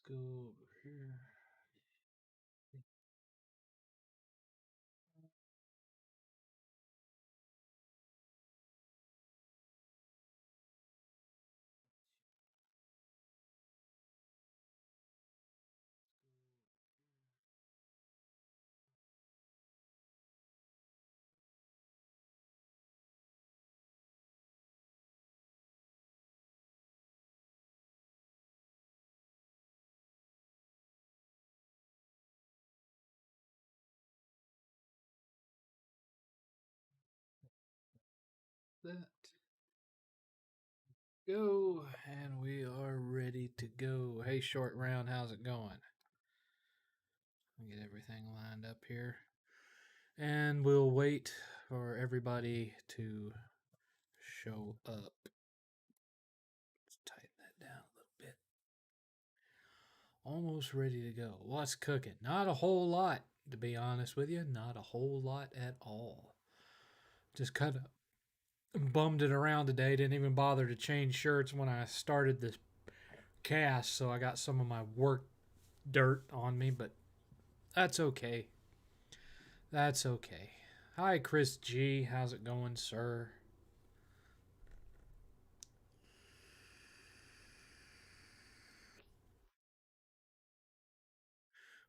go over here. That go, and we are ready to go. Hey, short round, how's it going? I'll get everything lined up here, and we'll wait for everybody to show up. Let's tighten that down a little bit. Almost ready to go. What's cooking? Not a whole lot, to be honest with you. Not a whole lot at all. Just kind of bummed it around today. Didn't even bother to change shirts when I started this cast, so I got some of my work dirt on me, but that's okay. That's okay. Hi, Chris G. How's it going, sir?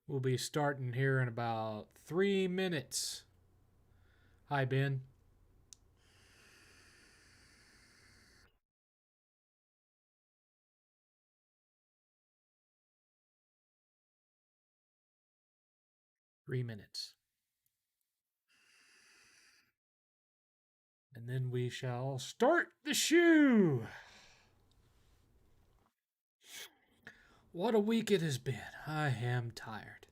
We'll be starting here in about 3 minutes. Hi, Ben. Three minutes. And then we shall start the shoe. What a week it has been. I am tired.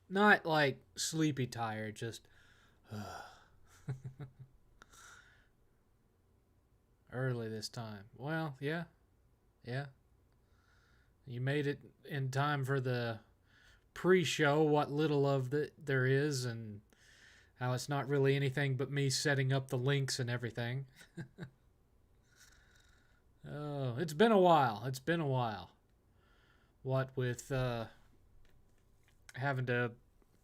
Not like sleepy tired, just early this time. Well, yeah, yeah. You made it in time for the pre-show, what little of it there is, and how it's not really anything but me setting up the links and everything. Oh, it's been a while. It's been a while. What with having to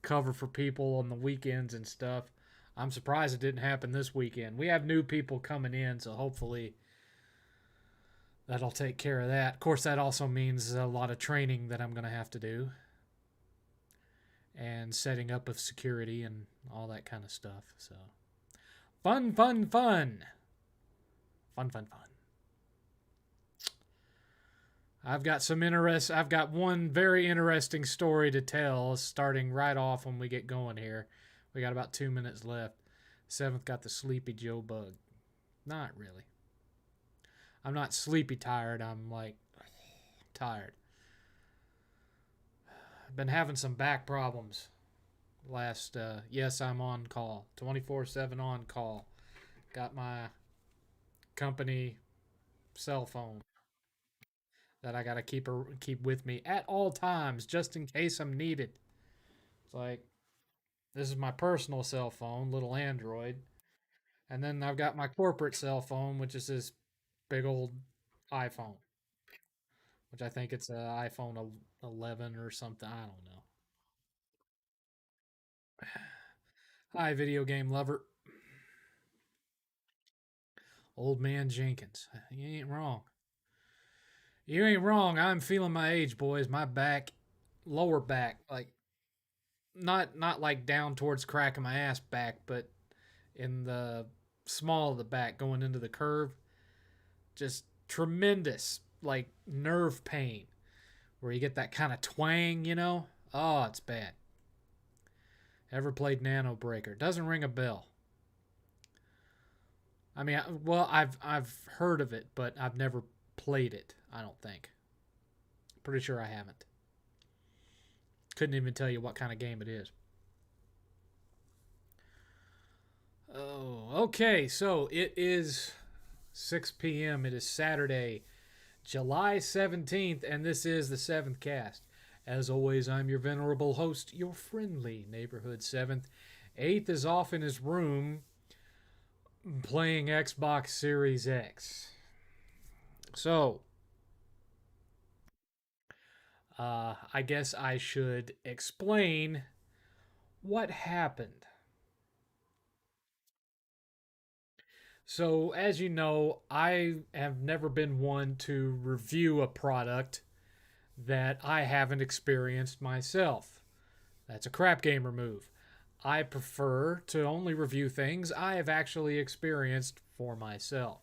cover for people on the weekends and stuff. I'm surprised it didn't happen this weekend. We have new people coming in, so hopefully that'll take care of that. Of course, that also means a lot of training that I'm going to have to do and setting up of security and all that kind of stuff. So fun, fun, fun. Fun, fun, fun. I've got one very interesting story to tell starting right off when we get going here. We got about 2 minutes left. Seventh got the sleepy Joe bug. Not really. I'm not sleepy tired. I'm like tired. I've been having some back problems last yes, I'm on call. 24/7 on call. Got my company cell phone that I got to keep with me at all times just in case I'm needed. It's like this is my personal cell phone, little Android, and then I've got my corporate cell phone, which is this big old iPhone, which I think it's a iPhone 11 or something. I don't know. Hi, video game lover. Old man Jenkins. You ain't wrong. You ain't wrong. I'm feeling my age, boys. My back, lower back, like not like down towards cracking my ass back, but in the small of the back going into the curve. Just tremendous, like nerve pain, where you get that kind of twang, you know? Oh, it's bad. Ever played Nano Breaker? Doesn't ring a bell. I mean, well, I've heard of it, but I've never played it. I don't think. Pretty sure I haven't. Couldn't even tell you what kind of game it is. Oh, okay. So it is 6 p.m. It is Saturday, July 17th, and this is the 7thCast. As always, I'm your venerable host, your friendly neighborhood 7th. 8th is off in his room playing Xbox Series X. So, I guess I should explain what happened. So, as you know, I have never been one to review a product that I haven't experienced myself. That's a crap gamer move. I prefer to only review things I have actually experienced for myself.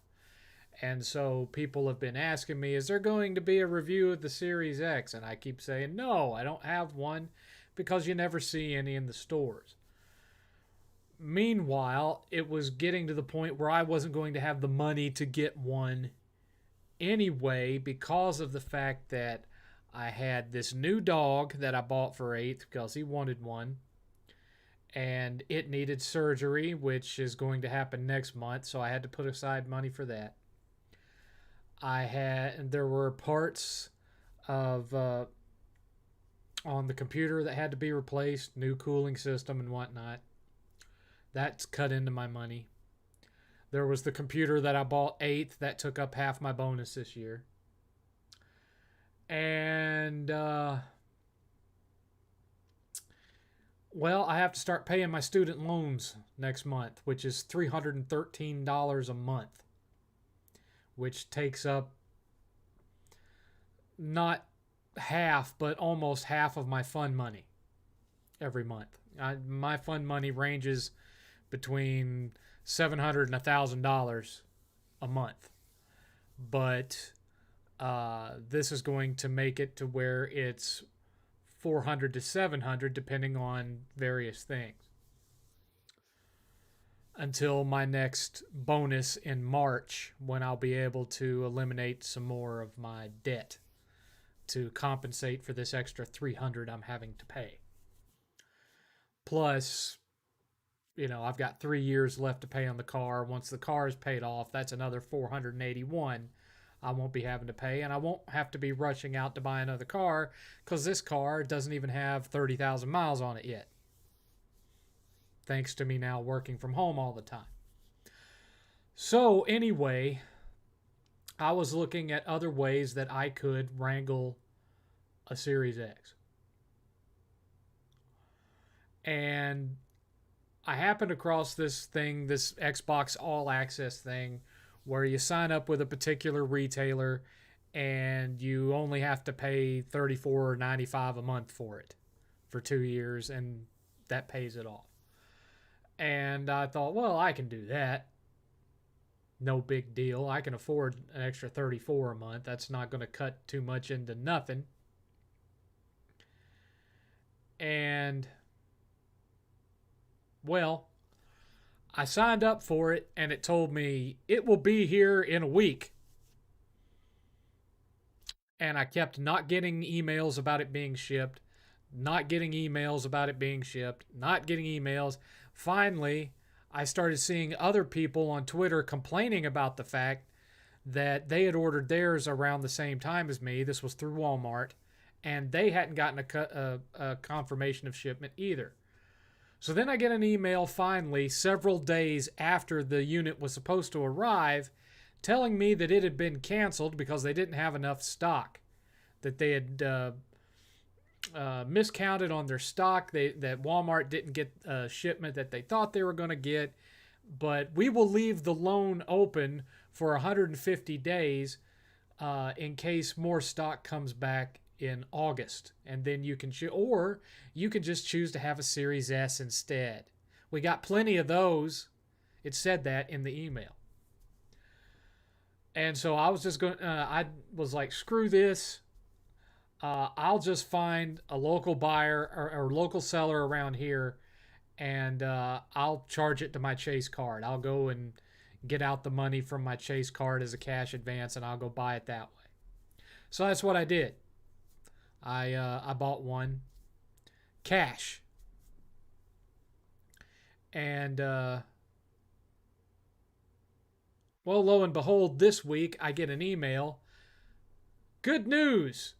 And so people have been asking me, is there going to be a review of the Series X? And I keep saying, no, I don't have one because you never see any in the stores. Meanwhile, it was getting to the point where I wasn't going to have the money to get one anyway because of the fact that I had this new dog that I bought for 8th because he wanted one, and it needed surgery, which is going to happen next month, so I had to put aside money for that. There were parts of on the computer that had to be replaced, new cooling system and whatnot. That's cut into my money. There was the computer that I bought 8th that took up half my bonus this year. And, well, I have to start paying my student loans next month, which is $313 a month, which takes up not half, but almost half of my fund money every month. My fund money ranges between $700 and $1,000 a month, but this is going to make it to where it's 400 to 700 depending on various things until my next bonus in March, when I'll be able to eliminate some more of my debt to compensate for this extra 300 I'm having to pay. Plus, I've got 3 years left to pay on the car. Once the car is paid off, that's another 481 I won't be having to pay, and I won't have to be rushing out to buy another car because this car doesn't even have 30,000 miles on it yet. Thanks to me now working from home all the time. So anyway, I was looking at other ways that I could wrangle a Series X. And I happened across this thing, this Xbox All Access thing, where you sign up with a particular retailer and you only have to pay $34.95 a month for it for 2 years, and that pays it off. And I thought, well, I can do that. No big deal. I can afford an extra $34 a month. That's not going to cut too much into nothing. And, well, I signed up for it, and it told me it will be here in a week. And I kept not getting emails about it being shipped, not getting emails about it being shipped, not getting emails. Finally, I started seeing other people on Twitter complaining about the fact that they had ordered theirs around the same time as me. This was through Walmart, and they hadn't gotten a confirmation of shipment either. So then I get an email finally, several days after the unit was supposed to arrive, telling me that it had been canceled because they didn't have enough stock, that they had miscounted on their stock, that Walmart didn't get a shipment that they thought they were going to get, but we will leave the loan open for 150 days in case more stock comes back in August, and then you can or you can just choose to have a Series S instead. We got plenty of those. It said that in the email. And so I was just going, I was like, screw this. I'll just find a local buyer or local seller around here, and I'll charge it to my Chase card. I'll go and get out the money from my Chase card as a cash advance, and I'll go buy it that way. So that's what I did. I bought one cash, and well, lo and behold, this week I get an email. Good news!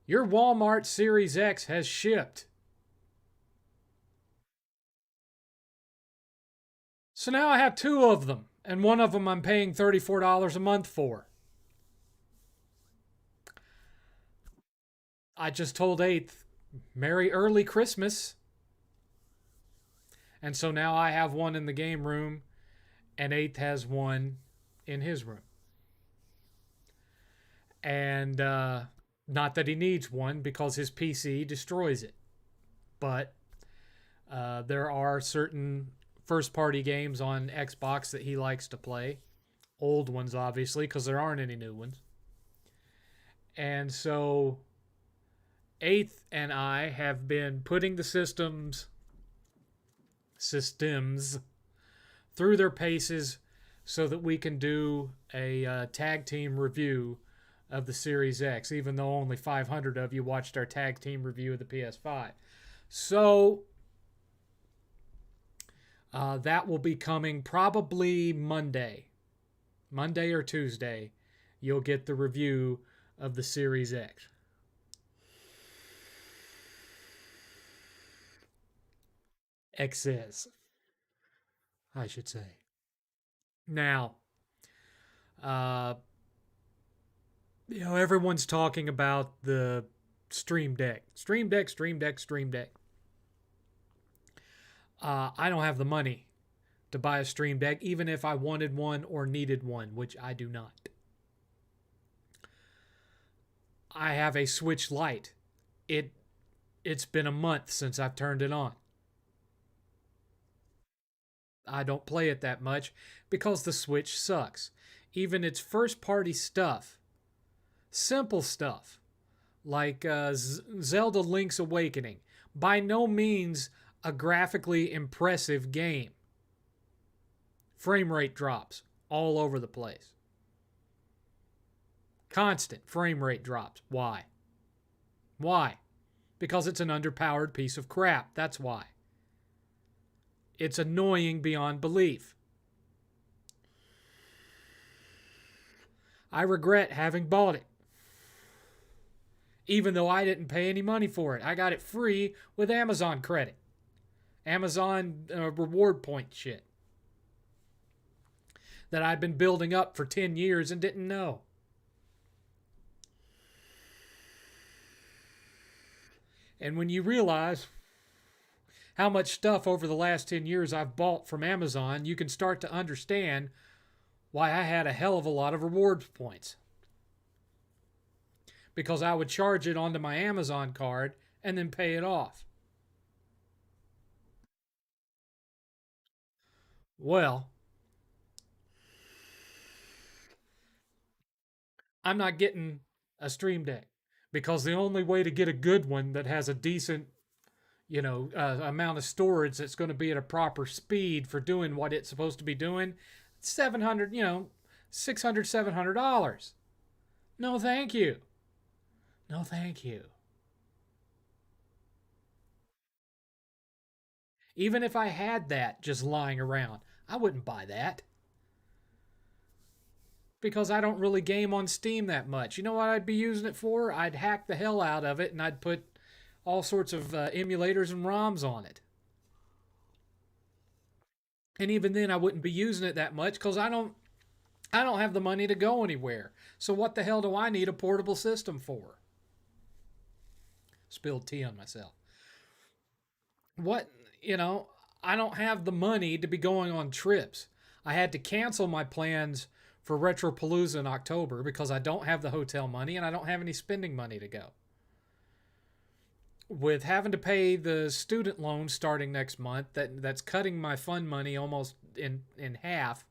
Your Walmart Series X has shipped. So now I have 2 of them, and one of them I'm paying $34 a month for. I just told 8th, Merry early Christmas. And so now I have one in the game room, and 8th has one in his room. And not that he needs one because his PC destroys it. But there are certain first party games on Xbox that he likes to play. Old ones, obviously, because there aren't any new ones. And so 8th and I have been putting the systems through their paces so that we can do a tag team review of the Series X, even though only 500 of you watched our tag team review of the PS5. So that will be coming probably Monday or Tuesday. You'll get the review of the Series X. XS, I should say. Now, uh, everyone's talking about the Stream Deck. Stream Deck, Stream Deck, Stream Deck. I don't have the money to buy a Stream Deck, even if I wanted one or needed one, which I do not. I have a Switch Lite. It's been a month since I've turned it on. I don't play it that much because the Switch sucks. Even its first party stuff, simple stuff, like Zelda Link's Awakening, by no means a graphically impressive game. Frame rate drops all over the place. Constant frame rate drops. Why? Why? Because it's an underpowered piece of crap. That's why. It's annoying beyond belief. I regret having bought it. Even though I didn't pay any money for it. I got it free with Amazon credit. Amazon reward point shit. That I'd been building up for 10 years and didn't know. And when you realize how much stuff over the last 10 years I've bought from Amazon, you can start to understand why I had a hell of a lot of rewards points. Because I would charge it onto my Amazon card and then pay it off. Well, I'm not getting a Stream Deck because the only way to get a good one that has a decent, amount of storage that's going to be at a proper speed for doing what it's supposed to be doing, $700, $600, $700. No, thank you. No, thank you. Even if I had that just lying around, I wouldn't buy that because I don't really game on Steam that much. You know what I'd be using it for? I'd hack the hell out of it and I'd put all sorts of emulators and ROMs on it. And even then, I wouldn't be using it that much because I don't have the money to go anywhere. So what the hell do I need a portable system for? Spilled tea on myself. What, I don't have the money to be going on trips. I had to cancel my plans for Retropalooza in October because I don't have the hotel money and I don't have any spending money to go. With having to pay the student loan starting next month, that's cutting my fund money almost in half.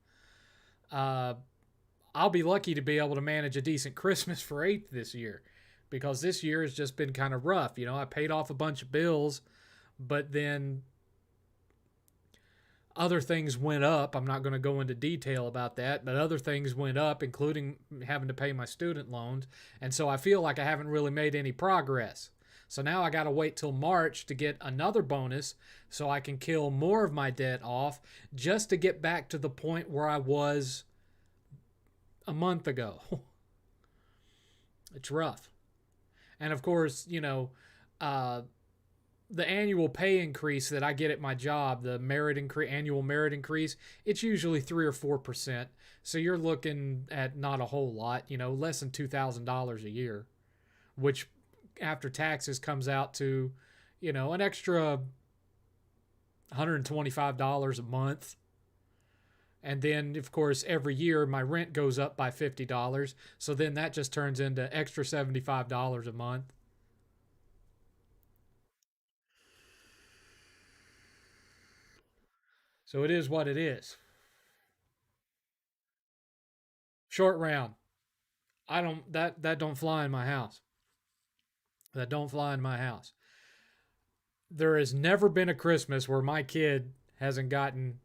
I'll be lucky to be able to manage a decent Christmas for 8th this year because this year has just been kind of rough. I paid off a bunch of bills, but then other things went up. I'm not going to go into detail about that, but other things went up, including having to pay my student loans. And so I feel like I haven't really made any progress. So now I got to wait till March to get another bonus so I can kill more of my debt off just to get back to the point where I was a month ago. It's rough. And of course, the annual pay increase that I get at my job, the annual merit increase, it's usually 3 or 4%. So you're looking at not a whole lot, less than $2,000 a year, which after taxes comes out to, an extra $125 a month. And then, of course, every year my rent goes up by $50. So then that just turns into extra $75 a month. So it is what it is. Short round. I don't that don't fly in my house. That don't fly in my house. There has never been a Christmas where my kid hasn't gotten,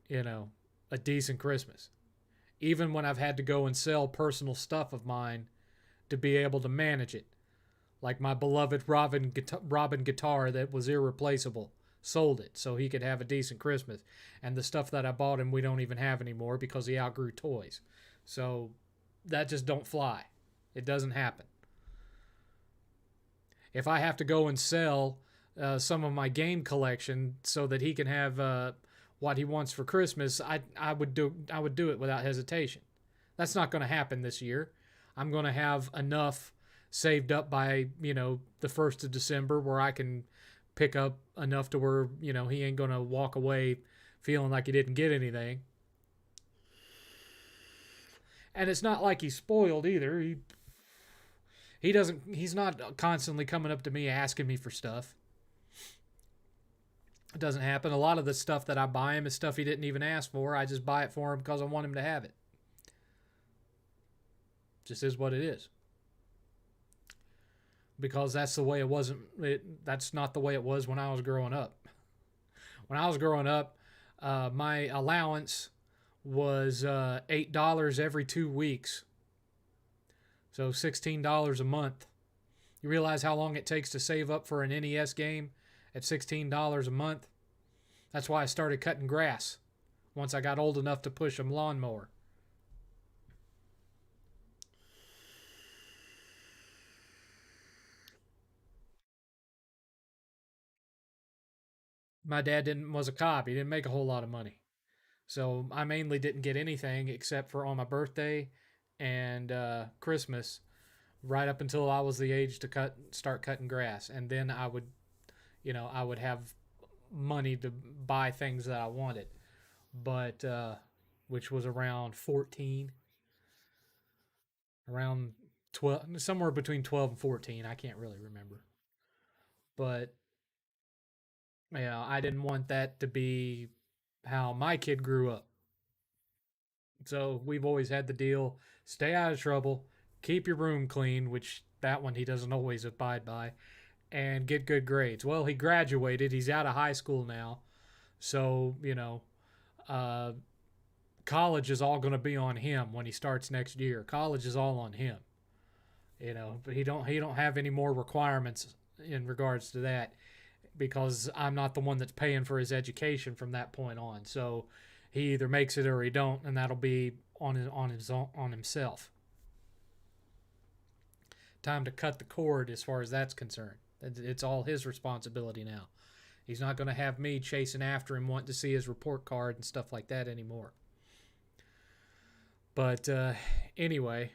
you know, a decent Christmas. Even when I've had to go and sell personal stuff of mine to be able to manage it. Like my beloved Robin guitar that was irreplaceable. Sold it so he could have a decent Christmas. And the stuff that I bought him we don't even have anymore because he outgrew toys. So that just don't fly. It doesn't happen. If I have to go and sell some of my game collection so that he can have what he wants for Christmas, I would do it without hesitation. That's not going to happen this year. I'm going to have enough saved up by the 1st of December where I can pick up enough to where he ain't going to walk away feeling like he didn't get anything. And it's not like he's spoiled either. He's not constantly coming up to me asking me for stuff. It doesn't happen. A lot of the stuff that I buy him is stuff he didn't even ask for. I just buy it for him because I want him to have it. Just is what it is. Because that's the way it wasn't. That's not the way it was when I was growing up. When I was growing up, my allowance was $8 every 2 weeks. So $16 a month. You realize how long it takes to save up for an NES game at $16 a month? That's why I started cutting grass once I got old enough to push a lawnmower. My dad didn't was a cop. He didn't make a whole lot of money. So I mainly didn't get anything except for on my birthday and Christmas, right up until I was the age to start cutting grass, and then I would have money to buy things that I wanted, but which was around 14, around 12, somewhere between 12 and 14. I can't really remember, but I didn't want that to be how my kid grew up. So we've always had the deal: stay out of trouble, keep your room clean, which that one he doesn't always abide by, and get good grades. Well, he graduated. He's out of high school now. So, uh, college is all going to be on him when he starts next year. College is all on him. But he don't have any more requirements in regards to that because I'm not the one that's paying for his education from that point on. So he either makes it or he don't, and that'll be on himself. Time to cut the cord as far as that's concerned. It's all his responsibility now. He's not going to have me chasing after him, wanting to see his report card and stuff like that anymore. But anyway,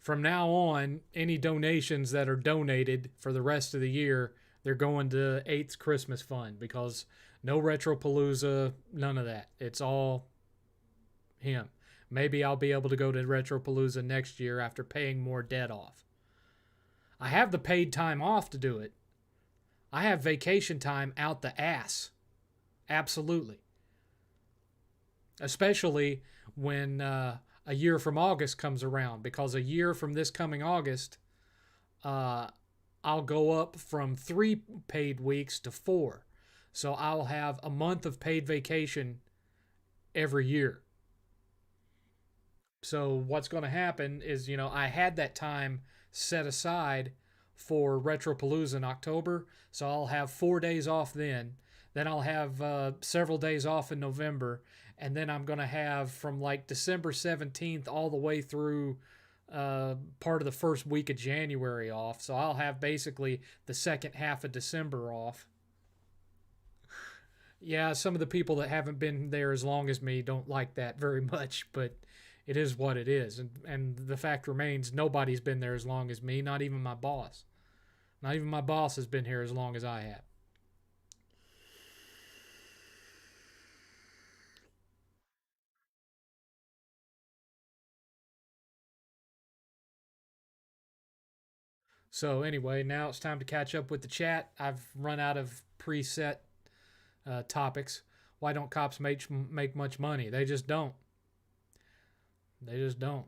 from now on, any donations that are donated for the rest of the year, they're going to 8th Christmas Fund because no Retropalooza, none of that. It's all him. Maybe I'll be able to go to Retropalooza next year after paying more debt off. I have the paid time off to do it. I have vacation time out the ass. Absolutely. Especially when a year from August comes around, because a year from this coming August, I'll go up from 3 paid weeks to 4. So I'll have a month of paid vacation every year. So what's going to happen is, I had that time set aside for Retropalooza in October, so I'll have 4 days off then. Then I'll have several days off in November, and then I'm going to have from like December 17th all the way through part of the first week of January off. So I'll have basically the second half of December off. Yeah, some of the people that haven't been there as long as me don't like that very much, but it is what it is. And the fact remains, nobody's been there as long as me, not even my boss. Not even my boss has been here as long as I have. So anyway, now it's time to catch up with the chat. I've run out of preset topics. Why don't cops make much money? They just don't. They just don't.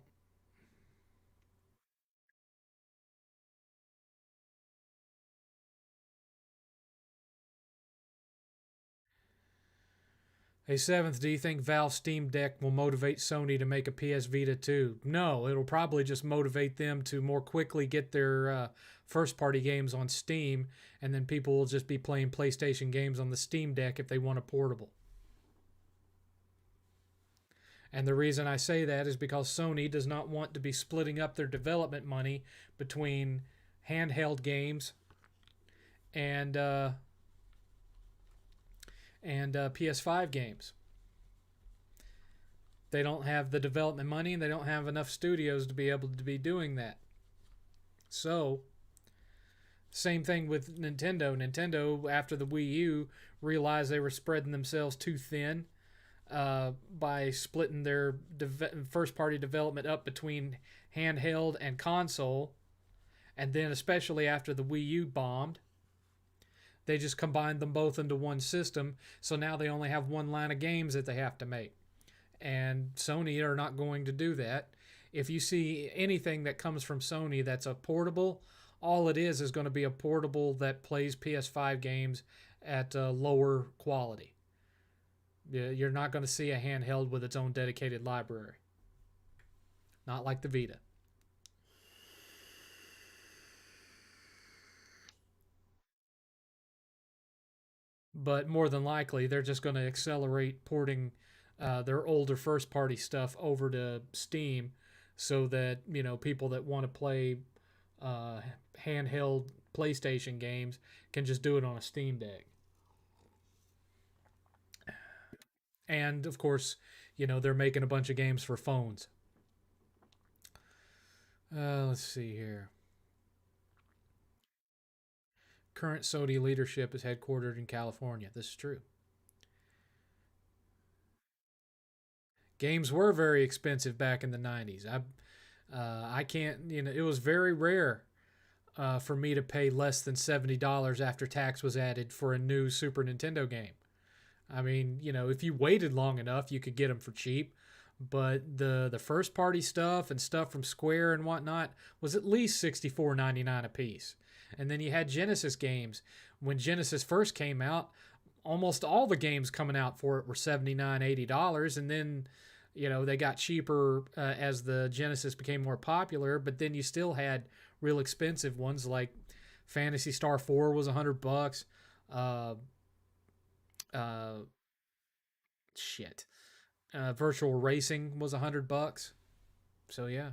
Hey, Seventh, do you think Valve Steam Deck will motivate Sony to make a PS Vita 2? No, it'll probably just motivate them to more quickly get their first party games on Steam, and then people will just be playing PlayStation games on the Steam Deck if they want a portable. And the reason I say that is because Sony does not want to be splitting up their development money between handheld games and PS5 games. They don't have the development money and they don't have enough studios to be able to be doing that. So, same thing with Nintendo. Nintendo, after the Wii U, realized they were spreading themselves too thin by splitting their first party development up between handheld and console. And then, especially after the Wii U bombed, they just combined them both into one system. So now they only have one line of games that they have to make. And Sony are not going to do that. If you see anything that comes from Sony that's a portable, all it is going to be a portable that plays PS5 games at a lower quality. You're not going to see a handheld with its own dedicated library. Not like the Vita. But more than likely, they're just going to accelerate porting their older first party stuff over to Steam so that, people that want to play uh, handheld PlayStation games can just do it on a Steam Deck. And of course, they're making a bunch of games for phones. Let's see here. Current Sony leadership is headquartered in California. This is true. Games were very expensive back in the 90s. I can't, it was very rare for me to pay less than $70 after tax was added for a new Super Nintendo game. I mean, if you waited long enough, you could get them for cheap. But the first party stuff and stuff from Square and whatnot was at least $64.99 a piece. And then you had Genesis games. When Genesis first came out, almost all the games coming out for it were $79, $80. And then, they got cheaper as the Genesis became more popular. But then you still had real expensive ones like Fantasy Star 4 was $100. Uh, uh, shit. Virtual Racing was $100. So yeah.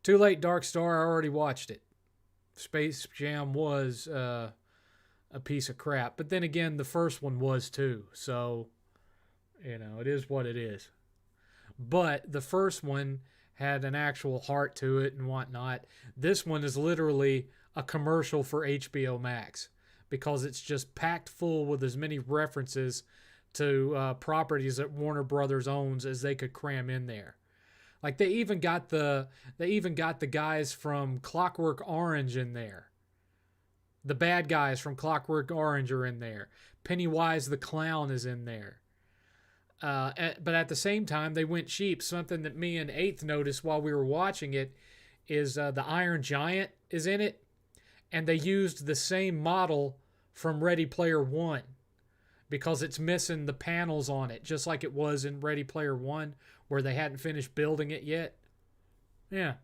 Too late, Dark Star. I already watched it. Space Jam was a piece of crap, but then again, the first one was too. So it is what it is. But the first one had an actual heart to it and whatnot. This one is literally a commercial for HBO Max because it's just packed full with as many references to properties that Warner Brothers owns as they could cram in there. Like they even got the guys from Clockwork Orange in there. The bad guys from Clockwork Orange are in there. Pennywise the clown is in there. But at the same time, they went cheap. Something that me and Eighth noticed while we were watching it is the Iron Giant is in it, and they used the same model from Ready Player One because it's missing the panels on it, just like it was in Ready Player One, where they hadn't finished building it yet. Yeah.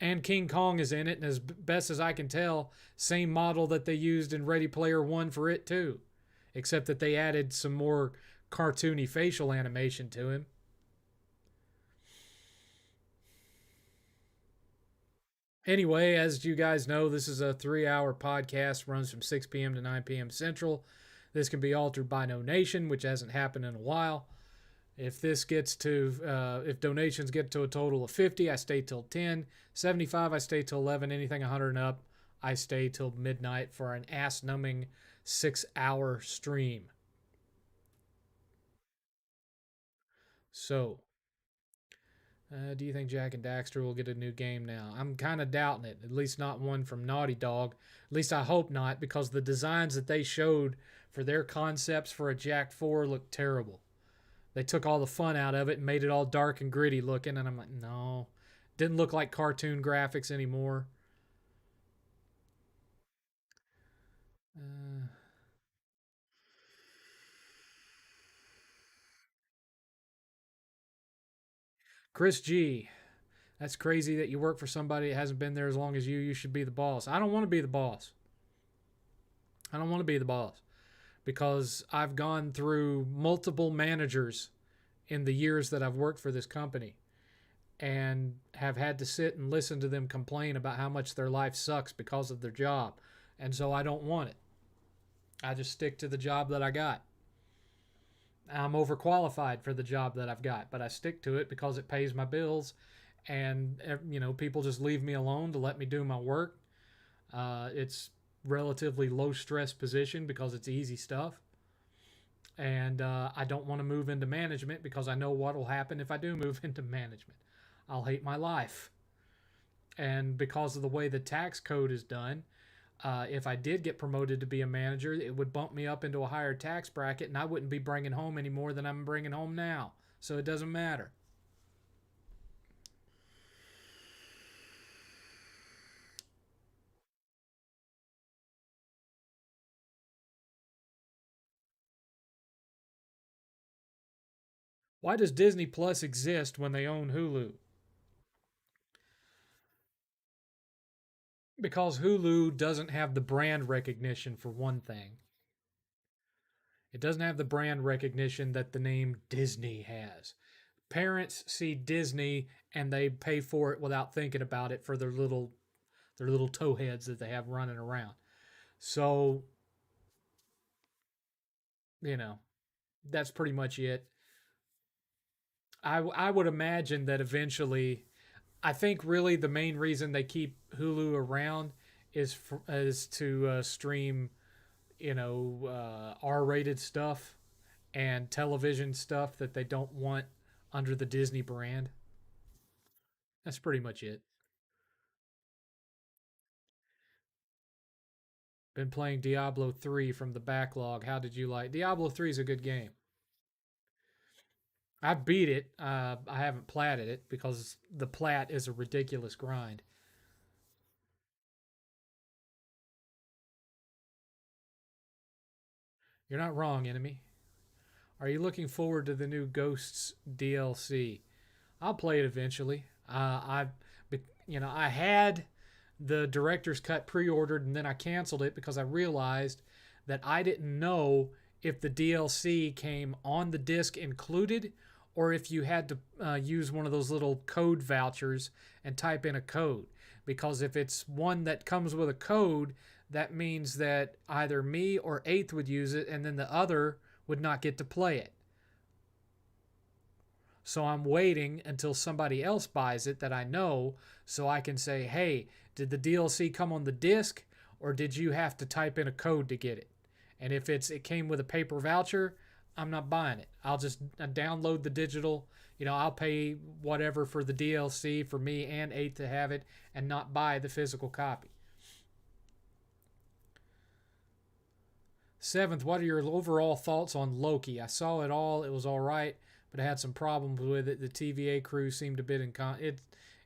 And King Kong is in it, and as best as I can tell, same model that they used in Ready Player One for it too, except that they added some more cartoony facial animation to him. Anyway, as you guys know, this is a 3 hour podcast, runs from 6 p.m. to 9 p.m. Central. This can be altered by no nation, which hasn't happened in a while. If this gets to, if donations get to a total of 50, I stay till 10. 75, I stay till 11. Anything 100 and up, I stay till midnight for an ass numbing 6 hour stream. So, do you think Jack and Daxter will get a new game now? I'm kind of doubting it. At least not one from Naughty Dog. At least I hope not, because the designs that they showed for their concepts for a Jack 4 look terrible. They took all the fun out of it and made it all dark and gritty looking, and I'm like, no. Didn't look like cartoon graphics anymore. Uh, Chris G. That's crazy that you work for somebody that hasn't been there as long as you. You should be the boss. I don't want to be the boss. I don't want to be the boss because I've gone through multiple managers in the years that I've worked for this company and have had to sit and listen to them complain about how much their life sucks because of their job. And so I don't want it. I just stick to the job that I got. I'm overqualified for the job that I've got, but I stick to it because it pays my bills. And, people just leave me alone to let me do my work. It's relatively low stress position because it's easy stuff. And I don't want to move into management because I know what will happen if I do move into management. I'll hate my life. And because of the way the tax code is done, if I did get promoted to be a manager, it would bump me up into a higher tax bracket, and I wouldn't be bringing home any more than I'm bringing home now. So it doesn't matter. Why does Disney Plus exist when they own Hulu? Because Hulu doesn't have the brand recognition, for one thing. It doesn't have the brand recognition that the name Disney has. Parents see Disney and they pay for it without thinking about it for their little towheads that they have running around. So, you know, that's pretty much it. I would imagine that eventually, I think really the main reason they keep Hulu around is to stream, R-rated stuff and television stuff that they don't want under the Disney brand. That's pretty much it. Been playing Diablo 3 from the backlog. How did you like? Diablo 3 is a good game. I beat it. I haven't platted it because the plat is a ridiculous grind. You're not wrong, enemy. Are you looking forward to the new Ghosts DLC? I'll play it eventually. I had the director's cut pre-ordered and then I canceled it because I realized that I didn't know if the DLC came on the disc included or if you had to use one of those little code vouchers and type in a code. Because if it's one that comes with a code, that means that either me or Eighth would use it and then the other would not get to play it. So I'm waiting until somebody else buys it that I know so I can say, hey, did the DLC come on the disc or did you have to type in a code to get it? And if it came with a paper voucher, I'm not buying it. I'll just download the digital. I'll pay whatever for the DLC for me and 8 to have it and not buy the physical copy. 7th, what are your overall thoughts on Loki? I saw it all. It was all right, but I had some problems with it. The TVA crew seemed a bit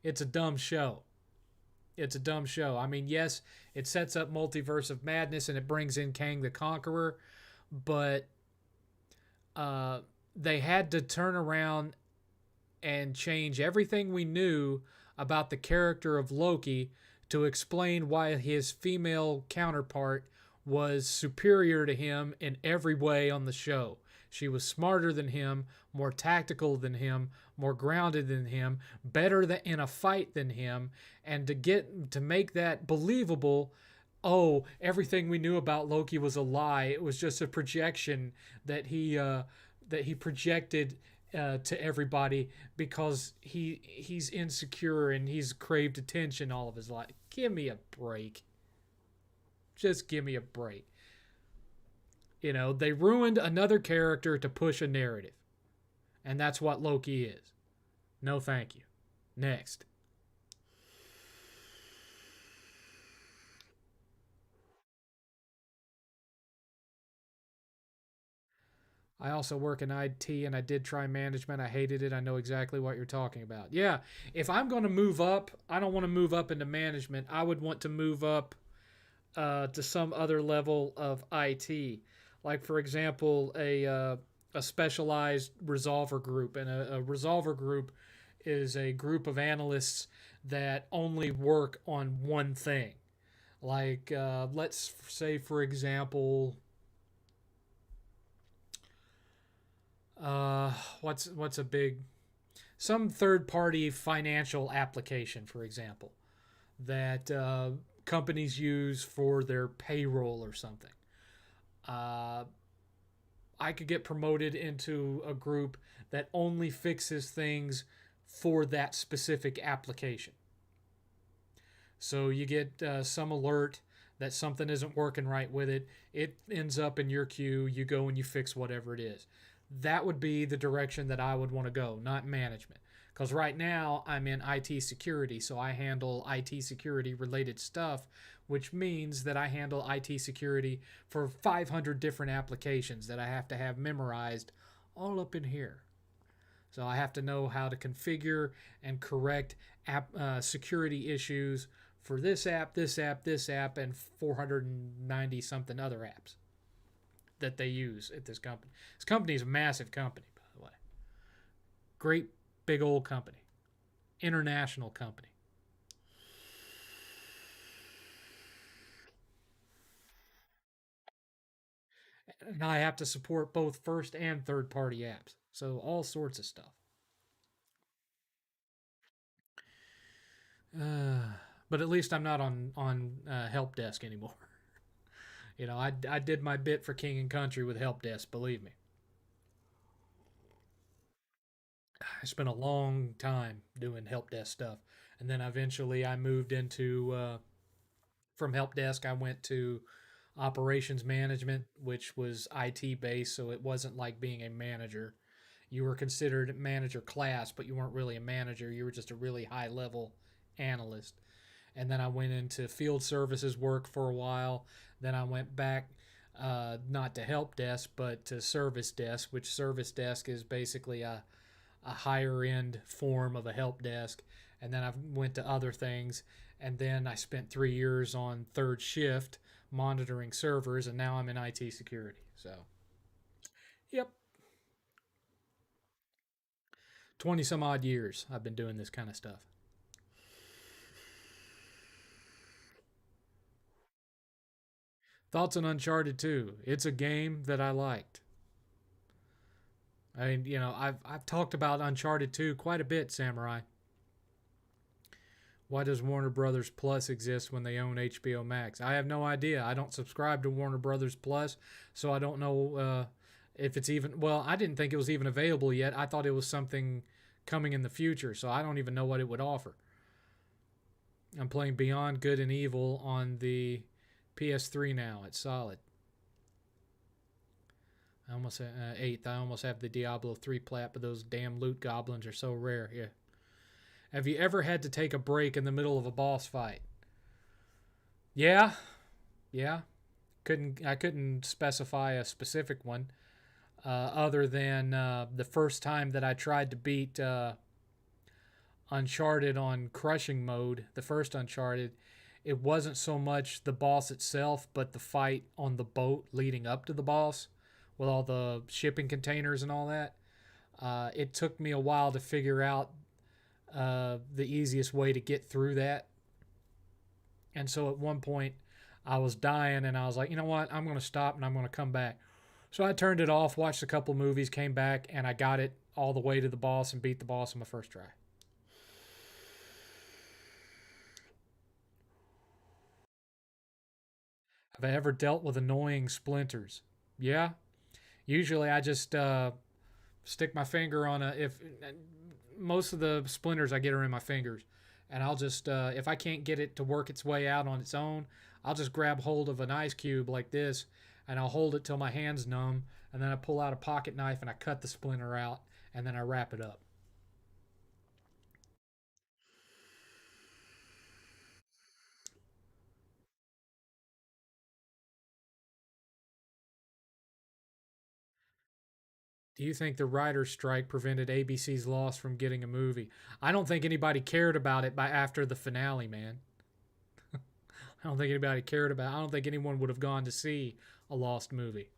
it's a dumb show. It's a dumb show. I mean, yes, it sets up Multiverse of Madness and it brings in Kang the Conqueror, but they had to turn around and change everything we knew about the character of Loki to explain why his female counterpart was superior to him in every way on the show. She was smarter than him, more tactical than him, more grounded than him, better in a fight than him, and to make that believable. Oh, everything we knew about Loki was a lie. It was just a projection that he projected to everybody because he's insecure and he's craved attention all of his life. Give me a break. Just give me a break. You know, they ruined another character to push a narrative. And that's what Loki is. No, thank you. Next. I also work in IT and I did try management. I hated it. I know exactly what you're talking about. Yeah, if I'm going to move up, I don't want to move up into management. I would want to move up to some other level of IT. Like, for example, a specialized resolver group. And a resolver group is a group of analysts that only work on one thing. Like, let's say, for example, uh, what's a big some third party financial application, for example, that companies use for their payroll or something. Uh, I could get promoted into a group that only fixes things for that specific application. So you get some alert that something isn't working right with it. It ends up in your queue. You go and you fix whatever it is. That would be the direction that I would want to go, not management. Because right now I'm in IT security, so I handle IT security related stuff, which means that I handle IT security for 500 different applications that I have to have memorized all up in here. So I have to know how to configure and correct security issues for this app, this app, this app, and 490 something other apps that they use at this company. This company is a massive company, by the way. Great big old company, international company. And I have to support both first and third party apps. So all sorts of stuff. Uh, but at least I'm not on help desk anymore. You know, I did my bit for King and Country with help desk. Believe me, I spent a long time doing help desk stuff, and then eventually I moved into from help desk. I went to operations management, which was IT based, so it wasn't like being a manager. You were considered manager class, but you weren't really a manager. You were just a really high level analyst. And then I went into field services work for a while. Then I went back, not to help desk, but to service desk, which service desk is basically a higher end form of a help desk. And then I went to other things. And then I spent 3 years on third shift monitoring servers, and now I'm in IT security. So, yep, 20 some odd years I've been doing this kind of stuff. Thoughts on Uncharted 2? It's a game that I liked. I mean, you know, I've talked about Uncharted 2 quite a bit, Samurai. Why does Warner Brothers Plus exist when they own HBO Max? I have no idea. I don't subscribe to Warner Brothers Plus, so I don't know if it's even. Well, I didn't think it was even available yet. I thought it was something coming in the future, so I don't even know what it would offer. I'm playing Beyond Good and Evil on the PS3 now. It's solid. I almost eighth. I almost have the Diablo 3 plat, but those damn loot goblins are so rare. Yeah. Have you ever had to take a break in the middle of a boss fight? Yeah, yeah. I couldn't specify a specific one, other than the first time that I tried to beat Uncharted on crushing mode. The first Uncharted, it wasn't so much the boss itself, but the fight on the boat leading up to the boss with all the shipping containers and all that. It took me a while to figure out the easiest way to get through that. And so at one point, I was dying and I was like, you know what? I'm going to stop and I'm going to come back. So I turned it off, watched a couple movies, came back, and I got it all the way to the boss and beat the boss on my first try. Have I ever dealt with annoying splinters? Yeah. Usually I just Stick my finger on a if most of the splinters I get are in my fingers, and I'll just if I can't get it to work its way out on its own, I'll just grab hold of an ice cube like this, and I'll hold it till my hands numb, and then I pull out a pocket knife and I cut the splinter out, and then I wrap it up. Do you think the writer's strike prevented ABC's loss from getting a movie? I don't think anybody cared about it by after the finale, man. I don't think anybody cared about it. I don't think anyone would have gone to see a lost movie.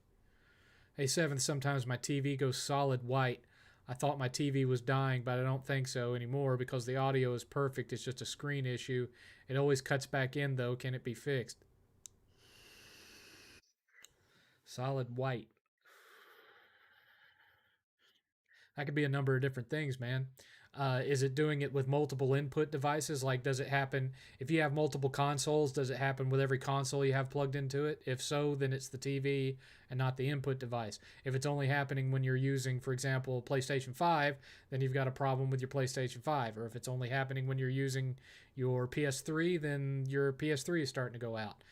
Hey, Seventh, sometimes my TV goes solid white. I thought my TV was dying, but I don't think so anymore because the audio is perfect. It's just a screen issue. It always cuts back in, though. Can it be fixed? Solid white. That could be a number of different things, man. Is it doing it with multiple input devices? Like, does it happen if you have multiple consoles? Does it happen with every console you have plugged into it? If so, then it's the TV and not the input device. If it's only happening when you're using, for example, PlayStation 5, then you've got a problem with your PlayStation 5. Or if it's only happening when you're using your PS3, then your PS3 is starting to go out.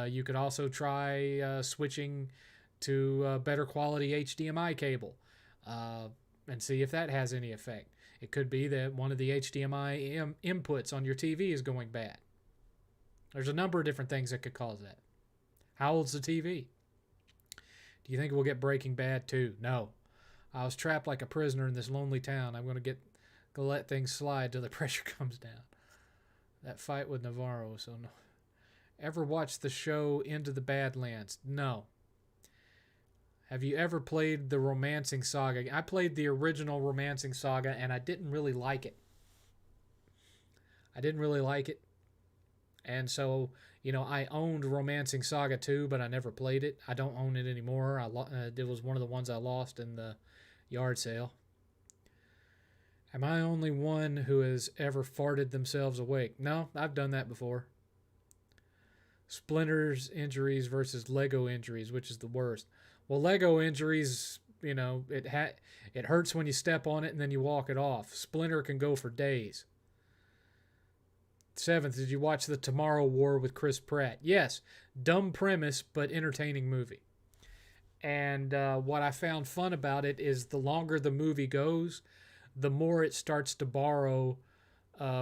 You could also try switching to a better quality HDMI cable. And see if that has any effect. It could be that one of the HDMI inputs on your TV is going bad. There's a number of different things that could cause that. How old's the TV? Do you think we'll get Breaking Bad too? No. I was trapped like a prisoner in this lonely town. I'm gonna let things slide till the pressure comes down. That fight with Navarro, so no. Ever watched the show Into the Badlands? No. Have you ever played the Romancing Saga? I played the original Romancing Saga and I didn't really like it. I didn't really like it. And so, I owned Romancing Saga 2, but I never played it. I don't own it anymore. It was one of the ones I lost in the yard sale. Am I the only one who has ever farted themselves awake? No, I've done that before. Splinters injuries versus Lego injuries, which is the worst? Well, Lego injuries, it hurts when you step on it and then you walk it off. Splinter can go for days. Seventh, did you watch the Tomorrow War with Chris Pratt? Yes, dumb premise but entertaining movie. And what I found fun about it is the longer the movie goes, the more it starts to borrow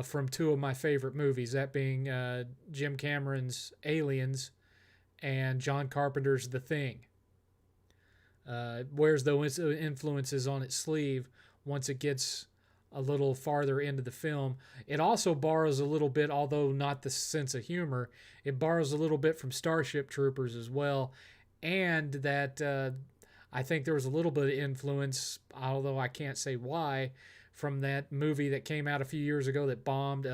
from two of my favorite movies, that being Jim Cameron's Aliens and John Carpenter's The Thing. Wears those influences on its sleeve once it gets a little farther into the film. It also borrows a little bit, although not the sense of humor, it borrows a little bit from Starship Troopers as well. And that I think there was a little bit of influence, although I can't say why, from that movie that came out a few years ago that bombed,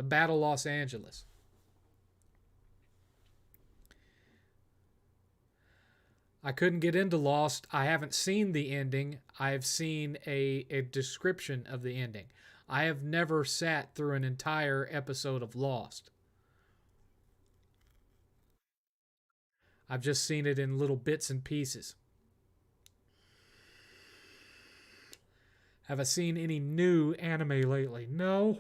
Battle Los Angeles. I couldn't get into Lost. I haven't seen the ending. I've seen a description of the ending. I have never sat through an entire episode of Lost. I've just seen it in little bits and pieces. Have I seen any new anime lately? No.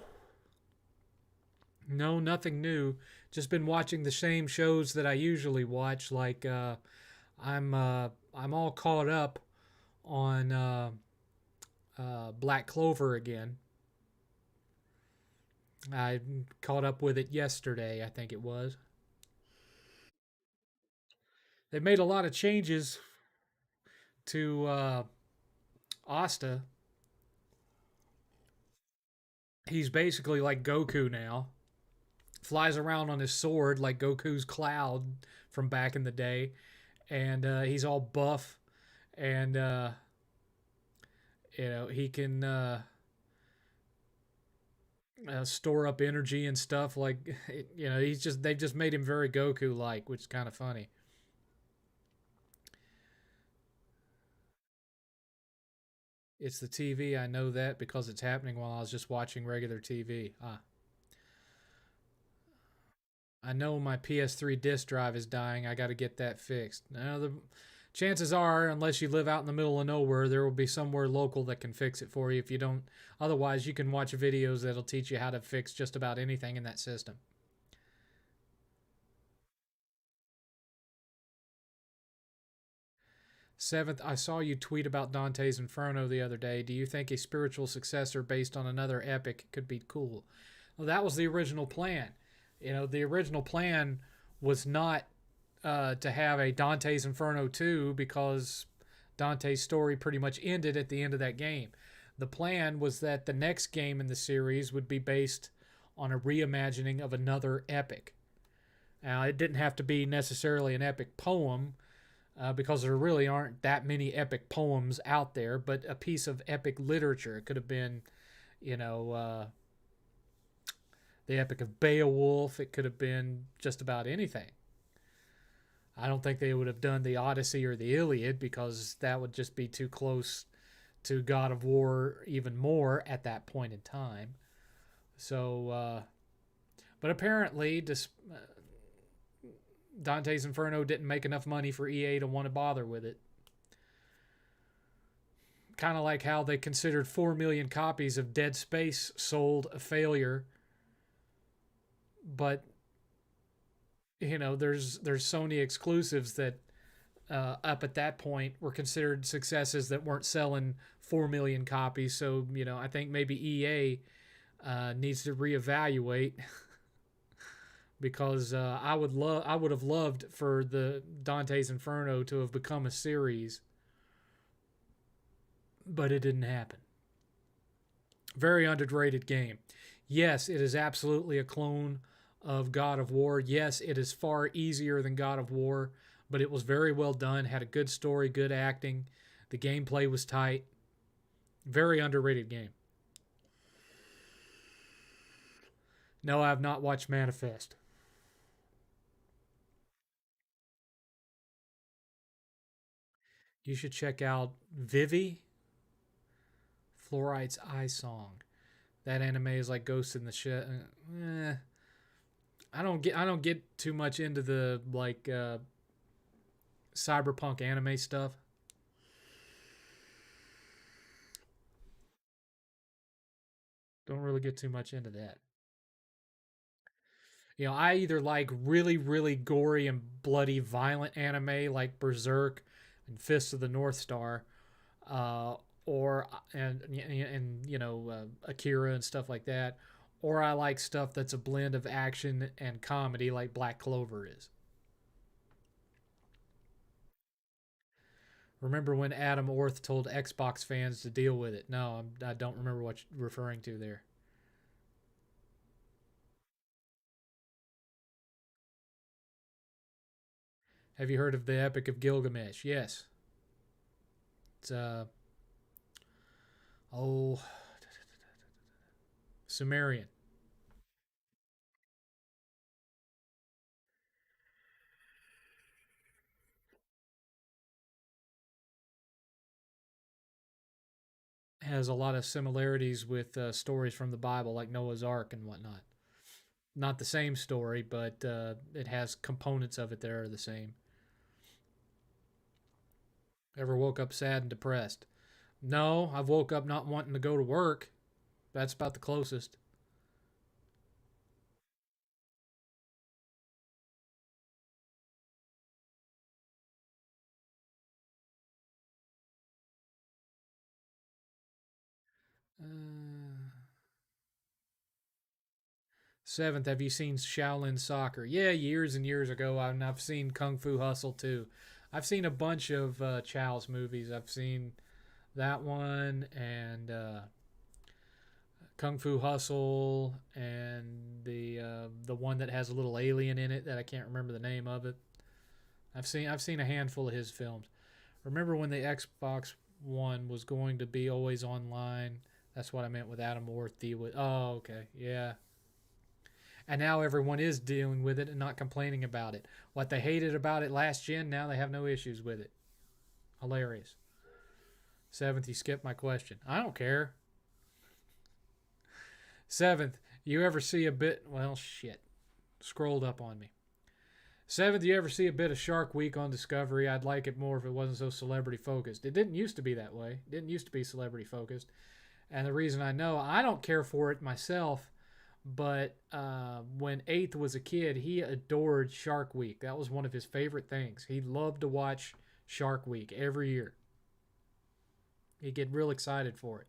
No, nothing new. Just been watching the same shows that I usually watch. Like I'm all caught up on Black Clover again. I caught up with it yesterday, I think it was. They made a lot of changes to Asta. He's basically like Goku now. Flies around on his sword like Goku's Cloud from back in the day, and he's all buff, and he can store up energy and stuff. Like they've just made him very Goku like, which is kind of funny. It's the TV. I know that because it's happening while I was just watching regular TV. I know my PS3 disk drive is dying. I got to get that fixed. Now, Chances are, unless you live out in the middle of nowhere, there will be somewhere local that can fix it for you. If you don't, otherwise, you can watch videos that'll teach you how to fix just about anything in that system. Seventh, I saw you tweet about Dante's Inferno the other day. Do you think a spiritual successor based on another epic could be cool? Well, that was the original plan. The original plan was not to have a Dante's Inferno 2 because Dante's story pretty much ended at the end of that game. The plan was that the next game in the series would be based on a reimagining of another epic. Now, it didn't have to be necessarily an epic poem because there really aren't that many epic poems out there, but a piece of epic literature. It could have been, you know, the Epic of Beowulf. It could have been just about anything. I don't think they would have done the Odyssey or the Iliad because that would just be too close to God of War even more at that point in time. So, but apparently, Dante's Inferno didn't make enough money for EA to want to bother with it. Kind of like how they considered 4 million copies of Dead Space sold a failure, but there's Sony exclusives that up at that point were considered successes that weren't selling 4 million copies. So I think maybe EA needs to reevaluate because I would have loved for the Dante's Inferno to have become a series, but it didn't happen. Very underrated game. Yes, it is absolutely a clone of God of War. Yes, it is far easier than God of War, but it was very well done, had a good story, good acting. The gameplay was tight. Very underrated game. No, I have not watched Manifest. You should check out Vivi, Fluorite's Eye Song. That anime is like Ghost in the Shell. I don't get too much into the cyberpunk anime stuff. Don't really get too much into that. I either like really, really gory and bloody, violent anime like Berserk and Fists of the North Star, uh, or and Akira and stuff like that, or I like stuff that's a blend of action and comedy like Black Clover is. Remember when Adam Orth told Xbox fans to deal with it? No, I don't remember what you're referring to there. Have you heard of the Epic of Gilgamesh? Yes. It's oh Sumerian. Has a lot of similarities with stories from the Bible, like Noah's Ark and whatnot. Not the same story, but it has components of it that are the same. Ever woke up sad and depressed? No, I've woke up not wanting to go to work. That's about the closest. Uh, Seventh, have you seen Shaolin Soccer? Yeah, years and years ago. I've seen Kung Fu Hustle too. I've seen a bunch of Chow's movies. I've seen that one and Kung Fu Hustle and the one that has a little alien in it that I can't remember the name of it. I've seen a handful of his films. Remember when the Xbox One was going to be always online? That's what I meant with Adam Orth. Oh, okay, yeah. And now everyone is dealing with it and not complaining about it. What they hated about it last gen, now they have no issues with it. Hilarious. Seventh, you skipped my question. I don't care. Seventh, you ever see a bit? Well, shit. Scrolled up on me. Seventh, you ever see a bit of Shark Week on Discovery? I'd like it more if it wasn't so celebrity focused. It didn't used to be that way. It didn't used to be celebrity focused. And the reason I know, I don't care for it myself, but when Eighth was a kid, he adored Shark Week. That was one of his favorite things. He loved to watch Shark Week every year. He'd get real excited for it.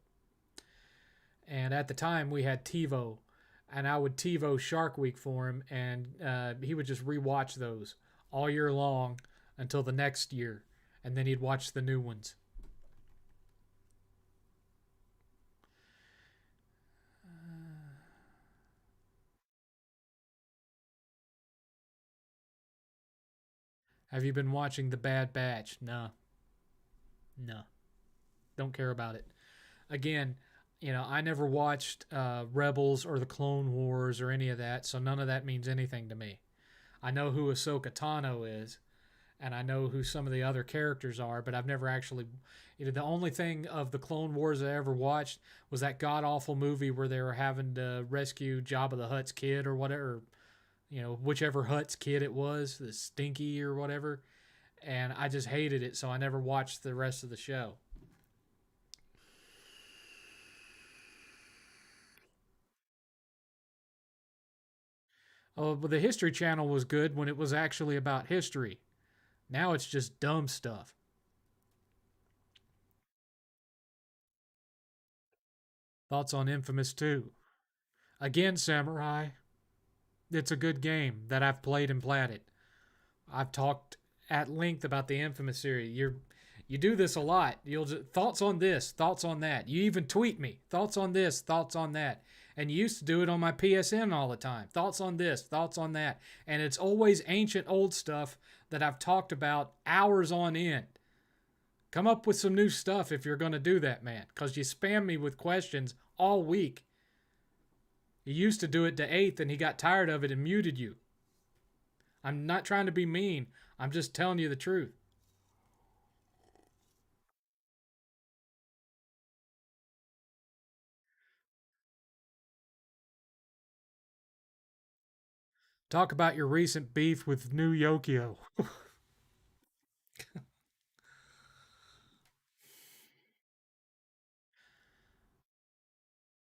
And at the time, we had TiVo, and I would TiVo Shark Week for him, and he would just rewatch those all year long until the next year, and then he'd watch the new ones. Have you been watching The Bad Batch? No, no, don't care about it. Again, I never watched Rebels or the Clone Wars or any of that, so none of that means anything to me. I know who Ahsoka Tano is, and I know who some of the other characters are, but I've never actually. The only thing of the Clone Wars I ever watched was that god awful movie where they were having to rescue Jabba the Hutt's kid or whatever, whichever Hutt's kid it was, the Stinky or whatever, and I just hated it, so I never watched the rest of the show. Oh, but the History Channel was good when it was actually about history. Now it's just dumb stuff. Thoughts on Infamous 2? Again, Samurai, it's a good game that I've played and platted. I've talked at length about the Infamous series. You do this a lot. You'll just, thoughts on this, thoughts on that. You even tweet me thoughts on this, thoughts on that. And you used to do it on my PSN all the time. Thoughts on this, thoughts on that. And it's always ancient old stuff that I've talked about hours on end. Come up with some new stuff if you're going to do that, man, because you spam me with questions all week. You used to do it to Eighth and he got tired of it and muted you. I'm not trying to be mean. I'm just telling you the truth. Talk about your recent beef with New Yokio.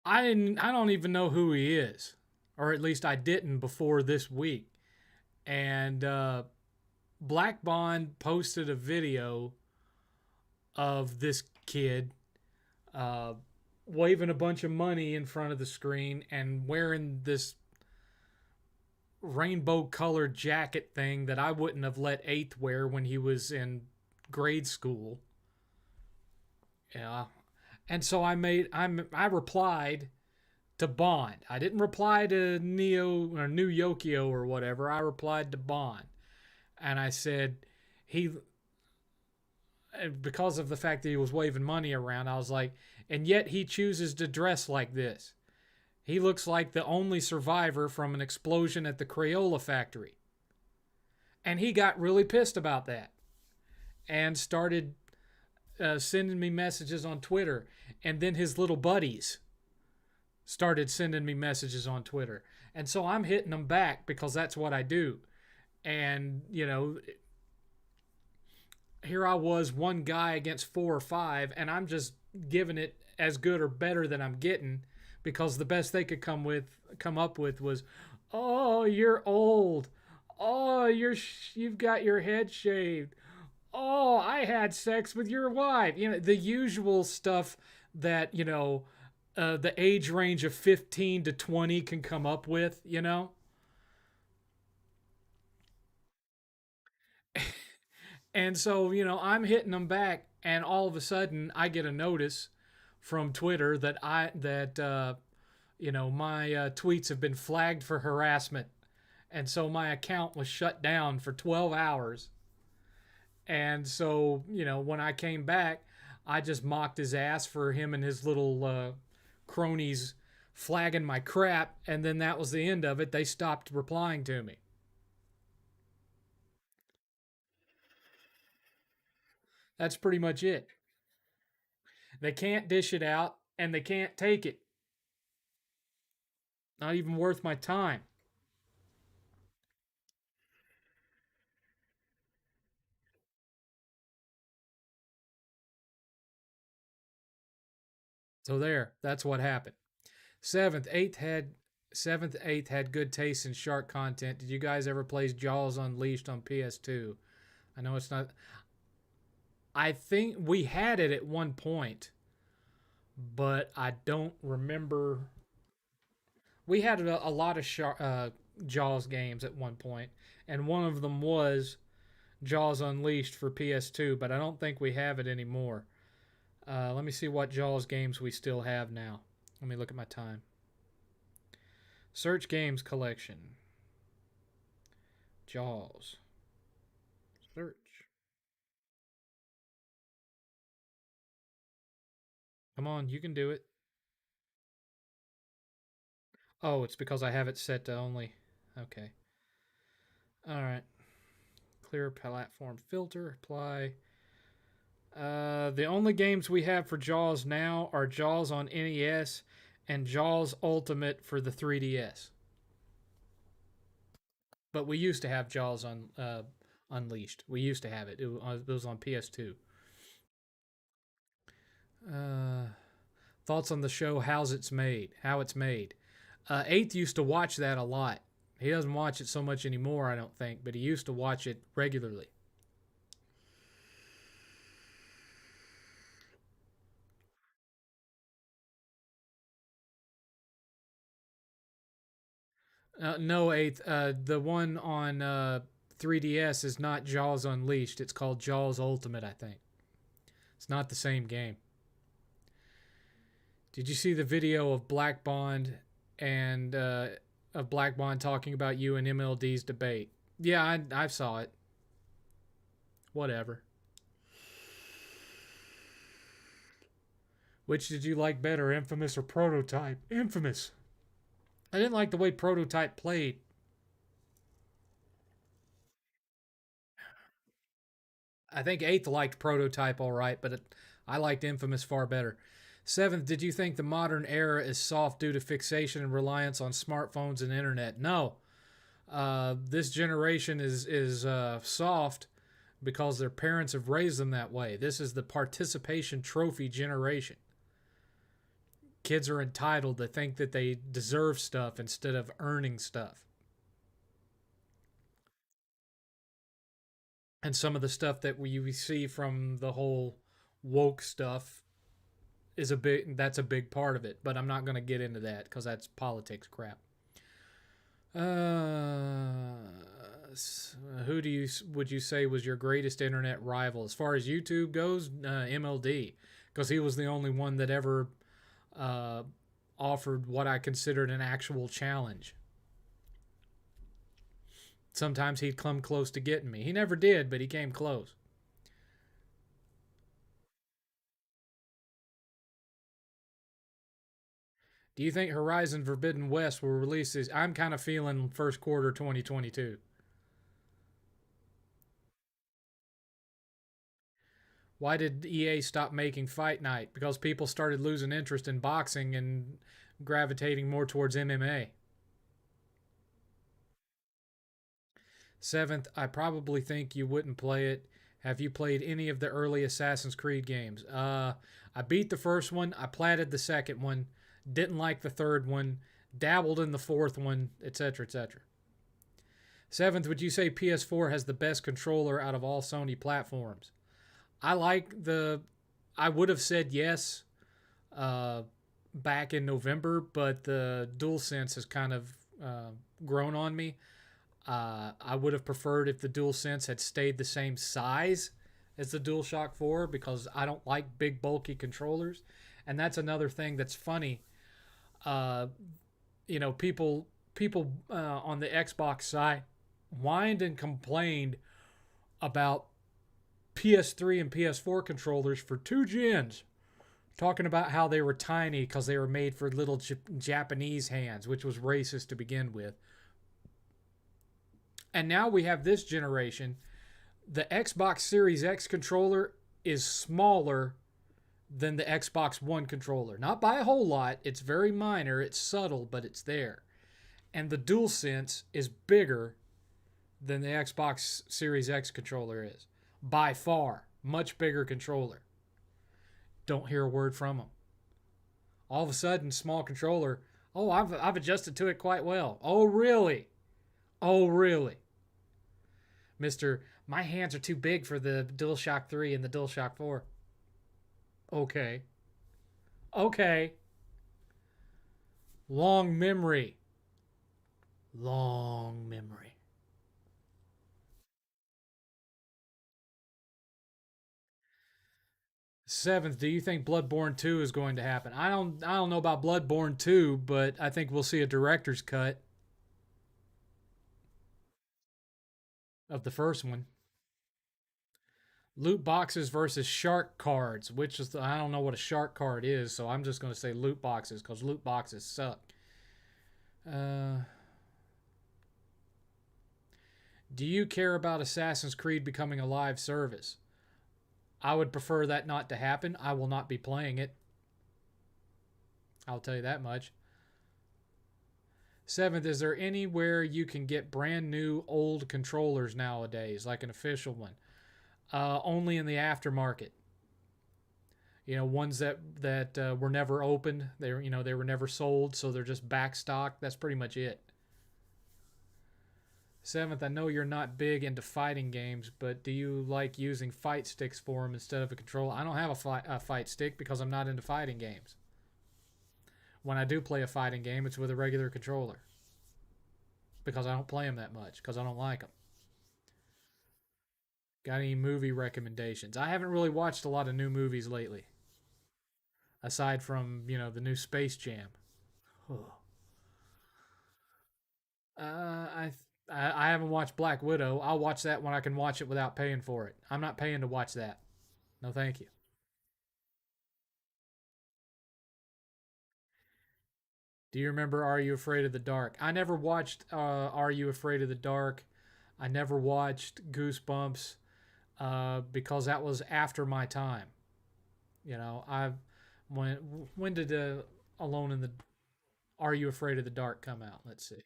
I don't even know who he is, or at least I didn't before this week. And Black Bond posted a video of this kid uh, waving a bunch of money in front of the screen and wearing this rainbow colored jacket thing that I wouldn't have let Eighth wear when he was in grade school. Yeah. And so I replied to Bond. I didn't reply to Neo or New Yokio or whatever. I replied to Bond. And I said he because of the fact that he was waving money around, I was like, and yet he chooses to dress like this. He looks like the only survivor from an explosion at the Crayola factory. And he got really pissed about that and started sending me messages on Twitter. And then his little buddies started sending me messages on Twitter. And so I'm hitting them back because that's what I do. And, here I was, one guy against four or five, and I'm just giving it as good or better than I'm getting because the best they could come up with was, "Oh, you're old. Oh, you've got your head shaved. Oh, I had sex with your wife." The usual stuff that the age range of 15 to 20 can come up with. And so, I'm hitting them back, and all of a sudden, I get a notice from Twitter that my tweets have been flagged for harassment, and so my account was shut down for 12 hours. And so, when I came back, I just mocked his ass for him and his little cronies flagging my crap, and then that was the end of it. They stopped replying to me. That's pretty much it. They can't dish it out, and they can't take it. Not even worth my time. So there, that's what happened. Seventh, eighth had seventh, eighth had good taste in shark content. Did you guys ever play Jaws Unleashed on PS2? I know it's not. I think we had it at one point, but I don't remember. We had a lot of Jaws games at one point, and one of them was Jaws Unleashed for PS2, but I don't think we have it anymore. Let me see what Jaws games we still have now. Let me look at my time. Search games collection. Jaws. Search. Come on, you can do it. Oh, it's because I have it set to only. Okay. All right. Clear platform filter. Apply. The only games we have for Jaws now are Jaws on NES and Jaws Ultimate for the 3DS. But we used to have Jaws on Unleashed. We used to have it. It was on PS2. Uh, Thoughts on the show? How's it's made? How it's made? Eighth used to watch that a lot. He doesn't watch it so much anymore, I don't think, but he used to watch it regularly. No, eighth. The one on 3DS is not Jaws Unleashed. It's called Jaws Ultimate, I think. It's not the same game. Did you see the video of Black Bond and of Black Bond talking about you and MLD's debate? Yeah, I saw it. Whatever. Which did you like better, Infamous or Prototype? Infamous. I didn't like the way Prototype played. I think Eighth liked Prototype all right, but I liked Infamous far better. Seventh, did you think the modern era is soft due to fixation and reliance on smartphones and internet? No. This generation is soft because their parents have raised them that way. This is the participation trophy generation. Kids are entitled to think that they deserve stuff instead of earning stuff. And some of the stuff that we see from the whole woke stuff is that's a big part of it, but I'm not going to get into that because that's politics crap. uh who do you would you say was your greatest internet rival as far as YouTube goes? MLD, because he was the only one that ever uh offered what I considered an actual challenge. Sometimes he'd come close to getting me. He never did, but he came close. Do you think Horizon Forbidden West will release this? I'm kind of feeling first quarter 2022. Why did EA stop making Fight Night? Because people started losing interest in boxing and gravitating more towards MMA. Seventh, I probably think you wouldn't play it. Have you played any of the early Assassin's Creed games? I beat the first one. I platted the second one. Didn't like the third one. Dabbled in the fourth one, etc., etc. Seventh, would you say PS4 has the best controller out of all Sony platforms? I like the. I would have said yes uh, back in November, but the DualSense has kind of grown on me. I would have preferred if the DualSense had stayed the same size as the DualShock 4 because I don't like big, bulky controllers. And that's another thing that's funny. Uh, people on the Xbox side whined and complained about PS3 and PS4 controllers for 2 gens, talking about how they were tiny because they were made for little Japanese hands, which was racist to begin with. And now we have this generation. The Xbox Series X controller is smaller than the Xbox One controller. Not by a whole lot. It's very minor. It's subtle, but it's there. And the DualSense is bigger than the Xbox Series X controller is. By far. Much bigger controller. Don't hear a word from them. All of a sudden, small controller. Oh, I've adjusted to it quite well. Oh, really? Oh, really? Mister, my hands are too big for the DualShock 3 and the DualShock 4. Okay. Okay. Long memory. Long memory. Seventh, do you think Bloodborne 2 is going to happen? I don't know about Bloodborne 2, but I think we'll see a director's cut of the first one. Loot boxes versus shark cards, which is I don't know what a shark card is, so I'm just going to say loot boxes because loot boxes suck. Uh, do you care about Assassin's Creed becoming a live service? I would prefer that not to happen. I will not be playing it. I'll tell you that much. Seventh, is there anywhere you can get brand new old controllers nowadays, like an official one? Only in the aftermarket. You know, ones that were never opened. They were never sold, so they're just back stock. That's pretty much it. Seventh, I know you're not big into fighting games, but do you like using fight sticks for them instead of a controller? I don't have a fight stick because I'm not into fighting games. When I do play a fighting game, it's with a regular controller because I don't play them that much because I don't like them. Got any movie recommendations? I haven't really watched a lot of new movies lately, aside from the new Space Jam. I I haven't watched Black Widow. I'll watch that when I can watch it without paying for it. I'm not paying to watch that. No, thank you. Do you remember Are You Afraid of the Dark? I never watched Are You Afraid of the Dark. I never watched Goosebumps because that was after my time. I when when did Alone in the Are You Afraid of the Dark come out? Let's see.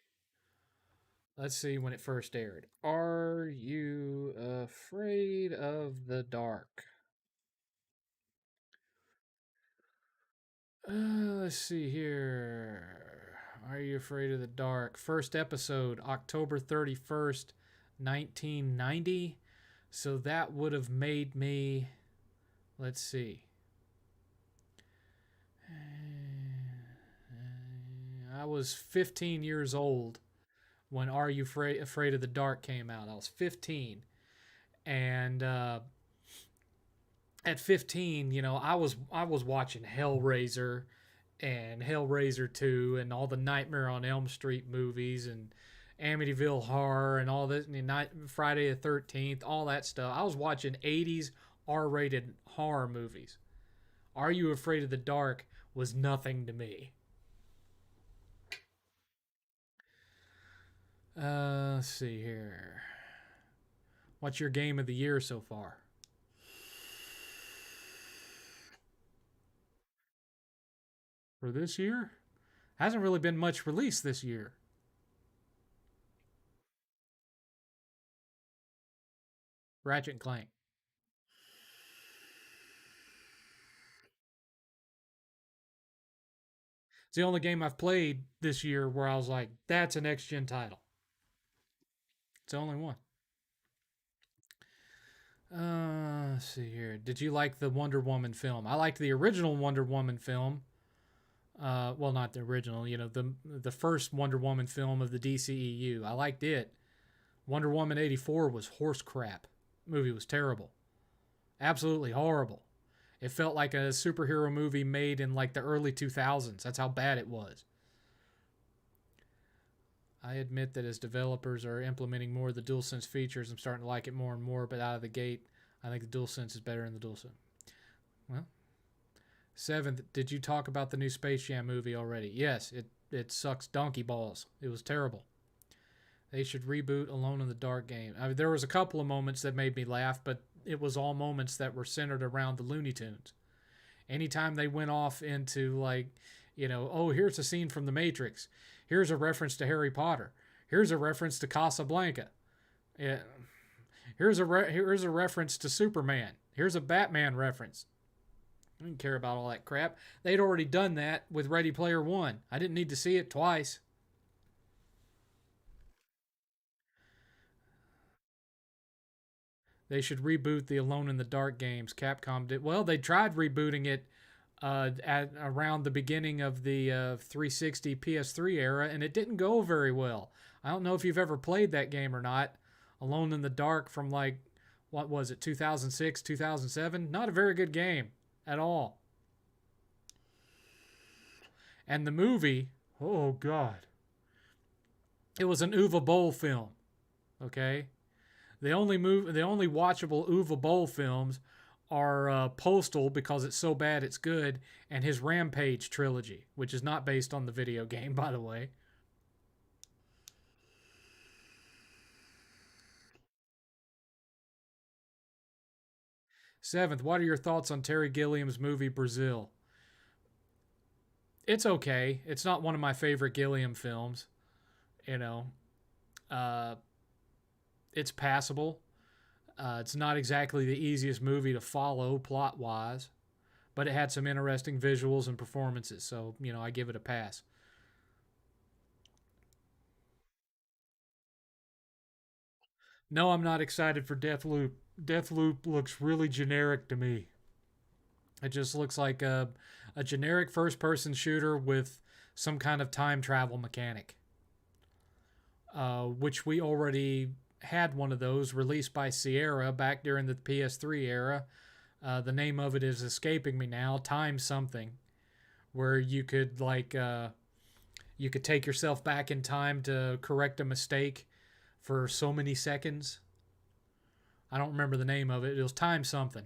Let's see when it first aired. Are You Afraid of the Dark? Let's see here. Are You Afraid of the Dark? First episode, October 31st, 1990. So that would have made me, let's see. I was 15 years old when Are You Afraid of the Dark came out. I was 15. And at 15, I was watching Hellraiser and Hellraiser 2 and all the Nightmare on Elm Street movies and Amityville Horror and all this, Friday the 13th, all that stuff. I was watching 80s R-rated horror movies. Are You Afraid of the Dark was nothing to me. Let's see here. What's your game of the year so far? For this year? Hasn't really been much released this year. Ratchet and Clank. It's the only game I've played this year where I was like, that's a next gen title. It's the only one. Let's see here. Did you like the Wonder Woman film? I liked the original Wonder Woman film. Well, not the original. The first Wonder Woman film of the DCEU. I liked it. Wonder Woman 84 was horse crap. The movie was terrible. Absolutely horrible. It felt like a superhero movie made in like the early 2000s. That's how bad it was. I admit that as developers are implementing more of the DualSense features, I'm starting to like it more and more, but out of the gate, I think the DualSense is better than the DualSense. Well, seventh, did you talk about the new Space Jam movie already? Yes, it sucks donkey balls. It was terrible. They should reboot Alone in the Dark game. I mean, there was a couple of moments that made me laugh, but it was all moments that were centered around the Looney Tunes. Anytime they went off into like, oh, here's a scene from The Matrix. Here's a reference to Harry Potter. Here's a reference to Casablanca. Yeah. Here's a reference to Superman. Here's a Batman reference. I didn't care about all that crap. They'd already done that with Ready Player One. I didn't need to see it twice. They should reboot the Alone in the Dark games. Capcom did well. They tried rebooting it at around the beginning of the 360 PS3 era, and it didn't go very well. I don't know if you've ever played that game or not. Alone in the Dark from like what was it, 2006, 2007? Not a very good game at all. And the movie, oh god, it was an Uwe Boll film. Okay, the only watchable Uwe Boll films are Postal because it's so bad it's good, and his Rampage trilogy, which is not based on the video game, by the way. Seventh, what are your thoughts on Terry Gilliam's movie Brazil? It's okay. It's not one of my favorite Gilliam films. You know, uh, it's passable. It's not exactly the easiest movie to follow plot wise, but it had some interesting visuals and performances. So, I give it a pass. No, I'm not excited for Deathloop. Deathloop looks really generic to me. It just looks like a generic first person shooter with some kind of time travel mechanic, which we already had one of those released by Sierra back during the PS3 era. The name of it is escaping me now. Time something, where you could take yourself back in time to correct a mistake for so many seconds. I don't remember the name of it. It was time something.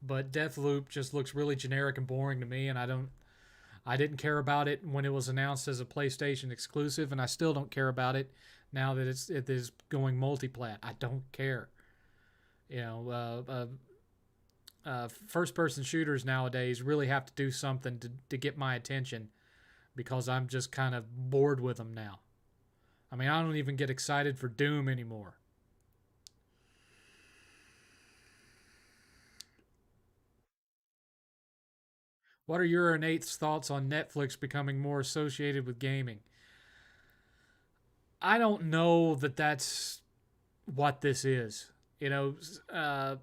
But Deathloop just looks really generic and boring to me, and I didn't care about it when it was announced as a PlayStation exclusive, and I still don't care about it now that it is going multiplat. I don't care. You know, first person shooters nowadays really have to do something to get my attention because I'm just kind of bored with them now. I mean, I don't even get excited for Doom anymore. What are your innate thoughts on Netflix becoming more associated with gaming? I don't know that that's what this is. You know, uh,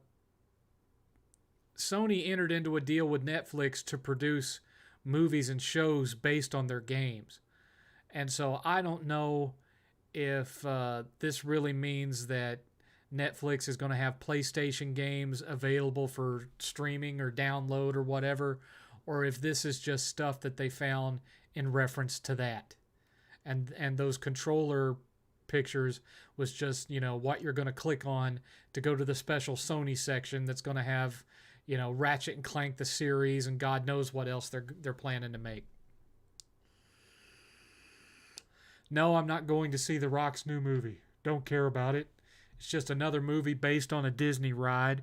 Sony entered into a deal with Netflix to produce movies and shows based on their games. And so I don't know if this really means that Netflix is going to have PlayStation games available for streaming or download or whatever, or if this is just stuff that they found in reference to that. And those controller pictures was just, what you're going to click on to go to the special Sony section that's going to have, Ratchet and Clank the series and God knows what else they're planning to make. No, I'm not going to see The Rock's new movie. Don't care about it. It's just another movie based on a Disney ride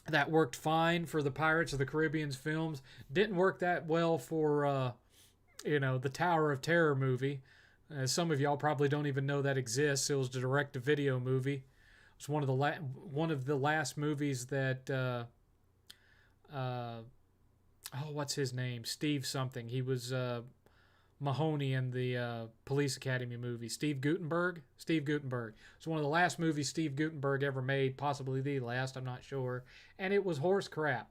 that worked fine for the Pirates of the Caribbean's films. Didn't work that well for the Tower of Terror movie. Some of y'all probably don't even know that exists. It was a direct-to-video movie. It's one of the last movies that what's his name? Steve something. He was Mahoney in the Police Academy movie. Steve Gutenberg. Steve Gutenberg. It's one of the last movies Steve Gutenberg ever made, possibly the last. I'm not sure. And it was horse crap.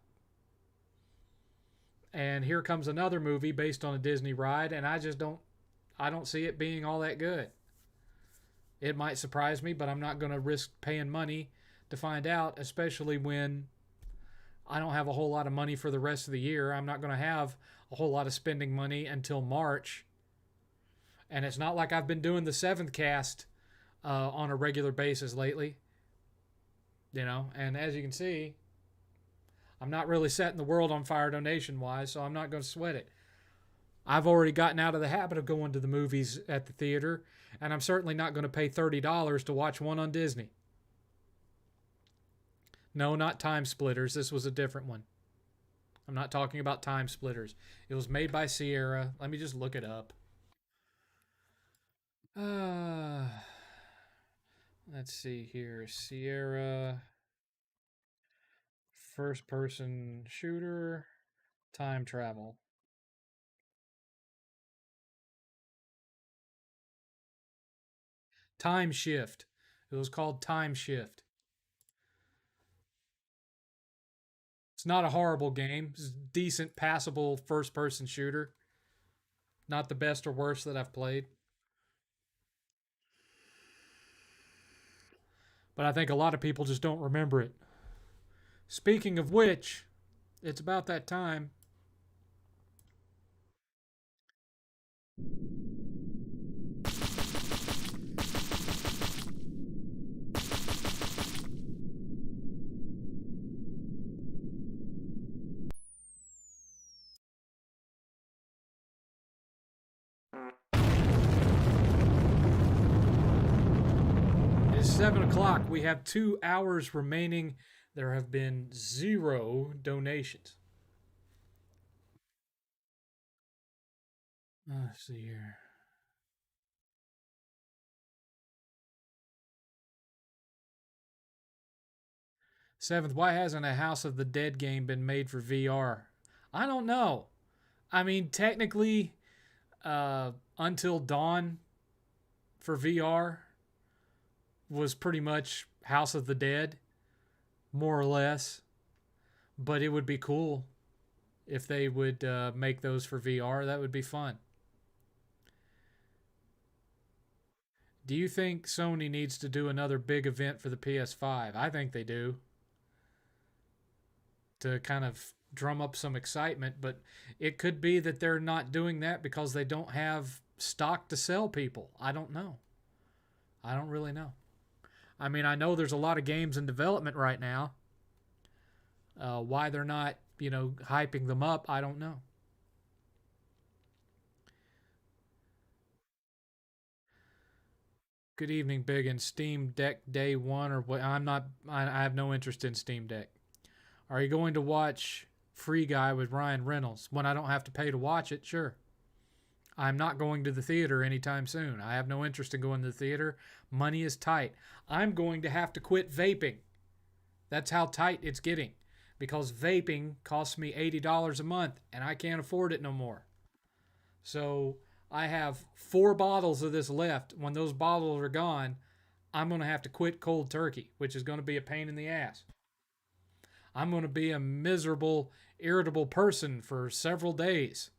And here comes another movie based on a Disney ride, and I don't see it being all that good. It might surprise me, but I'm not going to risk paying money to find out, especially when I don't have a whole lot of money for the rest of the year. I'm not going to have a whole lot of spending money until March. And it's not like I've been doing the 7thCast on a regular basis lately. And as you can see, I'm not really setting the world on fire donation wise, so I'm not going to sweat it. I've already gotten out of the habit of going to the movies at the theater, and I'm certainly not going to pay $30 to watch one on Disney. No, not Time Splitters. This was a different one. I'm not talking about Time Splitters. It was made by Sierra. Let me just look it up. Uh, let's see here. Sierra First person shooter, time travel. Time Shift. It was called Time Shift. It's not a horrible game. It's a decent, passable first person shooter. Not the best or worst that I've played. But I think a lot of people just don't remember it. Speaking of which, it's about that time. It is 7 o'clock. We have 2 hours remaining. There have been zero donations. Let's see here. Seventh, why hasn't a House of the Dead game been made for VR? I don't know. I mean, technically, Until Dawn for VR was pretty much House of the Dead, more or less. But it would be cool if they would make those for VR. That would be fun. Do you think Sony needs to do another big event for the PS5? I think they do, to kind of drum up some excitement, but it could be that they're not doing that because they don't have stock to sell people. I don't know. I don't really know. I mean, I know there's a lot of games in development right now. Why they're not, hyping them up, I don't know. Good evening, Big and Steam Deck Day One or what? I'm not. I have no interest in Steam Deck. Are you going to watch Free Guy with Ryan Reynolds when I don't have to pay to watch it? Sure. I'm not going to the theater anytime soon. I have no interest in going to the theater. Money is tight. I'm going to have to quit vaping. That's how tight it's getting because vaping costs me $80 a month and I can't afford it no more. So I have 4 bottles of this left. When those bottles are gone, I'm going to have to quit cold turkey, which is going to be a pain in the ass. I'm going to be a miserable, irritable person for several days.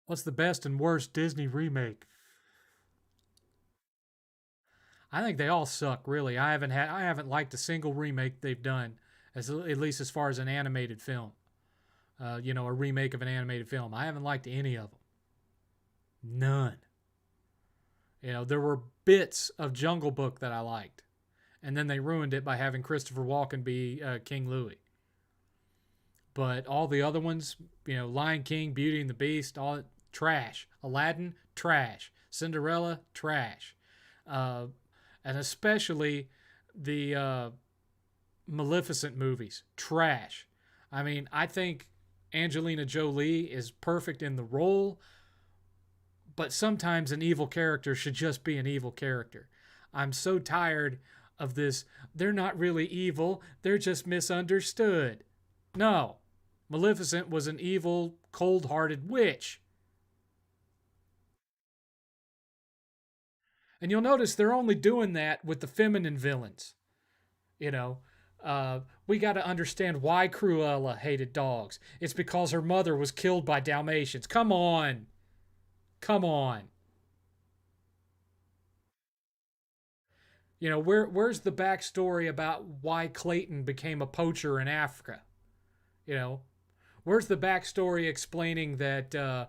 What's the best and worst Disney remake? I think they all suck, really. I haven't liked a single remake they've done, at least as far as an animated film. A remake of an animated film. I haven't liked any of them. None. There were bits of Jungle Book that I liked, and then they ruined it by having Christopher Walken be King Louis. But all the other ones, Lion King, Beauty and the Beast, all trash. Aladdin, trash. Cinderella, trash. Uh, and especially the Maleficent movies, trash. I mean, I think Angelina Jolie is perfect in the role, but sometimes an evil character should just be an evil character. I'm so tired of this. They're not really evil, they're just misunderstood. No, Maleficent was an evil, cold hearted witch. And you'll notice they're only doing that with the feminine villains. You know, we got to understand why Cruella hated dogs. It's because her mother was killed by Dalmatians. Come on. Come on. Where's the backstory about why Clayton became a poacher in Africa? You know, where's the backstory explaining that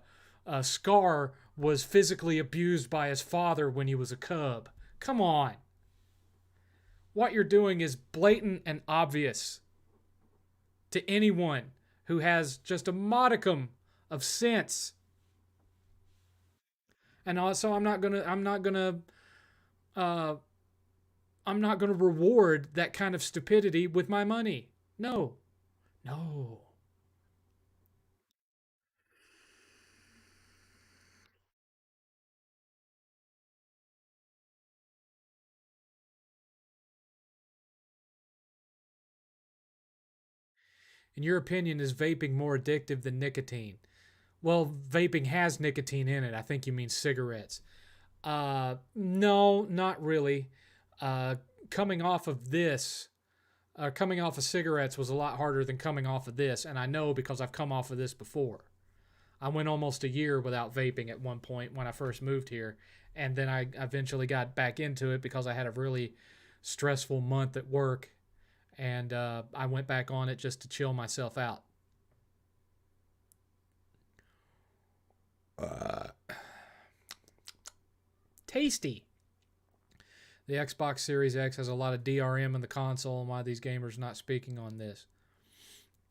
Scar was physically abused by his father when he was a cub? Come on. What you're doing is blatant and obvious to anyone who has just a modicum of sense. And also, uh, I'm not gonna reward that kind of stupidity with my money. No, no. In your opinion, is vaping more addictive than nicotine? Well, vaping has nicotine in it. I think you mean cigarettes. No, not really. Uh, coming off of this, coming off of cigarettes was a lot harder than coming off of this, and I know because I've come off of this before. I went almost a year without vaping at one point when I first moved here, and then I eventually got back into it because I had a really stressful month at work, and I went back on it just to chill myself out. Tasty. The Xbox Series X has a lot of DRM in the console, and why these gamers not speaking on this?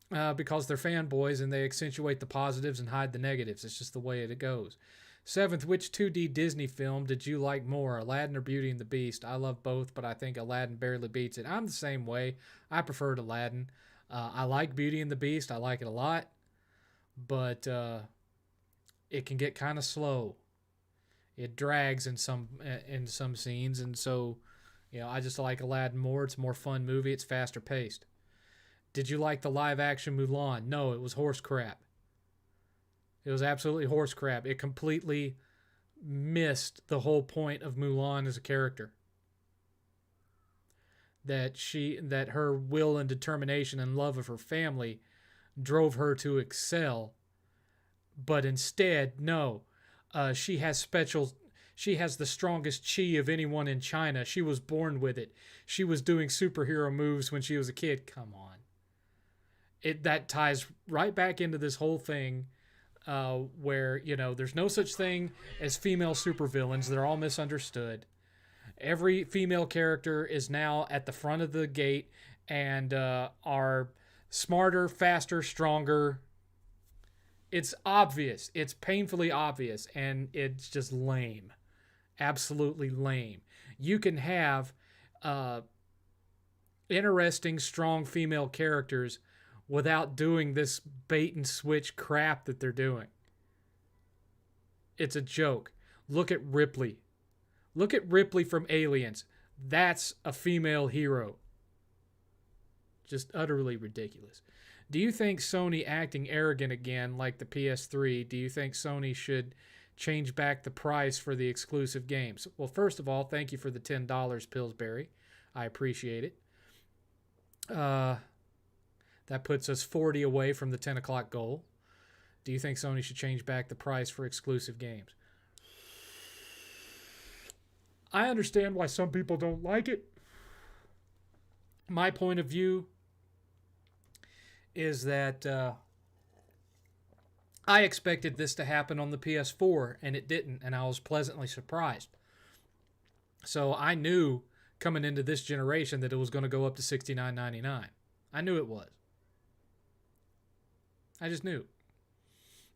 Because they're fanboys and they accentuate the positives and hide the negatives. It's just the way it goes. 7th, which 2D Disney film did you like more, Aladdin or Beauty and the Beast? I love both, but I think Aladdin barely beats it. I'm the same way. I preferred Aladdin. I like Beauty and the Beast. I like it a lot, but it can get kind of slow. It drags in some scenes, and so I just like Aladdin more. It's a more fun movie. It's faster paced. Did you like the live action Mulan? No, it was horse crap. It was absolutely horse crap. It completely missed the whole point of Mulan as a character. That her will and determination and love of her family drove her to excel, but instead, no. She has the strongest chi of anyone in China. She was born with it. She was doing superhero moves when she was a kid. Come on. That ties right back into this whole thing where, there's no such thing as female supervillains. They're all misunderstood. Every female character is now at the front of the gate and are smarter, faster, stronger. It's obvious. It's painfully obvious, and it's just lame. Absolutely lame. You can have interesting, strong female characters without doing this bait and switch crap that they're doing. It's a joke. Look at Ripley. Look at Ripley from Aliens. That's a female hero. Just utterly ridiculous. Do you think Sony acting arrogant again like the PS3? Do you think Sony should change back the price for the exclusive games? Well, first of all, thank you for the $10, Pillsbury. I appreciate it. That puts us 40 away from the 10 o'clock goal. Do you think Sony should change back the price for exclusive games? I understand why some people don't like it. My point of view is that I expected this to happen on the PS4, and it didn't, and I was pleasantly surprised. So I knew coming into this generation that it was going to go up to $69.99. I knew it was. I just knew.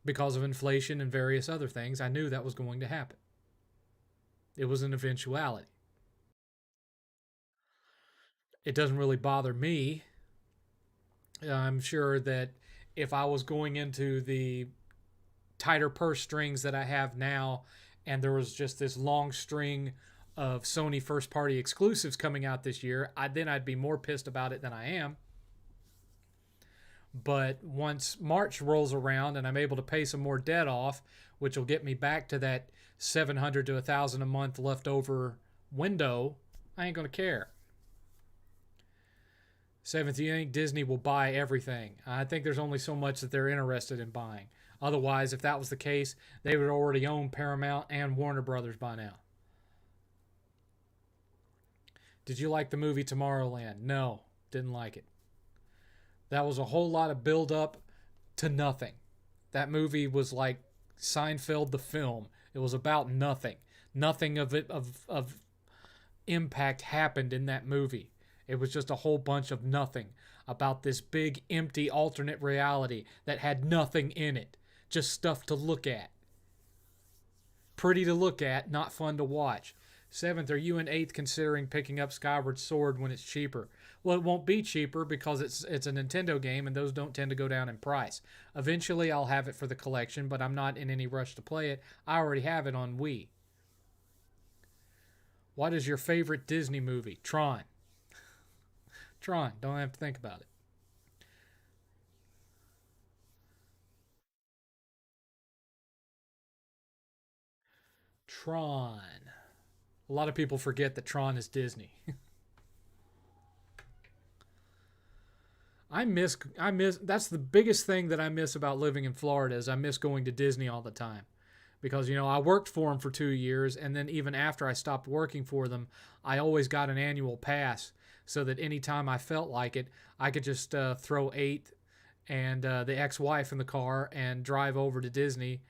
Because of inflation and various other things, I knew that was going to happen. It was an eventuality. It doesn't really bother me. I'm sure that if I was going into the tighter purse strings that I have now, and there was just this long string of Sony first-party exclusives coming out this year, then I'd be more pissed about it than I am. But once March rolls around and I'm able to pay some more debt off, which will get me back to that $700 to $1,000 a month leftover window, I ain't going to care. 7th, you think Disney will buy everything? I think there's only so much that they're interested in buying. Otherwise, if that was the case, they would already own Paramount and Warner Brothers by now. Did you like the movie Tomorrowland? No, didn't like it. That was a whole lot of build-up to nothing. That movie was like Seinfeld the film. It was about nothing. Nothing of impact happened in that movie. It was just a whole bunch of nothing about this big, empty, alternate reality that had nothing in it. Just stuff to look at. Pretty to look at, not fun to watch. 7th, are you and 8th considering picking up Skyward Sword when it's cheaper? Well, it won't be cheaper because it's a Nintendo game, and those don't tend to go down in price. Eventually, I'll have it for the collection, but I'm not in any rush to play it. I already have it on Wii. What is your favorite Disney movie? Tron. Tron. Don't have to think about it. Tron. A lot of people forget that Tron is Disney. I miss that's the biggest thing that I miss about living in Florida is I miss going to Disney all the time. Because I worked for them for 2 years, and then even after I stopped working for them, I always got an annual pass so that anytime I felt like it, I could just throw eight and the ex-wife in the car and drive over to Disney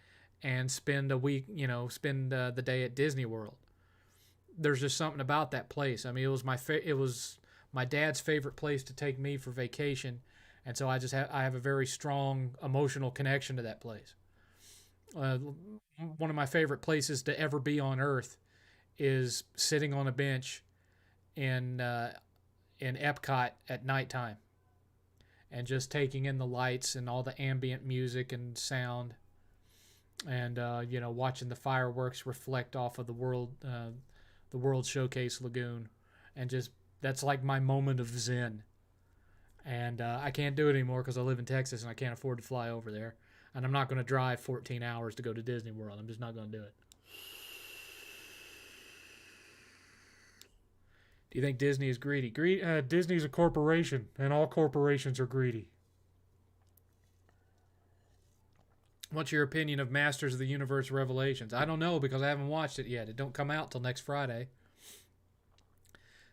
and spend a week, spend the day at Disney World. There's just something about that place. I mean, it was my dad's favorite place to take me for vacation, and so I have a very strong emotional connection to that place. Uh, One of my favorite places to ever be on Earth is sitting on a bench in in Epcot at nighttime and just taking in the lights and all the ambient music and sound, and watching the fireworks reflect off of the World Showcase Lagoon, and just that's like my moment of zen. And I can't do it anymore because I live in Texas and I can't afford to fly over there, and I'm not going to drive 14 hours to go to Disney World. I'm just not going to do it. Do you think Disney is greedy? Disney's a corporation, and all corporations are greedy. What's your opinion of Masters of the Universe Revelations? I don't know because I haven't watched it yet. It don't come out till next Friday.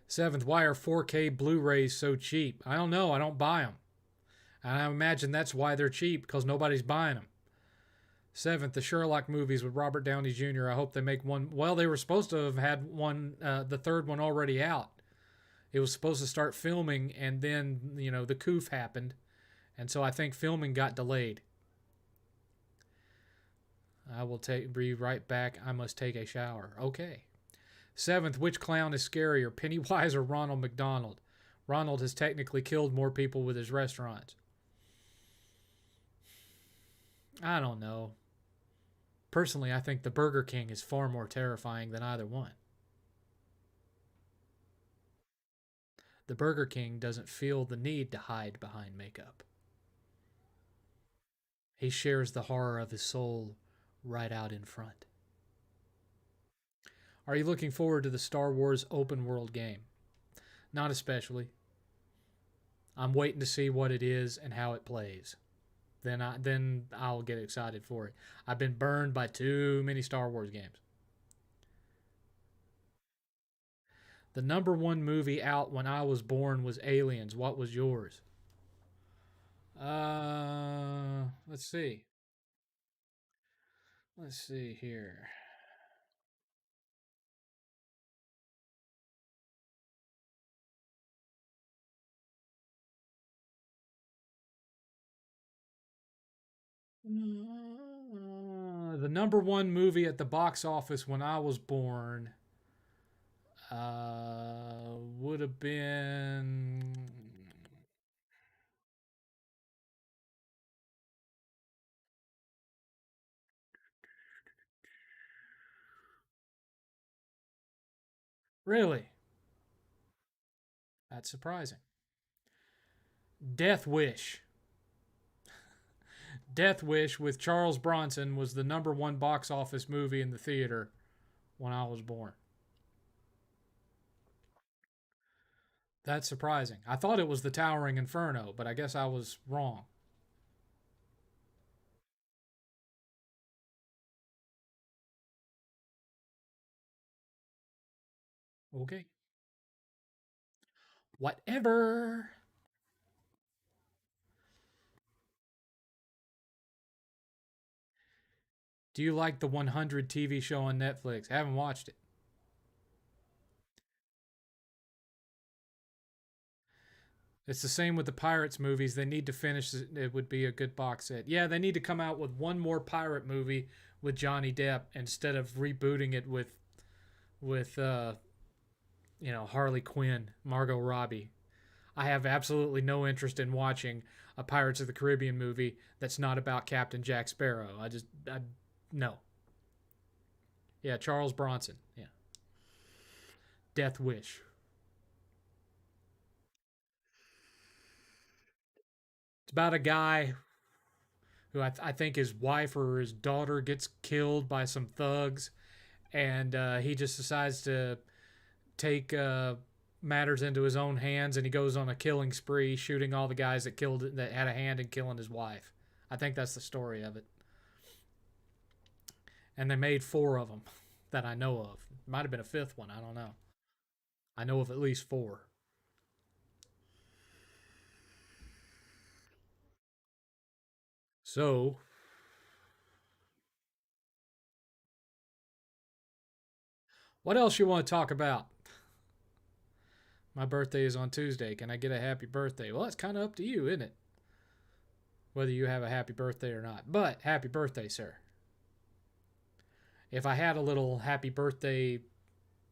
Seventh, why are 4K Blu-rays so cheap? I don't know. I don't buy them. And I imagine that's why they're cheap, because nobody's buying them. Seventh, the Sherlock movies with Robert Downey Jr. I hope they make one. Well, they were supposed to have had one, the third one already out. It was supposed to start filming, and then the coup happened, and so I think filming got delayed. I will be right back. I must take a shower. Okay. Seventh, which clown is scarier, Pennywise or Ronald McDonald? Ronald has technically killed more people with his restaurants. I don't know. Personally, I think the Burger King is far more terrifying than either one. The Burger King doesn't feel the need to hide behind makeup. He shares the horror of his soul right out in front. Are you looking forward to the Star Wars open world game? Not especially. I'm waiting to see what it is and how it plays. Then I'll get excited for it. I've been burned by too many Star Wars games. The number one movie out when I was born was Aliens. What was yours? Let's see. Let's see here. The number one movie at the box office when I was born would have been. Really? That's surprising. Death Wish. Death Wish with Charles Bronson was the number one box office movie in the theater when I was born. That's surprising. I thought it was The Towering Inferno, but I guess I was wrong. Okay. Whatever. Do you like the 100 TV show on Netflix? I haven't watched it. It's the same with the Pirates movies. They need to finish it. It would be a good box set. Yeah, they need to come out with one more pirate movie with Johnny Depp instead of rebooting it with Harley Quinn, Margot Robbie. I have absolutely no interest in watching a Pirates of the Caribbean movie that's not about Captain Jack Sparrow. I no. Yeah, Charles Bronson. Yeah, Death Wish. It's about a guy who I think his wife or his daughter gets killed by some thugs, and he just decides to take matters into his own hands, and he goes on a killing spree, shooting all the guys that had a hand in killing his wife. I think that's the story of it. And they made four of them that I know of. Might have been a fifth one. I don't know. I know of at least four. So, what else you want to talk about? My birthday is on Tuesday. Can I get a happy birthday? Well, it's kind of up to you, isn't it? Whether you have a happy birthday or not. But happy birthday, sir. If I had a little happy birthday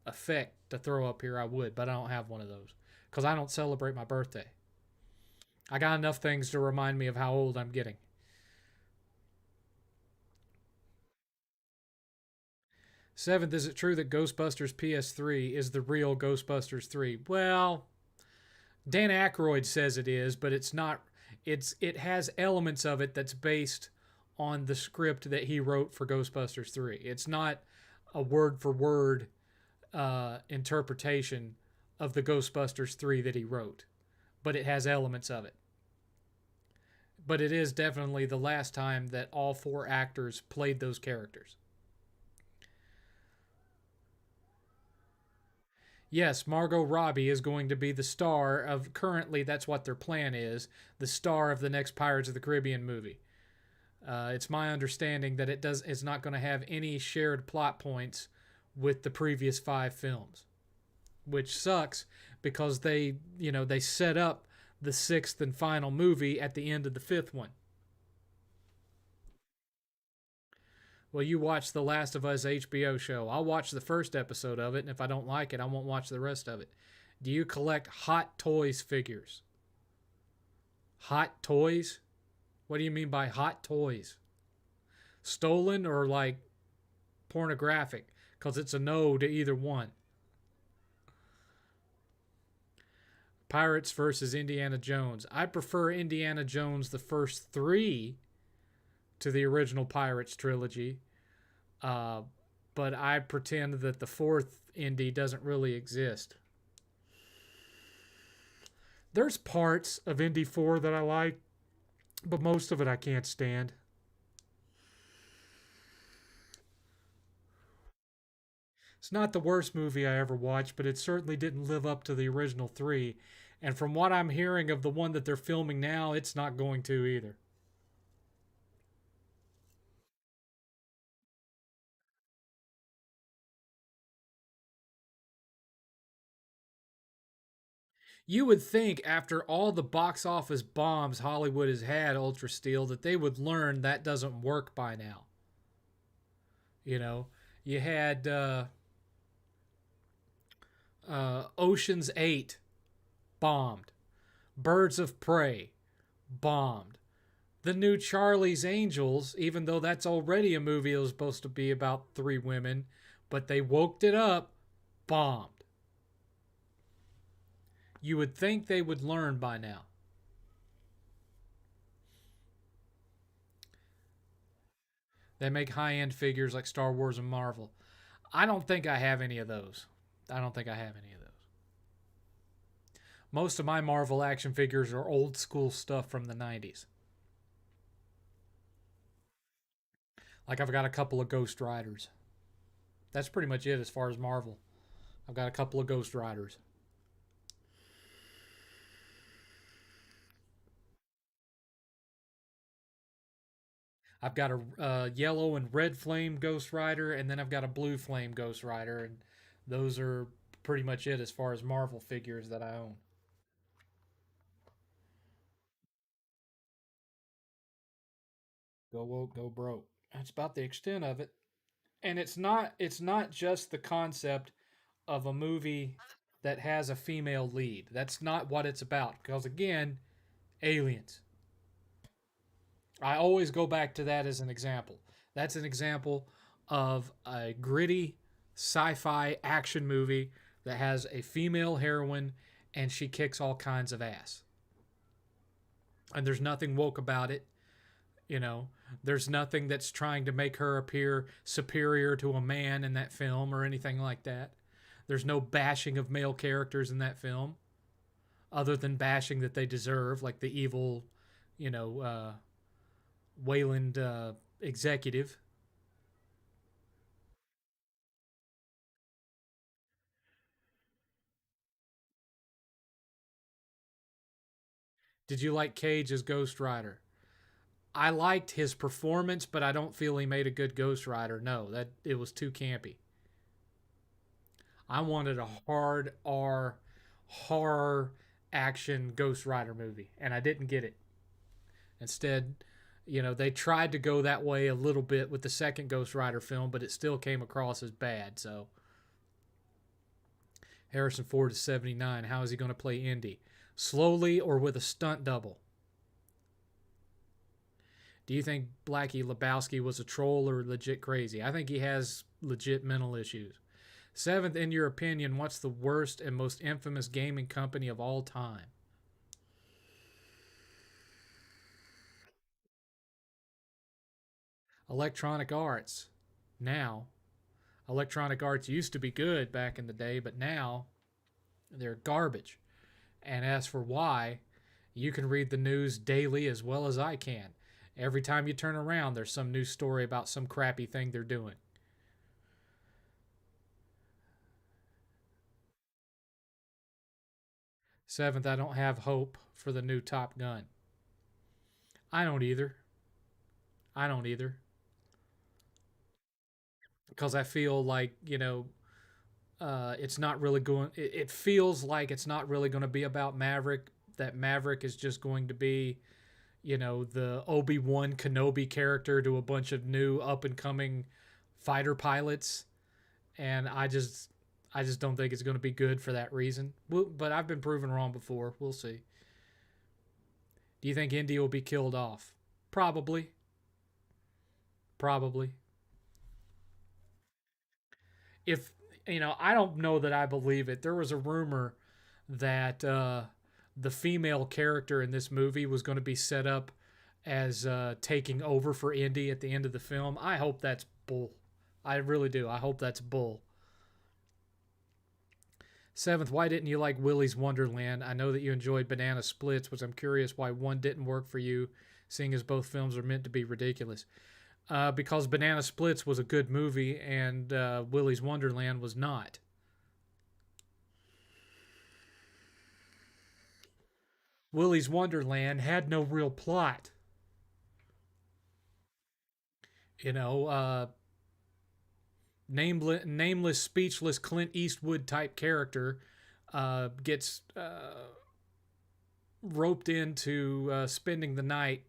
effect to throw up here, I would, but I don't have one of those because I don't celebrate my birthday. I got enough things to remind me of how old I'm getting. Seventh, is it true that Ghostbusters PS3 is the real Ghostbusters 3? Well, Dan Aykroyd says it is, but it's not. It has elements of it that's based on the script that he wrote for Ghostbusters 3. It's not a word for word interpretation of the Ghostbusters 3 that he wrote, but it has elements of it. But it is definitely the last time that all four actors played those characters. Yes, Margot Robbie is going to be the star of, currently that's what their plan is, the star of the next Pirates of the Caribbean movie. It's my understanding that it's not going to have any shared plot points with the previous five films, which sucks because they set up the sixth and final movie at the end of the fifth one. Well, you watch the Last of Us HBO show. I'll watch the first episode of it, and if I don't like it, I won't watch the rest of it. Do you collect Hot Toys figures? Hot Toys? What do you mean by Hot Toys? Stolen or like pornographic? Because it's a no to either one. Pirates versus Indiana Jones. I prefer Indiana Jones the first three to the original Pirates trilogy. Uh, but I pretend that the fourth Indy doesn't really exist. There's parts of Indy 4 that I like, but most of it I can't stand. It's not the worst movie I ever watched, but it certainly didn't live up to the original three. And from what I'm hearing of the one that they're filming now, it's not going to either. You would think after all the box office bombs Hollywood has had, Ultra Steel, that they would learn that doesn't work by now. You know, you had Ocean's 8 bombed, Birds of Prey bombed. The new Charlie's Angels, even though that's already a movie that was supposed to be about three women, but they woked it up, bombed. You would think they would learn by now. They make high end figures like Star Wars and Marvel. I don't think I have any of those. I don't think I have any of those. Most of my Marvel action figures are old school stuff from the 90s. Like I've got a couple of Ghost Riders. That's pretty much it as far as Marvel. I've got a couple of Ghost Riders. I've got a yellow and red flame Ghost Rider, and then I've got a blue flame Ghost Rider, and those are pretty much it as far as Marvel figures that I own. Go woke, go broke. That's about the extent of it. And it's not just the concept of a movie that has a female lead. That's not what it's about. Because again, aliens. I always go back to that as an example. That's an example of a gritty sci-fi action movie that has a female heroine and she kicks all kinds of ass. And there's nothing woke about it. You know, there's nothing that's trying to make her appear superior to a man in that film or anything like that. There's no bashing of male characters in that film, other than bashing that they deserve, like the evil, you know, Wayland executive. Did you like Cage as Ghost Rider? I liked his performance, but I don't feel he made a good Ghost Rider. No, that it was too campy. I wanted a hard R horror action Ghost Rider movie, and I didn't get it. Instead, they tried to go that way a little bit with the second Ghost Rider film, but it still came across as bad. So Harrison Ford is 79. How is he going to play Indy? Slowly or with a stunt double? Do you think Blackie Lebowski was a troll or legit crazy? I think he has legit mental issues. Seventh, in your opinion, what's the worst and most infamous gaming company of all time? Electronic Arts. Now, Electronic Arts used to be good back in the day, but now they're garbage. And as for why, you can read the news daily as well as I can. Every time you turn around, there's some new story about some crappy thing they're doing. Seventh, I don't have hope for the new Top Gun. I don't either. I don't either. Because I feel like, it's not really going, it feels like it's not really going to be about Maverick, that Maverick is just going to be, the Obi-Wan Kenobi character to a bunch of new up and coming fighter pilots. And I just don't think it's going to be good for that reason. But I've been proven wrong before. We'll see. Do you think India will be killed off? Probably. Probably. If I don't know that I believe it. There was a rumor that the female character in this movie was going to be set up as taking over for Indy at the end of the film. I hope that's bull. I really do. I hope that's bull. Seventh, why didn't you like Willy's Wonderland? I know that you enjoyed Banana Splits, which I'm curious why one didn't work for you, seeing as both films are meant to be ridiculous. Because Banana Splits was a good movie and Willy's Wonderland was not. Willy's Wonderland had no real plot. You know, nameless, speechless Clint Eastwood type character gets roped into spending the night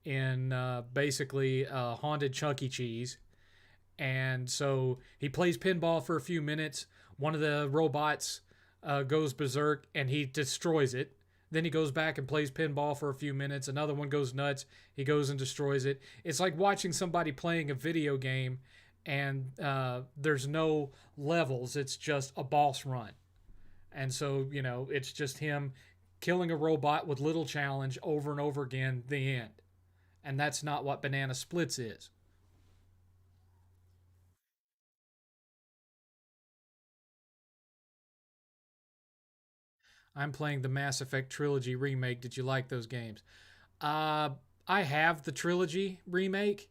in basically a haunted Chuck E. Cheese. And so he plays pinball for a few minutes. One of the robots goes berserk and he destroys it. Then he goes back and plays pinball for a few minutes. Another one goes nuts. He goes and destroys it. It's like watching somebody playing a video game and there's no levels. It's just a boss run. And so, it's just him killing a robot with little challenge over and over again, the end. And that's not what Banana Splits is. I'm playing the Mass Effect Trilogy remake. Did you like those games? Uh, I have the trilogy remake.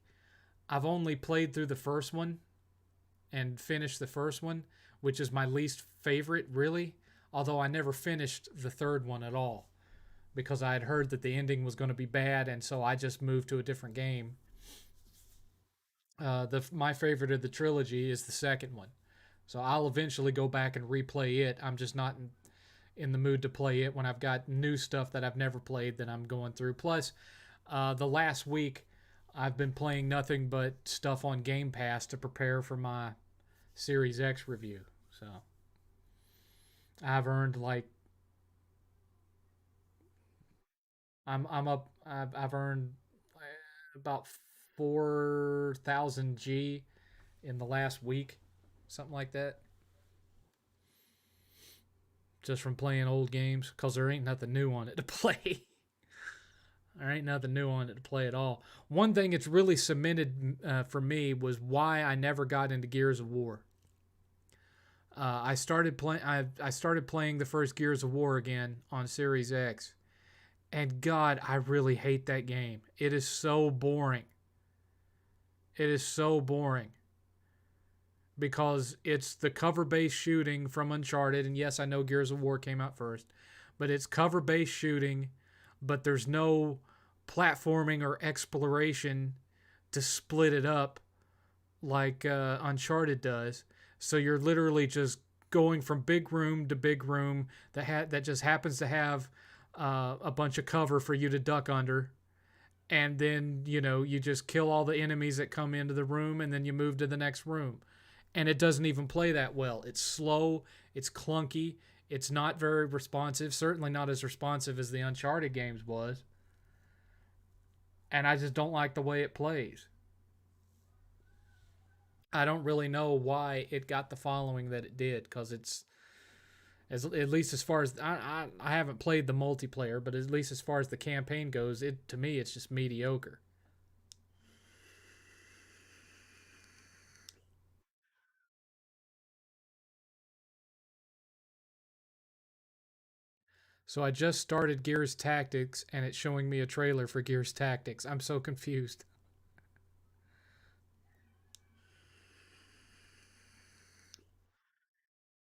I've only played through the first one and finished the first one, which is my least favorite, really. Although I never finished the third one at all because I had heard that the ending was going to be bad, and so I just moved to a different game. The my favorite of the trilogy is the second one, so I'll eventually go back and replay it. I'm just not in the mood to play it when I've got new stuff that I've never played that I'm going through. Plus, the last week I've been playing nothing but stuff on Game Pass to prepare for my Series X review. So I've earned like I'm up. I've earned about 4,000 G in the last week, something like that, just from playing old games because there ain't nothing new on it to play. There ain't nothing new on it to play at all. One thing it's really cemented for me was why I never got into Gears of War. I started playing. I started playing the first Gears of War again on Series X, and God, I really hate that game. It is so boring. It is so boring because it's the cover-based shooting from Uncharted, and yes, I know Gears of War came out first, but it's cover-based shooting, but there's no platforming or exploration to split it up like Uncharted does. So you're literally just going from big room to big room that just happens to have a bunch of cover for you to duck under, and then you just kill all the enemies that come into the room, and then you move to the next room. And it doesn't even play that well. It's slow, it's clunky, it's not very responsive, certainly not as responsive as the Uncharted games was. And I just don't like the way it plays. I don't really know why it got the following that it did, because it's at least as far as I haven't played the multiplayer, but at least as far as the campaign goes, it to me it's just mediocre. So I just started Gears Tactics, and it's showing me a trailer for Gears Tactics. I'm so confused.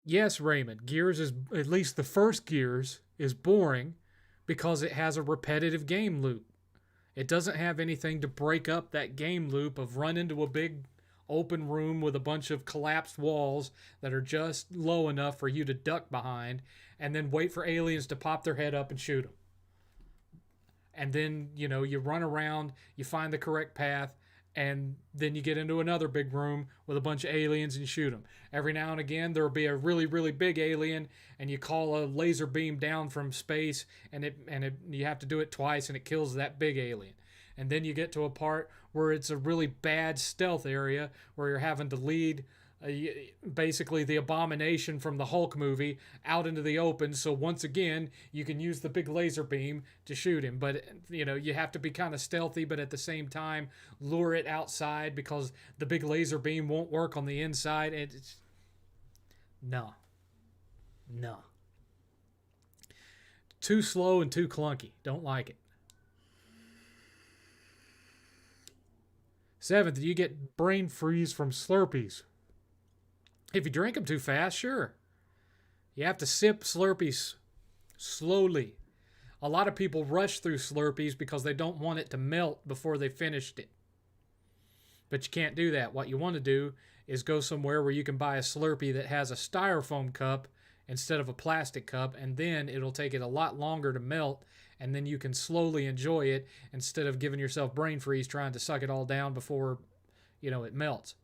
Yes, Raymond, Gears is, at least the first Gears is boring because it has a repetitive game loop. It doesn't have anything to break up that game loop of run into a big open room with a bunch of collapsed walls that are just low enough for you to duck behind, and then wait for aliens to pop their head up and shoot them. And then you run around, you find the correct path, and then you get into another big room with a bunch of aliens and shoot them. Every now and again there'll be a really really big alien, and you call a laser beam down from space, and you have to do it twice, and it kills that big alien. And then you get to a part where it's a really bad stealth area where you're having to lead uh, basically the abomination from the Hulk movie out into the open. So once again, you can use the big laser beam to shoot him, but you have to be kind of stealthy, but at the same time lure it outside because the big laser beam won't work on the inside. It's no, no, too slow and too clunky. Don't like it. Seventh, you get brain freeze from Slurpees. If you drink them too fast, sure. You have to sip Slurpees slowly. A lot of people rush through Slurpees because they don't want it to melt before they finished it. But you can't do that. What you want to do is go somewhere where you can buy a Slurpee that has a styrofoam cup instead of a plastic cup, and then it'll take it a lot longer to melt, and then you can slowly enjoy it instead of giving yourself brain freeze trying to suck it all down before it melts.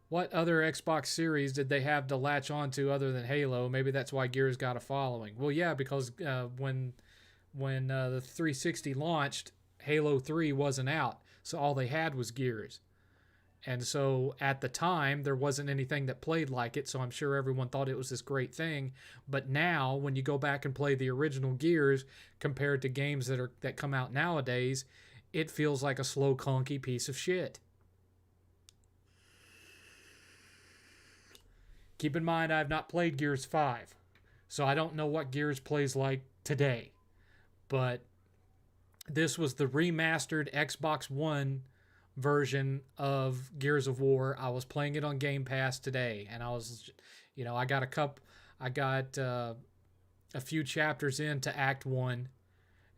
What other Xbox series did they have to latch onto other than Halo? Maybe that's why Gears got a following. Well, yeah, because when the 360 launched, Halo 3 wasn't out, so all they had was Gears. And so at the time, there wasn't anything that played like it, so I'm sure everyone thought it was this great thing. But now, when you go back and play the original Gears compared to games that come out nowadays, it feels like a slow, clunky piece of shit. Keep in mind, I have not played Gears 5, so I don't know what Gears plays like today. But this was the remastered Xbox One version of Gears of War. I was playing it on Game Pass today, and I got a few chapters into Act 1,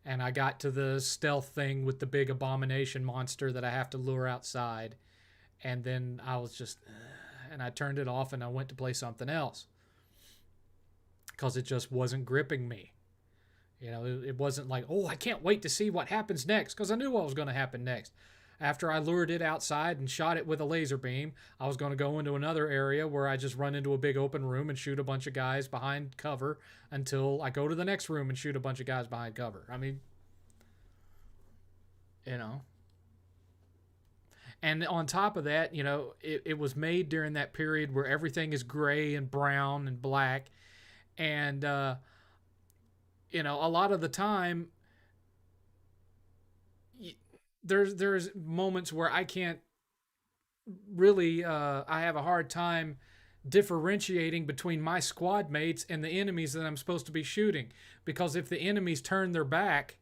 and I got to the stealth thing with the big abomination monster that I have to lure outside, and then I was just and I turned it off and I went to play something else because it just wasn't gripping me. It wasn't like, oh, I can't wait to see what happens next, because I knew what was going to happen next. After I lured it outside and shot it with a laser beam, I was going to go into another area where I just run into a big open room and shoot a bunch of guys behind cover until I go to the next room and shoot a bunch of guys behind cover. I mean, you know. And on top of that, it was made during that period where everything is gray and brown and black. And a lot of the time, there's moments where I can't really I have a hard time differentiating between my squad mates and the enemies that I'm supposed to be shooting, because if the enemies turn their back,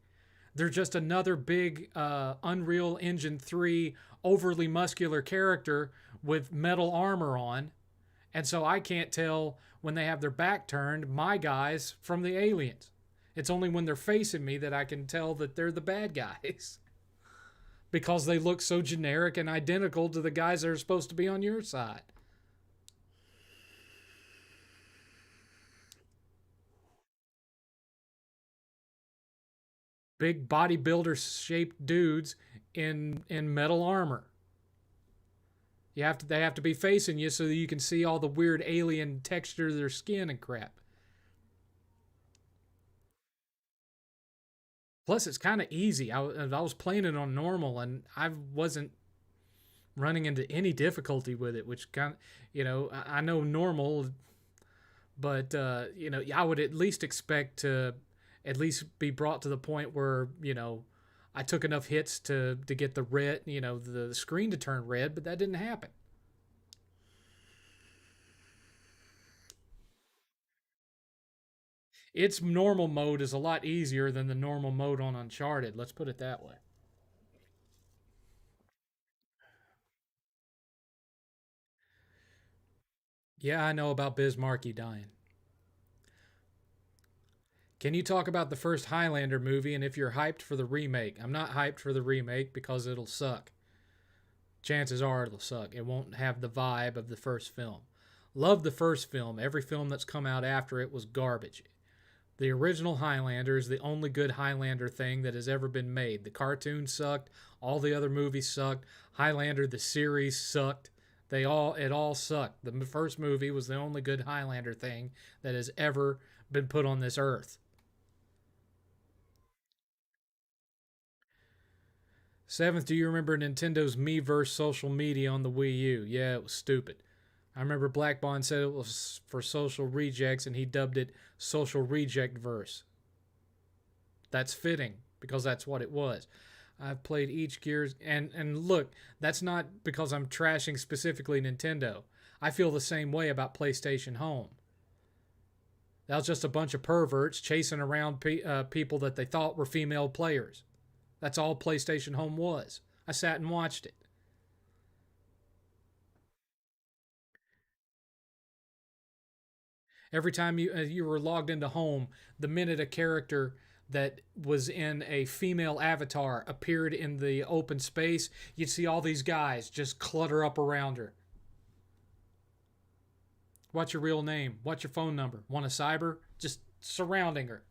they're just another big Unreal Engine 3 overly muscular character with metal armor on, and so I can't tell when they have their back turned my guys from the aliens. It's only when they're facing me that I can tell that they're the bad guys because they look so generic and identical to the guys that are supposed to be on your side. Big bodybuilder shaped dudes in metal armor. They have to be facing you so that you can see all the weird alien texture of their skin and crap. Plus, it's kind of easy. I was playing it on normal, and I wasn't running into any difficulty with it. Which kind of, I know normal, but I would at least expect to at least be brought to the point where I took enough hits to get the red, the screen to turn red, but that didn't happen. Its normal mode is a lot easier than the normal mode on Uncharted. Let's put it that way. Yeah, I know about Bismarcky dying. Can you talk about the first Highlander movie and if you're hyped for the remake? I'm not hyped for the remake because it'll suck. Chances are it'll suck. It won't have the vibe of the first film. Love the first film. Every film that's come out after it was garbage. The original Highlander is the only good Highlander thing that has ever been made. The cartoon sucked. All the other movies sucked. Highlander, the series, sucked. It all sucked. The first movie was the only good Highlander thing that has ever been put on this earth. Seventh, do you remember Nintendo's Miiverse social media on the Wii U? Yeah, it was stupid. I remember Black Bond said it was for social rejects and he dubbed it social reject verse. That's fitting because that's what it was. I've played each Gears and look, that's not because I'm trashing specifically Nintendo. I feel the same way about PlayStation Home. That was just a bunch of perverts chasing around people that they thought were female players. That's all PlayStation Home was. I sat and watched it. Every time you were logged into Home, the minute a character that was in a female avatar appeared in the open space, you'd see all these guys just clutter up around her. What's your real name? What's your phone number? Want a cyber? Just surrounding her.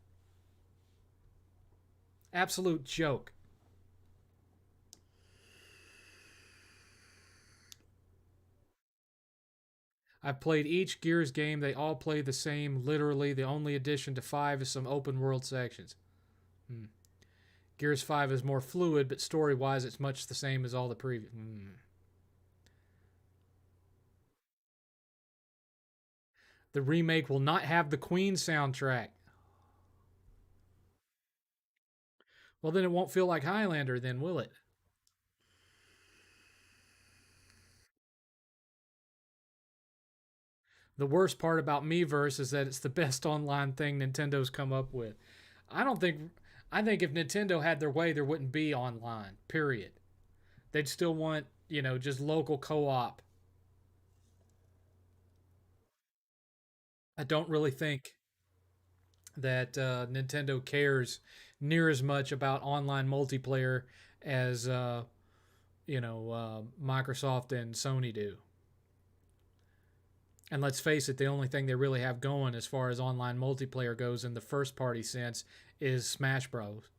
Absolute joke. I've played each Gears game. They all play the same. Literally, the only addition to 5 is some open world sections. Hmm. Gears 5 is more fluid, but story wise, it's much the same as all the previous. The remake will not have the Queen soundtrack. Well, then it won't feel like Highlander, then, will it? The worst part about Miiverse is that it's the best online thing Nintendo's come up with. I don't think. I think if Nintendo had their way, there wouldn't be online, period. They'd still want, just local co op. I don't really think that Nintendo cares near as much about online multiplayer as Microsoft and Sony do. And let's face it, the only thing they really have going as far as online multiplayer goes in the first party sense is Smash Bros.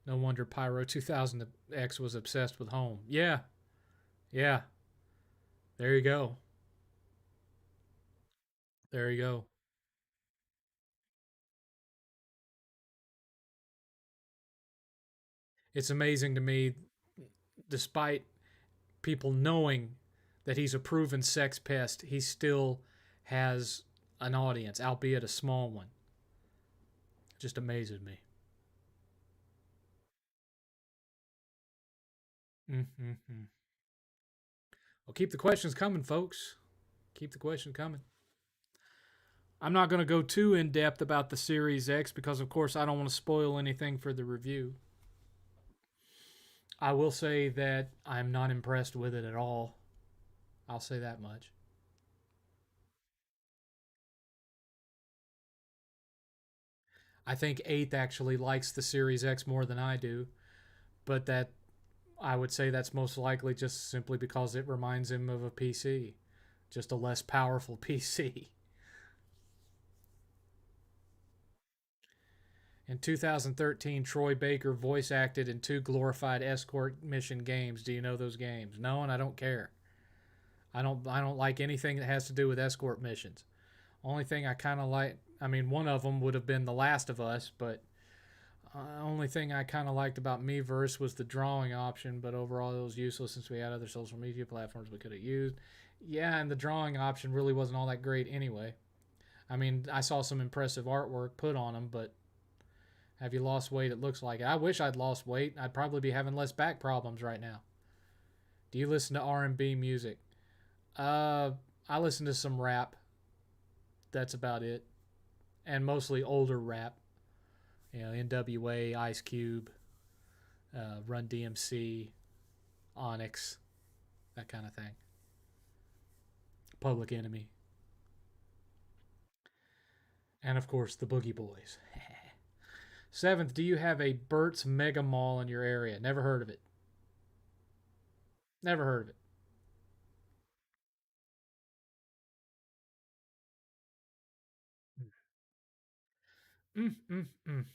No wonder Pyro 2000X was obsessed with home. Yeah, yeah. There you go. There you go. It's amazing to me, despite people knowing that he's a proven sex pest, he still has an audience, albeit a small one. It just amazes me. Mm-hmm. Well, keep the questions coming, folks. Keep the questions coming. I'm not going to go too in depth about the Series X because, of course, I don't want to spoil anything for the review. I will say that I'm not impressed with it at all. I'll say that much. I think 8th actually likes the Series X more than I do, but that I would say that's most likely just simply because it reminds him of a PC, just a less powerful PC. In 2013, Troy Baker voice acted in two glorified escort mission games. Do you know those games? No, and I don't care. I don't like anything that has to do with escort missions. Only thing I kind of like, I mean, one of them would have been The Last of Us, but only thing I kind of liked about Miiverse was the drawing option, but overall it was useless since we had other social media platforms we could have used. Yeah, and the drawing option really wasn't all that great anyway. I mean, I saw some impressive artwork put on them, but have you lost weight? It looks like it. I wish I'd lost weight. I'd probably be having less back problems right now. Do you listen to R&B music? Uh, I listen to some rap. That's about it, and mostly older rap. You know, NWA, Ice Cube, Run DMC, Onyx, that kind of thing. Public Enemy, and of course the Boogie Boys. Seventh, do you have a Burt's Mega Mall in your area? Never heard of it. Never heard of it. Mm, mm, mm.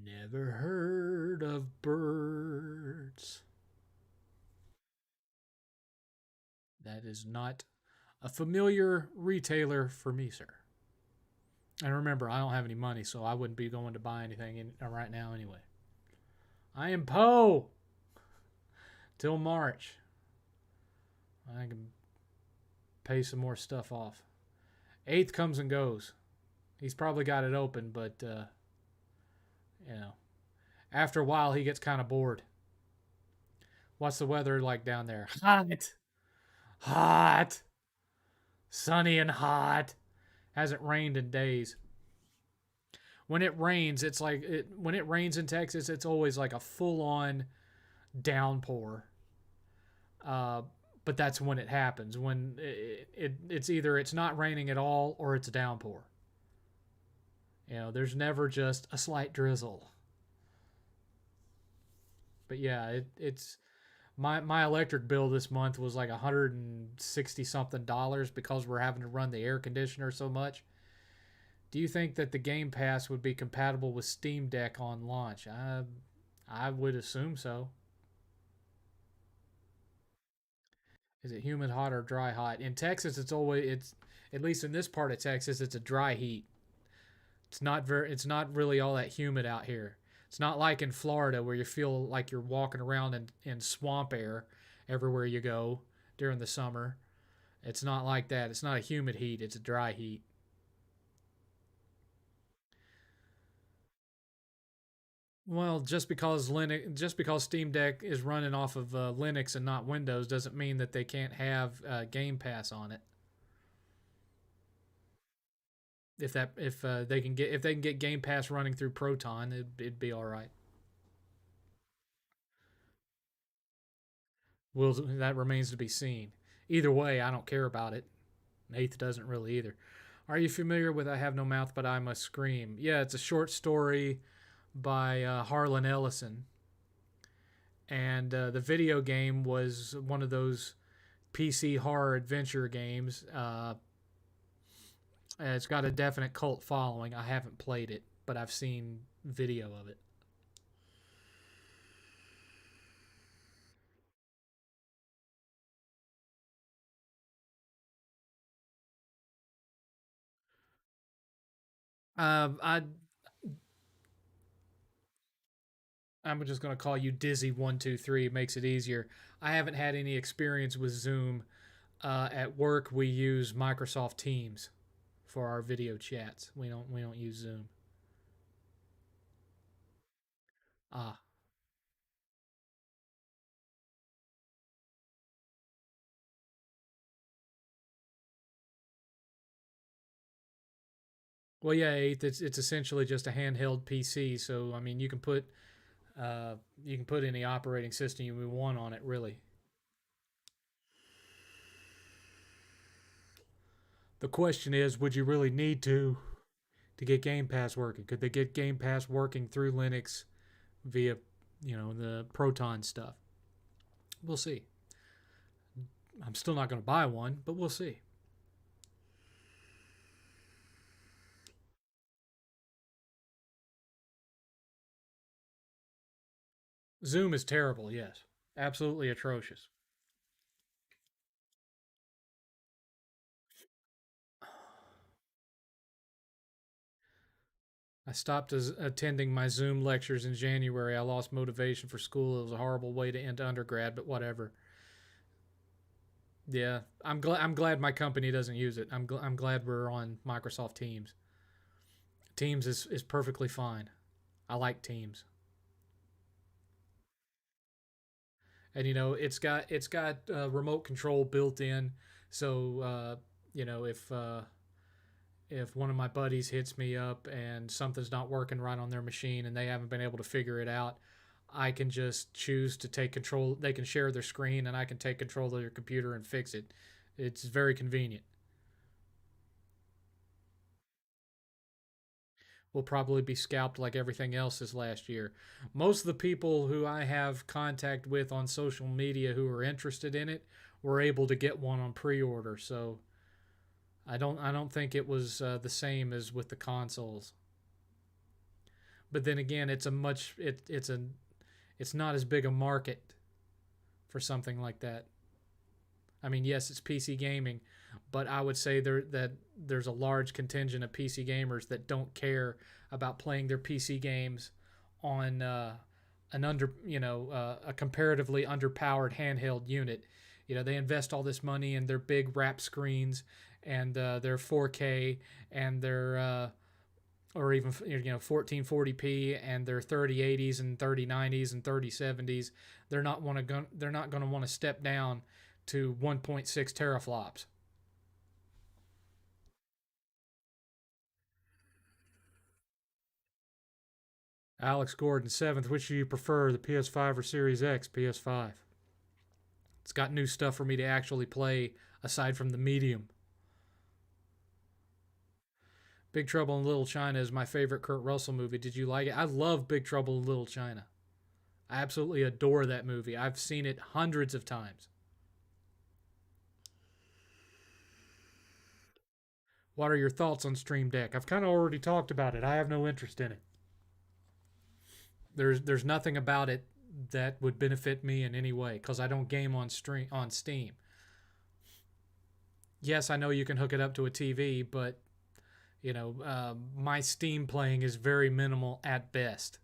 Never heard of Burt's. That is not a familiar retailer for me, sir. And remember, I don't have any money, so I wouldn't be going to buy anything right now anyway. I am Poe till March. I can pay some more stuff off. 8th comes and goes. He's probably got it open, but you know, after a while he gets kind of bored. What's the weather like down there? Hot, hot, sunny and hot. Hasn't rained in days. When it rains, it's like when it rains in Texas, it's always like a full-on downpour. Uh, but that's when it happens. When it's either it's not raining at all or it's a downpour. You know, there's never just a slight drizzle. But yeah, it's my electric bill this month was like 160 something dollars because we're having to run the air conditioner so much. Do you think that the Game Pass would be compatible with Steam Deck on launch? I would assume so. Is it humid hot or dry hot? In Texas, it's at least in this part of Texas, it's a dry heat. It's not really all that humid out here. It's not like in Florida where you feel like you're walking around in swamp air everywhere you go during the summer. It's not like that. It's not a humid heat, it's a dry heat. Well, just because Steam Deck is running off of Linux and not Windows doesn't mean that they can't have Game Pass on it. If they can get Game Pass running through Proton, it'd be all right. Will that remains to be seen. Either way, I don't care about it. 8th doesn't really either. Are you familiar with "I Have No Mouth But I Must Scream"? Yeah, it's a short story by Harlan Ellison, and the video game was one of those PC horror adventure games. It's got a definite cult following. I haven't played it, but I've seen video of it. I I'm just gonna call you Dizzy 123. It makes it easier. I haven't had any experience with Zoom. At work, we use Microsoft Teams for our video chats. We don't use Zoom. Ah, well, yeah, it's essentially just a handheld PC. So I mean, uh, you can put any operating system you want on it. Really, the question is, would you really need to get Game Pass working? Could they get Game Pass working through Linux via, the Proton stuff? We'll see. I'm still not going to buy one, but we'll see. Zoom is terrible, yes. Absolutely atrocious. I stopped attending my Zoom lectures in January. I lost motivation for school. It was a horrible way to end undergrad, but whatever. Yeah, I'm glad my company doesn't use it. I'm glad we're on Microsoft Teams. Teams is perfectly fine. I like Teams. And it's got remote control built in. So if one of my buddies hits me up and something's not working right on their machine and they haven't been able to figure it out, I can just choose to take control. They can share their screen and I can take control of their computer and fix it. It's very convenient. Will probably be scalped like everything else this last year. Most of the people who I have contact with on social media who are interested in it were able to get one on pre-order. So I don't think it was the same as with the consoles. But then again, it's not as big a market for something like that. I mean, yes, it's PC gaming, but I would say there's a large contingent of PC gamers that don't care about playing their PC games on a comparatively underpowered handheld unit. They invest all this money in their big wrap screens and their 4K and their or even 1440p and their 3080s and 3090s and 3070s. They're not going to want to step down to 1.6 teraflops. Alex Gordon, seventh. Which do you prefer, the PS5 or Series X? PS5. It's got new stuff for me to actually play aside from the medium. Big Trouble in Little China is my favorite Kurt Russell movie. Did you like it? I love Big Trouble in Little China. I absolutely adore that movie. I've seen it hundreds of times. What are your thoughts on Stream Deck? I've kind of already talked about it. I have no interest in it. There's nothing about it that would benefit me in any way because I don't game on Steam. Yes, I know you can hook it up to a TV, but my Steam playing is very minimal at best.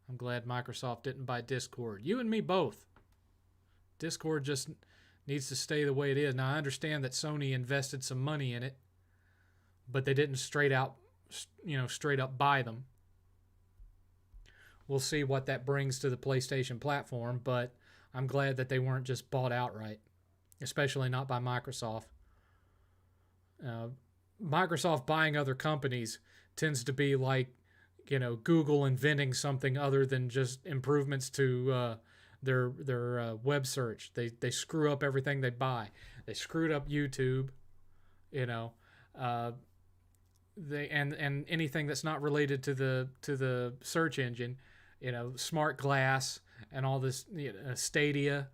I'm glad Microsoft didn't buy Discord. You and me both. Discord just needs to stay the way it is. Now I understand that Sony invested some money in it, but they didn't straight up buy them. We'll see what that brings to the PlayStation platform, but I'm glad that they weren't just bought outright, especially not by Microsoft. Uh, Microsoft buying other companies tends to be like, Google inventing something other than just improvements to their web search. They screw up everything they buy. They screwed up YouTube, you know. Uh, and anything that's not related to the search engine, Smart Glass and all this, Stadia.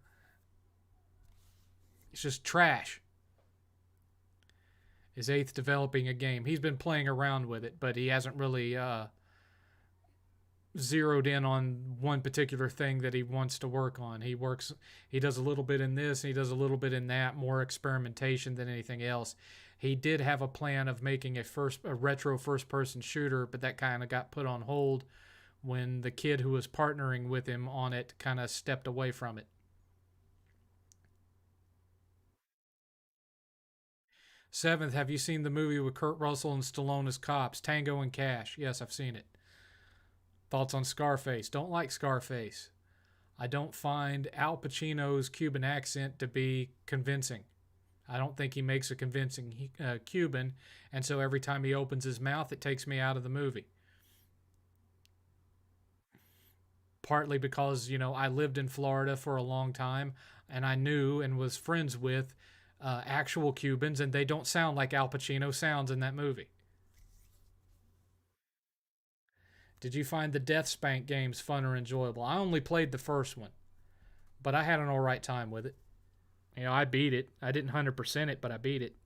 It's just trash. Is Eighth developing a game? He's been playing around with it, but he hasn't really zeroed in on one particular thing that he wants to work on. He does a little bit in this, and he does a little bit in that, more experimentation than anything else. He did have a plan of making a retro first person shooter, but that kind of got put on hold when the kid who was partnering with him on it kind of stepped away from it. Seventh, have you seen the movie with Kurt Russell and Stallone as cops, Tango and Cash? Yes, I've seen it. Thoughts on Scarface? Don't like Scarface. I don't find Al Pacino's Cuban accent to be convincing. I don't think he makes a convincing Cuban, and so every time he opens his mouth, it takes me out of the movie. Partly because, I lived in Florida for a long time, and I knew and was friends with actual Cubans, and they don't sound like Al Pacino sounds in that movie. Did you find the Death Spank games fun or enjoyable? I only played the first one, but I had an all right time with it. I beat it. I didn't 100% it, but I beat it.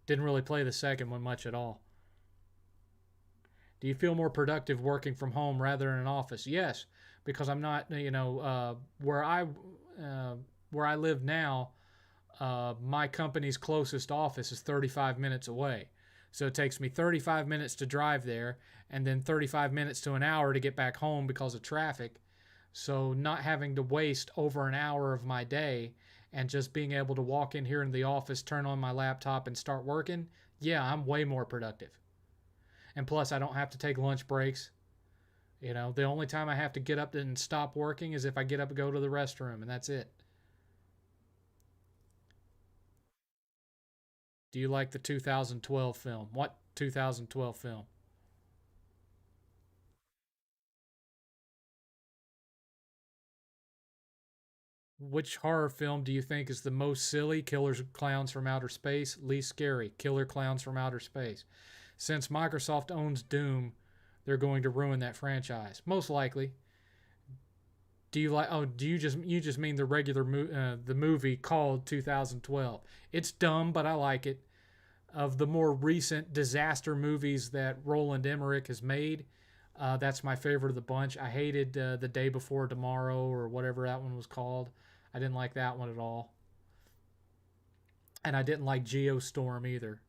Didn't really play the second one much at all. Do you feel more productive working from home rather than an office? Yes, because I'm not, where I live now, my company's closest office is 35 minutes away. So it takes me 35 minutes to drive there and then 35 minutes to an hour to get back home because of traffic. So not having to waste over an hour of my day and just being able to walk in here in the office, turn on my laptop and start working, yeah, I'm way more productive. And plus, I don't have to take lunch breaks. The only time I have to get up and stop working is if I get up and go to the restroom, and that's it. Do you like the 2012 film? What 2012 film? Which horror film do you think is the most silly? Killer Clowns from Outer Space. Least scary? Killer Clowns from Outer Space. Since Microsoft owns Doom, they're going to ruin that franchise. Most likely. Do you like? Oh, do you just mean the the movie called 2012? It's dumb, but I like it. Of the more recent disaster movies that Roland Emmerich has made, that's my favorite of the bunch. I hated The Day Before Tomorrow or whatever that one was called. I didn't like that one at all. And I didn't like Geostorm either.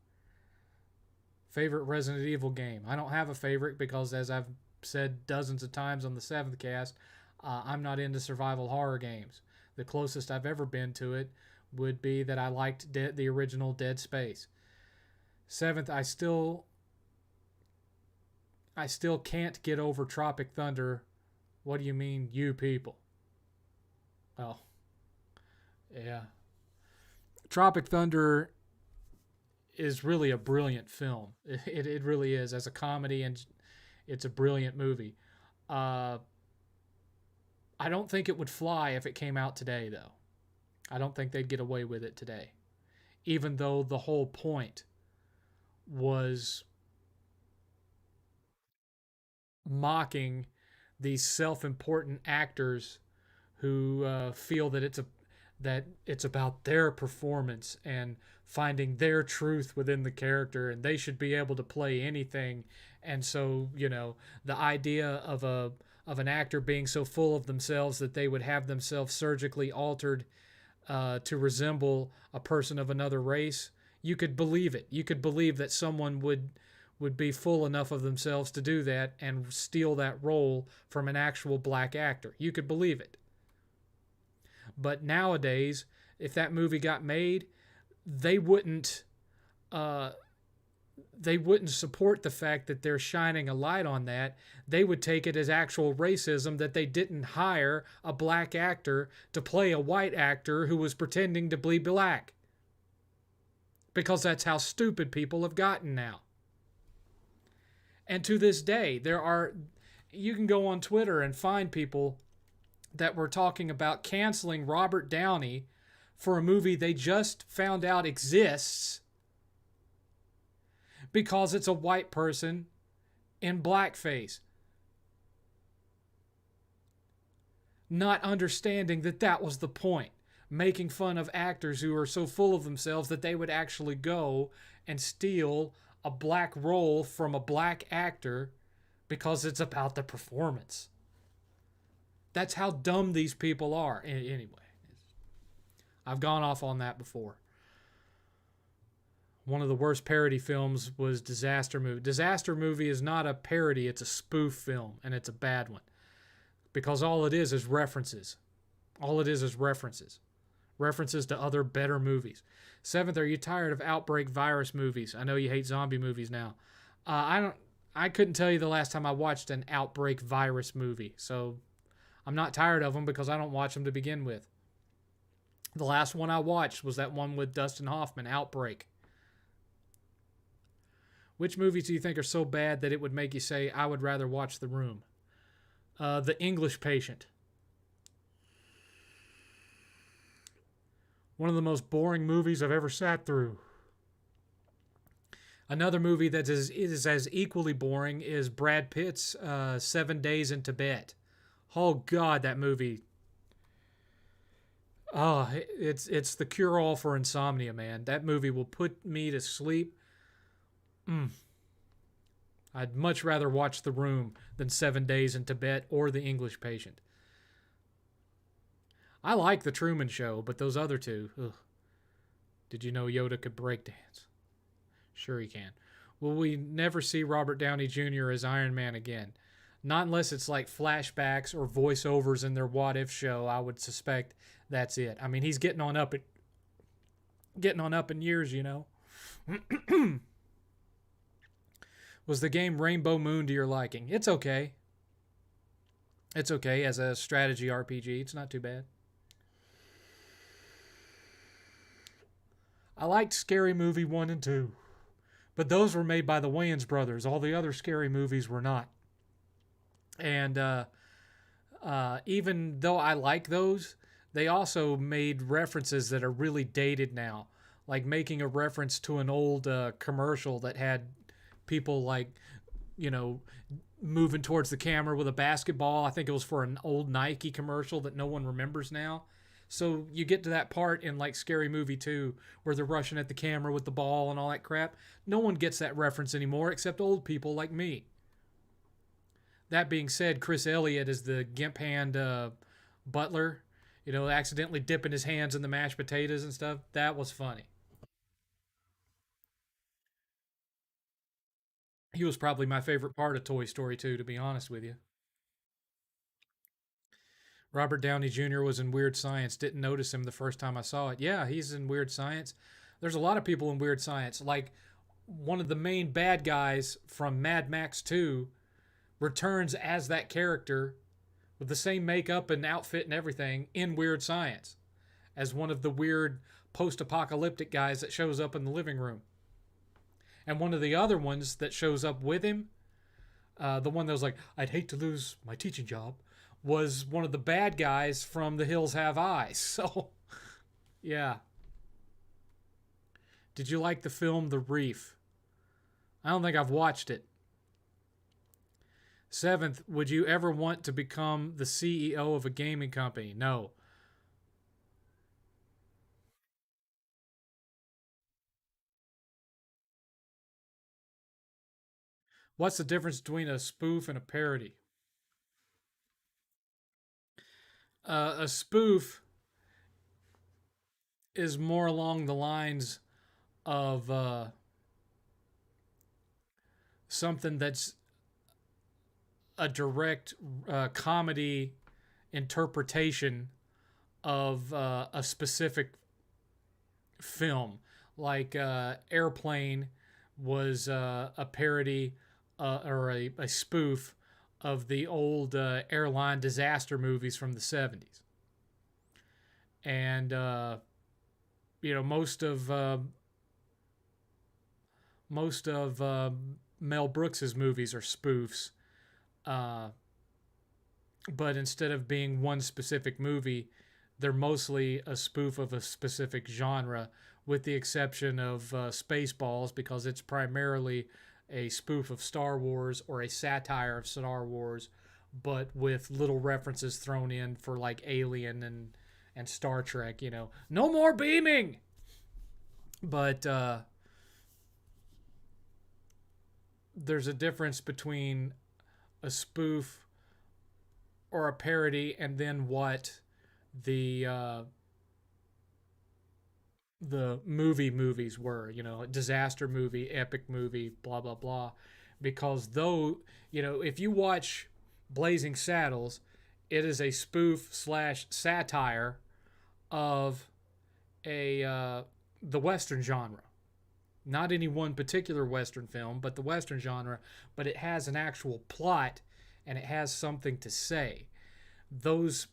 Favorite Resident Evil game? I don't have a favorite because, as I've said dozens of times on the 7thCast, I'm not into survival horror games. The closest I've ever been to it would be that I liked the original Dead Space. Seventh, I still can't get over Tropic Thunder. What do you mean, you people? Oh, yeah. Tropic Thunder is really a brilliant film. It really is as a comedy, and it's a brilliant movie. Uh, I don't think it would fly if it came out today, though. I don't think they'd get away with it today, even though the whole point was mocking these self-important actors who feel that it's about their performance and finding their truth within the character, and they should be able to play anything. And so, the idea of an actor being so full of themselves that they would have themselves surgically altered to resemble a person of another race, you could believe it. You could believe that someone would be full enough of themselves to do that and steal that role from an actual black actor. You could believe it. But nowadays, if that movie got made, they wouldn't uh, they wouldn't support the fact that they're shining a light on that. They would take it as actual racism that they didn't hire a black actor to play a white actor who was pretending to be black. Because that's how stupid people have gotten now. And to this day, you can go on Twitter and find people that were talking about canceling Robert Downey for a movie they just found out exists because it's a white person in blackface. Not understanding that that was the point. Making fun of actors who are so full of themselves that they would actually go and steal a black role from a black actor because it's about the performance. That's how dumb these people are. Anyway, I've gone off on that before. One of the worst parody films was Disaster Movie. Disaster Movie is not a parody, it's a spoof film, and it's a bad one. Because all it is references. All it is references. References to other better movies. Seventh, are you tired of outbreak virus movies? I know you hate zombie movies now. I don't. I couldn't tell you the last time I watched an outbreak virus movie, so I'm not tired of them because I don't watch them to begin with. The last one I watched was that one with Dustin Hoffman, Outbreak. Which movies do you think are so bad that it would make you say, I would rather watch The Room? The English Patient. One of the most boring movies I've ever sat through. Another movie that is as equally boring is Brad Pitt's 7 Days in Tibet. Oh God, that movie. Oh, it's the cure all for insomnia, man. That movie will put me to sleep. I'd much rather watch The Room than 7 Days in Tibet or The English Patient. I like The Truman Show, but those other two, ugh. Did you know Yoda could break dance? Sure he can. Will we never see Robert Downey Jr. as Iron Man again? Not unless it's like flashbacks or voiceovers in their What If show. I would suspect that's it. I mean, he's getting on up in years, you know. Was the game Rainbow Moon to your liking? It's okay. It's okay as a strategy RPG. It's not too bad. I liked Scary Movie 1 and 2. But those were made by the Wayans brothers. All the other scary movies were not. And even though I like those, they also made references that are really dated now. Like making a reference to an old commercial that had people like, you know, moving towards the camera with a basketball. I think it was for an old Nike commercial that no one remembers now. So you get to that part in like Scary Movie 2 where they're rushing at the camera with the ball and all that crap. No one gets that reference anymore except old people like me. That being said, Chris Elliott is the gimp hand butler, you know, accidentally dipping his hands in the mashed potatoes and stuff. That was funny. He was probably my favorite part of Toy Story 2, to be honest with you. Robert Downey Jr. was in Weird Science. Didn't notice him the first time I saw it. Yeah, he's in Weird Science. There's a lot of people in Weird Science. Like one of the main bad guys from Mad Max 2 returns as that character with the same makeup and outfit and everything in Weird Science as one of the weird post apocalyptic guys that shows up in the living room. And one of the other ones that shows up with him, the one that was like, I'd hate to lose my teaching job, was one of the bad guys from The Hills Have Eyes. So, yeah. Did you like the film The Reef? I don't think I've watched it. Seventh, would you ever want to become the CEO of a gaming company? No. What's the difference between a spoof and a parody? A spoof is more along the lines of something that's a direct comedy interpretation of a specific film. Like Airplane was a parody or a spoof of the old airline disaster movies from the 70s. And, you know, most of Mel Brooks's movies are spoofs. Uh, but instead of being one specific movie, they're mostly a spoof of a specific genre, with the exception of Spaceballs, because it's primarily a spoof of Star Wars or a satire of Star Wars, but with little references thrown in for like Alien and Star Trek. You know, no more beaming. But there's a difference between a spoof or a parody and then what the the movies were, disaster movie, epic movie, blah blah blah. Because though, if you watch Blazing Saddles, it is a spoof slash satire of a the western genre. Not any one particular western film, but the western genre, but it has an actual plot and it has something to say. Those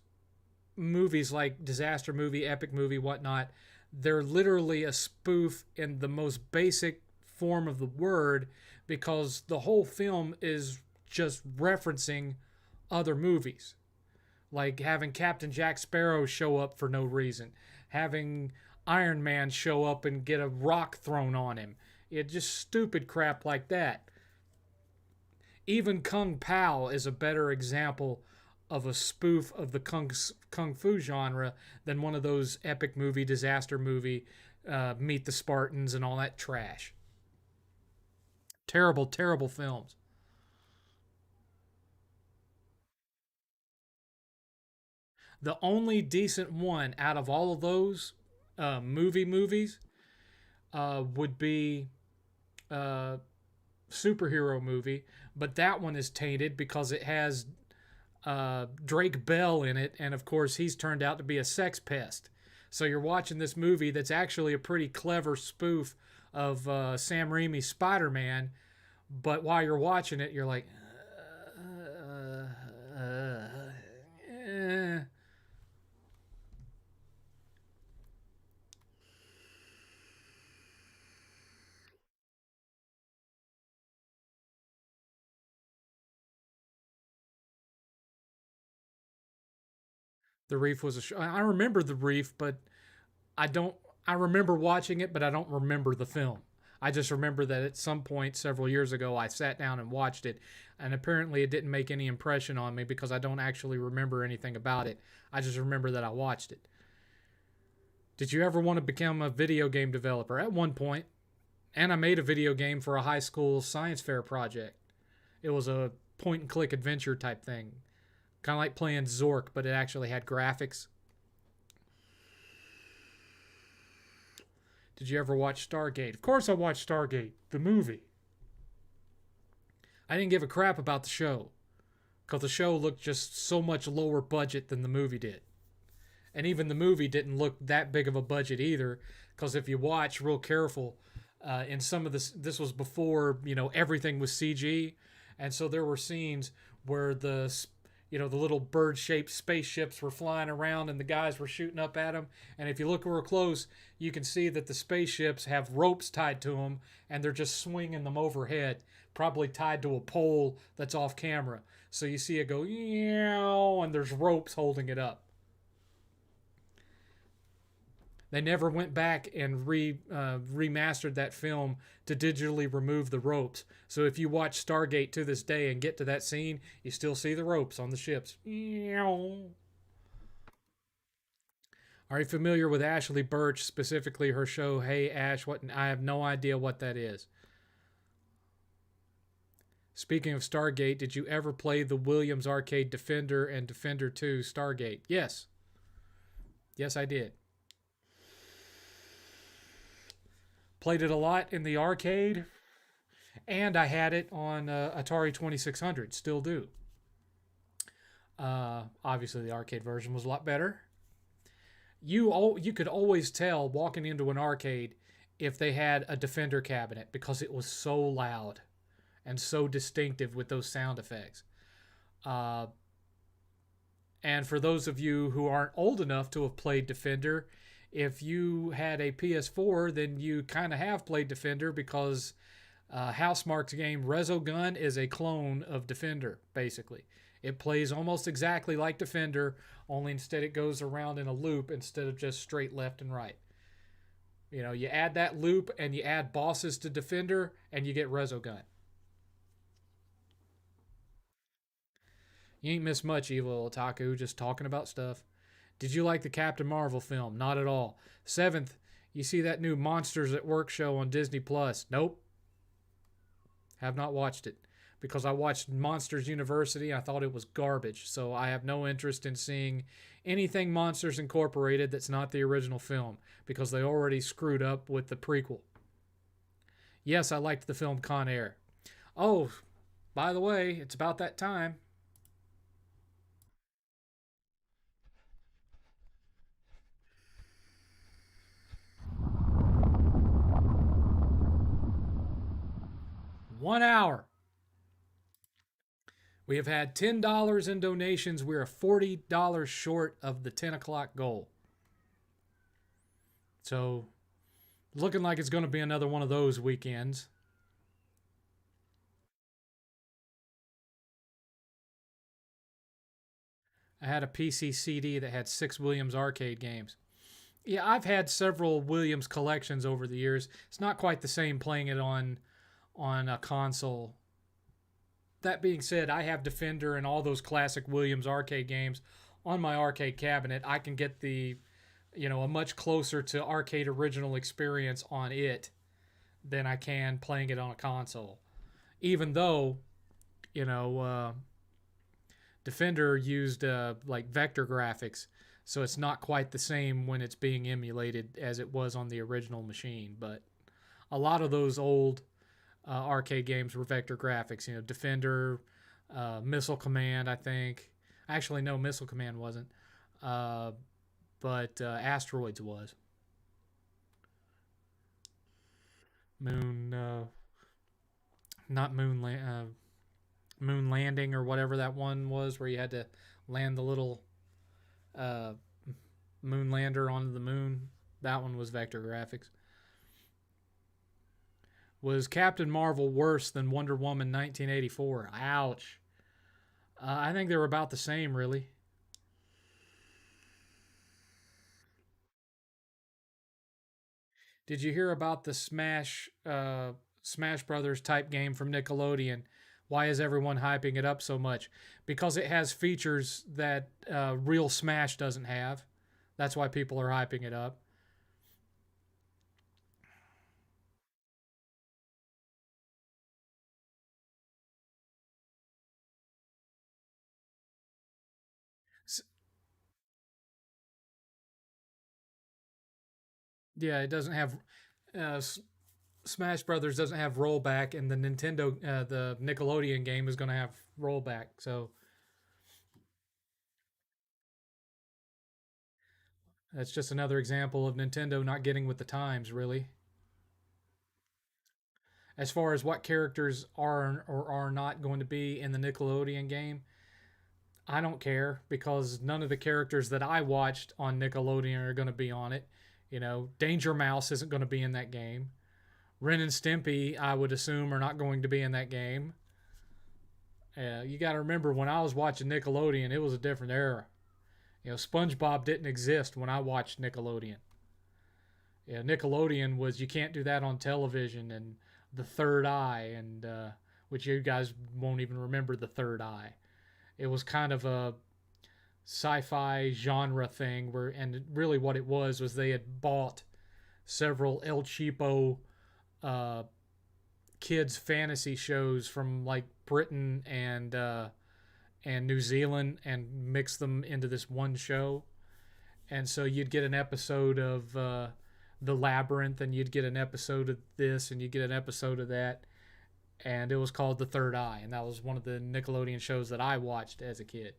movies like disaster movie, epic movie, whatnot, they're literally a spoof in the most basic form of the word, because the whole film is just referencing other movies. Like having Captain Jack Sparrow show up for no reason, having Iron Man show up and get a rock thrown on him. It just stupid crap like that. Even Kung Pao is a better example of a spoof of the kung fu genre than one of those epic movie, disaster movie, Meet the Spartans and all that trash. Terrible, terrible films. The only decent one out of all of those movies would be uh, superhero movie, but that one is tainted because it has Drake Bell in it, and of course he's turned out to be a sex pest. So you're watching this movie that's actually a pretty clever spoof of Sam Raimi's Spider-Man, but while you're watching it, you're like, eh. The Reef was a show. I remember The Reef, but I don't. I remember watching it, but I don't remember the film. I just remember that at some point several years ago, I sat down and watched it, and apparently it didn't make any impression on me because I don't actually remember anything about it. I just remember that I watched it. Did you ever want to become a video game developer? At one point, and I made a video game for a high school science fair project. It was a point and click adventure type thing, kind of like playing Zork, but it actually had graphics. Did you ever watch Stargate? Of course, I watched Stargate, the movie. I didn't give a crap about the show because the show looked just so much lower budget than the movie did. And even the movie didn't look that big of a budget either, because if you watch real careful, in some of this was before everything was CG, and so there were scenes where the little bird-shaped spaceships were flying around and the guys were shooting up at them. And if you look real close, you can see that the spaceships have ropes tied to them and they're just swinging them overhead, probably tied to a pole that's off camera. So you see it go, yeah, and there's ropes holding it up. They never went back and remastered that film to digitally remove the ropes. So if you watch Stargate to this day and get to that scene, you still see the ropes on the ships. Are you familiar with Ashley Birch, specifically her show Hey Ash? What? I have no idea what that is. Speaking of Stargate, did you ever play the Williams Arcade Defender and Defender 2 Stargate? Yes. Yes, I did. Played it a lot in the arcade, and I had it on Atari 2600. Still do. Obviously, the arcade version was a lot better. You could always tell walking into an arcade if they had a Defender cabinet because it was so loud and so distinctive with those sound effects. Uh, and for those of you who aren't old enough to have played Defender, if you had a PS4, then you kind of have played Defender because Housemarque's game Resogun is a clone of Defender, basically. It plays almost exactly like Defender, only instead it goes around in a loop instead of just straight left and right. You add that loop and you add bosses to Defender and you get Resogun. You ain't missed much, Evil Otaku, just talking about stuff. Did you like the Captain Marvel film? Not at all. Seventh, you see that new Monsters at Work show on Disney Plus? Nope. Have not watched it. because I watched Monsters University. I thought it was garbage. So I have no interest in seeing anything Monsters Incorporated that's not the original film because they already screwed up with the prequel. Yes, I liked the film Con Air. Oh, by the way, it's about that time. 1 hour. We have had $10 in donations. We're $40 short of the 10 o'clock goal. So, looking like it's going to be another one of those weekends. I had a PC CD that had 6 Williams arcade games. Yeah, I've had several Williams collections over the years. It's not quite the same playing it on a console. That being said, I have Defender and all those classic Williams arcade games on my arcade cabinet. I can get a much closer to arcade original experience on it than I can playing it on a console. Even though, you know, Defender used like vector graphics, so it's not quite the same when it's being emulated as it was on the original machine. But a lot of those old arcade games were vector graphics. Defender, Missile Command, I think. Actually, no, Missile Command wasn't. Uh, but Asteroids was. Moon, not Moon, Moon Landing or whatever that one was, where you had to land the little uh, moon lander onto the moon. That one was vector graphics. Was Captain Marvel worse than Wonder Woman 1984? Ouch. I think they were about the same, really. Did you hear about the Smash Brothers type game from Nickelodeon? Why is everyone hyping it up so much? Because it has features that real Smash doesn't have. That's why people are hyping it up. Yeah, it doesn't have uh, Smash Brothers doesn't have rollback, and the Nickelodeon game is going to have rollback. So that's just another example of Nintendo not getting with the times, really. As far as what characters are or are not going to be in the Nickelodeon game, I don't care because none of the characters that I watched on Nickelodeon are going to be on it. Danger Mouse isn't going to be in that game. Ren and Stimpy, I would assume, are not going to be in that game. You got to remember when I was watching Nickelodeon, it was a different era. SpongeBob didn't exist when I watched Nickelodeon. Nickelodeon was you can't do that on television, and the Third Eye, and which you guys won't even remember the Third Eye. It was kind of a sci-fi genre thing and really what it was they had bought several El Cheapo uh, kids fantasy shows from like Britain and New Zealand and mixed them into this one show. And so you'd get an episode of the Labyrinth, and you'd get an episode of this, and you'd get an episode of that, and it was called The Third Eye, and that was one of the Nickelodeon shows that I watched as a kid.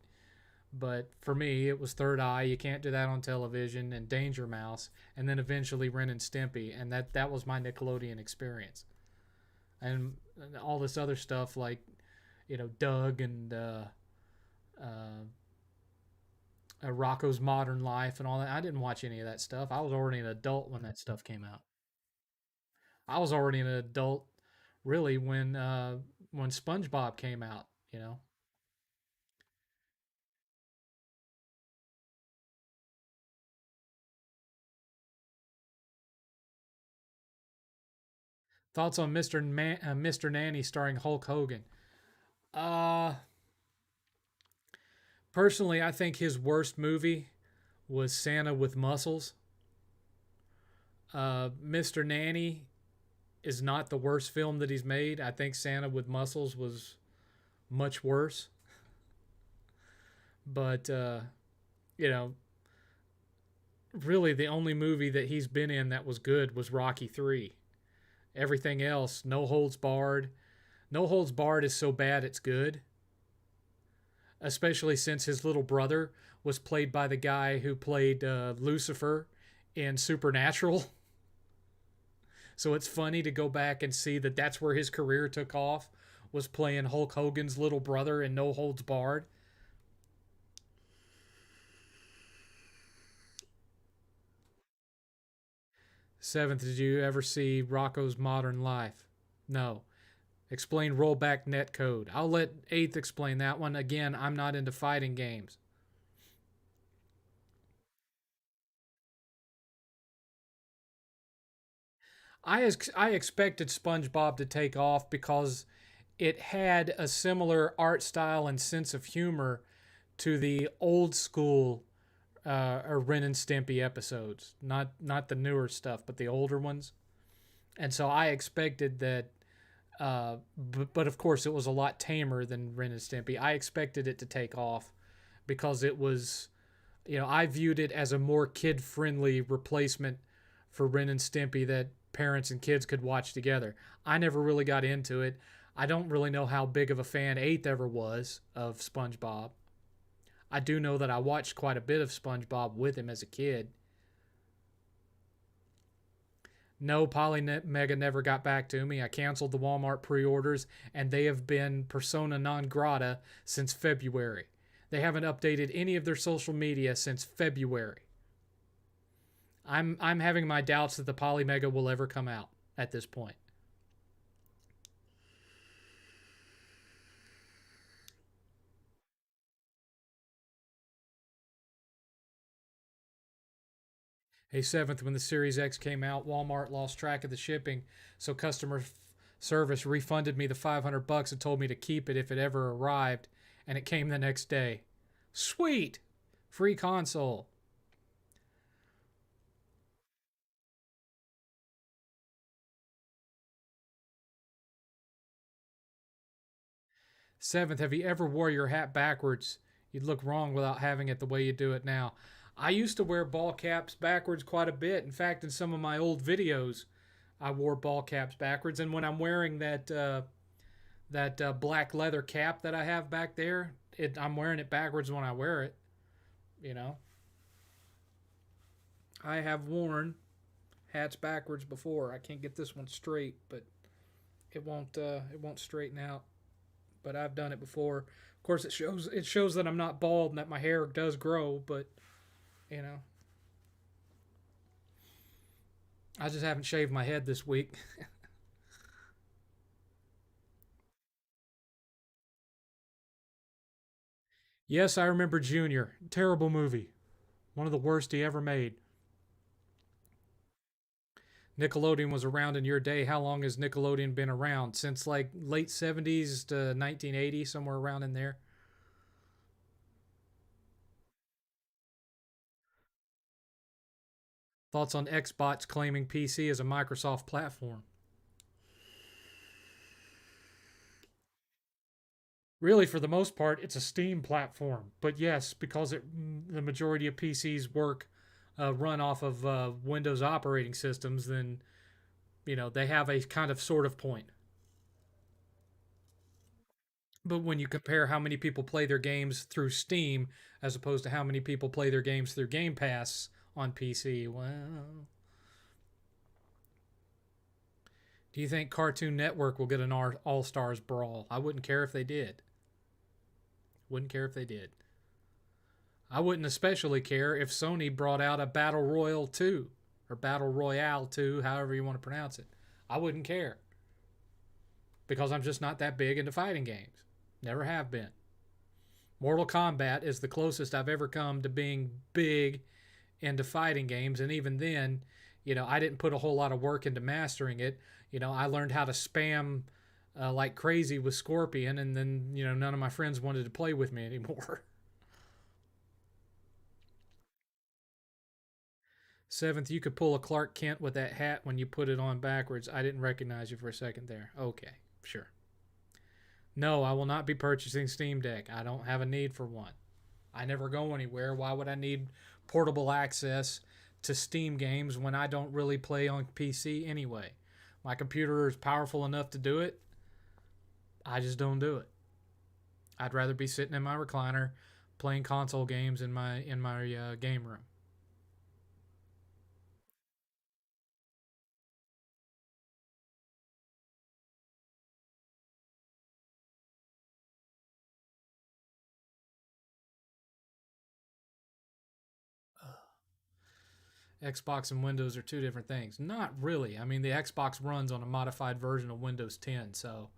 But for me, it was Third Eye. You can't do that on television, and Danger Mouse, and then eventually Ren and Stimpy, and that was my Nickelodeon experience. And all this other stuff like Doug and Rocco's Modern Life and all that. I didn't watch any of that stuff. I was already an adult when that stuff came out. I was already an adult, really, when SpongeBob came out. Thoughts on Mr. Nanny starring Hulk Hogan? Uh, Personally, I think his worst movie was Santa with Muscles. Mr. Nanny is not the worst film that he's made. I think Santa with Muscles was much worse. But you know, really the only movie that he's been in that was good was Rocky 3. Everything else, No Holds Barred. No Holds Barred is so bad it's good, especially since his little brother was played by the guy who played Lucifer in Supernatural. So it's funny to go back and see that that's where his career took off, was playing Hulk Hogan's little brother in No Holds Barred. Seventh, did you ever see Rocco's Modern Life? No. Explain rollback net code. I'll let Eighth explain that one. Again, I'm not into fighting games. I expected SpongeBob to take off because it had a similar art style and sense of humor to the old school Ren and Stimpy episodes, not the newer stuff, but the older ones. And so I expected that, but of course it was a lot tamer than Ren and Stimpy. I expected it to take off because it was, I viewed it as a more kid friendly replacement for Ren and Stimpy that parents and kids could watch together. I never really got into it. I don't really know how big of a fan Eighth ever was of SpongeBob. I do know that I watched quite a bit of SpongeBob with him as a kid. No, Polymega never got back to me. I canceled the Walmart pre orders, and they have been persona non grata since February. They haven't updated any of their social media since February. I'm having my doubts that the Polymega will ever come out at this point. Hey, seventh, when the Series X came out, Walmart lost track of the shipping, so customer service refunded me the 500 bucks and told me to keep it if it ever arrived, and it came the next day. Sweet! Free console. Seventh, have you ever wore your hat backwards? You'd look wrong without having it the way you do it now. I used to wear ball caps backwards quite a bit. In fact, in some of my old videos, I wore ball caps backwards. And when I'm wearing that black leather cap that I have back there, I'm wearing it backwards when I wear it. You know, I have worn hats backwards before. I can't get this one straight, but it won't straighten out. But I've done it before. Of course, it shows that I'm not bald and that my hair does grow, but you know, I just haven't shaved my head this week. Yes, I remember Junior. Terrible movie. One of the worst he ever made. Nickelodeon was around in your day. How long has Nickelodeon been around? Since like late 70s to 1980, somewhere around in there. Thoughts on Xbox claiming PC as a Microsoft platform? Really, for the most part, it's a Steam platform. But yes, because the majority of PCs run off of Windows operating systems, then they have a kind of sort of point. But when you compare how many people play their games through Steam as opposed to how many people play their games through Game Pass on PC, well, do you think Cartoon Network will get an All Stars brawl? I wouldn't care if they did. Wouldn't care if they did. I wouldn't especially care if Sony brought out a Battle Royale 2 or Battle Royale 2, however you want to pronounce it. I wouldn't care because I'm just not that big into fighting games. Never have been. Mortal Kombat is the closest I've ever come to being big into fighting games, and even then, I didn't put a whole lot of work into mastering it. I learned how to spam like crazy with Scorpion, and then none of my friends wanted to play with me anymore. Seventh, you could pull a Clark Kent with that hat when you put it on backwards. I didn't recognize you for a second there. Okay, sure. No, I will not be purchasing Steam Deck. I don't have a need for one. I never go anywhere. Why would I need portable access to Steam games when I don't really play on PC anyway? My computer is powerful enough to do it. I just don't do it. I'd rather be sitting in my recliner playing console games in my game room. Xbox and Windows are two different things. Not really. I mean, the Xbox runs on a modified version of Windows 10, so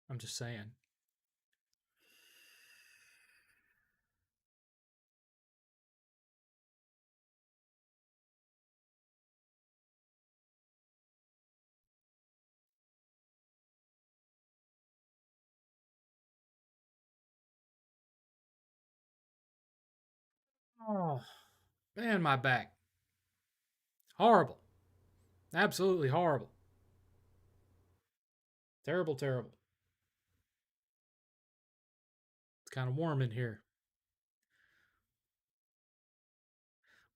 I'm just saying. Oh, man, my back. Horrible. Absolutely horrible. Terrible, terrible. It's kind of warm in here.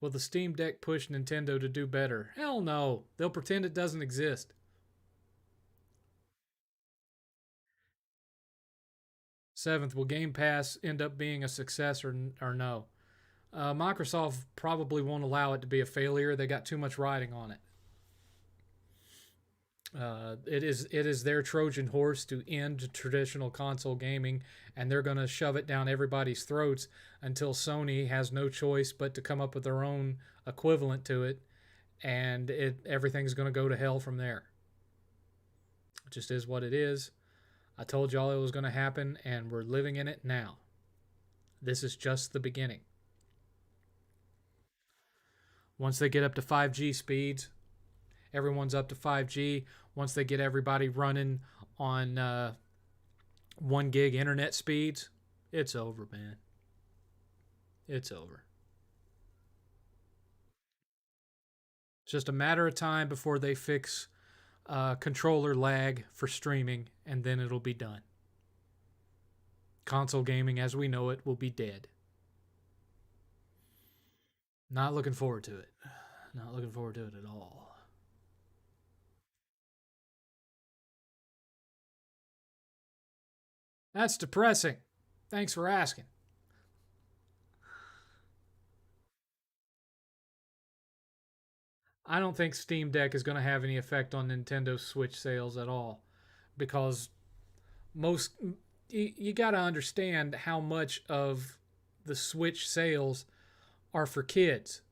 Will the Steam Deck push Nintendo to do better? Hell no. They'll pretend it doesn't exist. Seventh, will Game Pass end up being a success or no? Microsoft probably won't allow it to be a failure. They got too much riding on it. It is their Trojan horse to end traditional console gaming, and they're going to shove it down everybody's throats until Sony has no choice but to come up with their own equivalent to it, and everything's going to go to hell from there. It just is what it is. I told y'all it was going to happen, and we're living in it now. This is just the beginning. Once they get up to 5G speeds, everyone's up to 5G. Once they get everybody running on 1 gig internet speeds, it's over, man. It's over. It's just a matter of time before they fix controller lag for streaming, and then it'll be done. Console gaming as we know it will be dead. Not looking forward to it. Not looking forward to it at all. That's depressing. Thanks for asking. I don't think Steam Deck is going to have any effect on Nintendo Switch sales at all because most you got to understand how much of the Switch sales are for kids.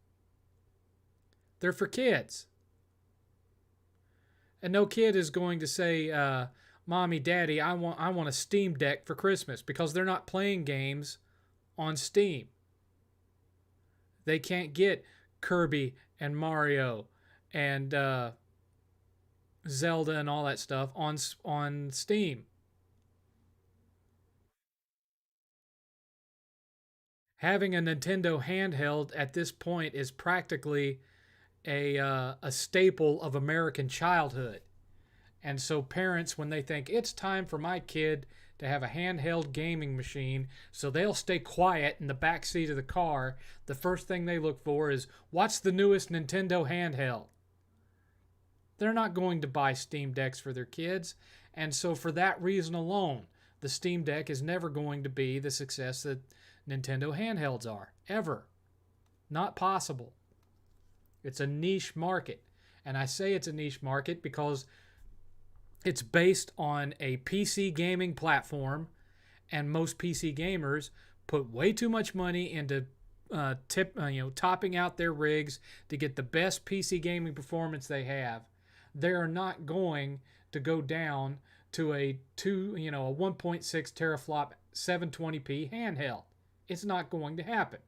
They're for kids. And no kid is going to say, "Mommy, Daddy, I want a Steam Deck for Christmas," because they're not playing games on Steam. They can't get Kirby and Mario and Zelda and all that stuff on Steam. Having a Nintendo handheld at this point is practically a staple of American childhood. And so parents, when they think it's time for my kid to have a handheld gaming machine, so they'll stay quiet in the back seat of the car, the first thing they look for is what's the newest Nintendo handheld? They're not going to buy Steam Decks for their kids. And so for that reason alone, the Steam Deck is never going to be the success that Nintendo handhelds are. Ever. Not possible. It's a niche market. And I say it's a niche market because it's based on a PC gaming platform, and most PC gamers put way too much money into topping out their rigs to get the best PC gaming performance they have. They are not going to go down to a 1.6 teraflop 720p handheld. It's not going to happen.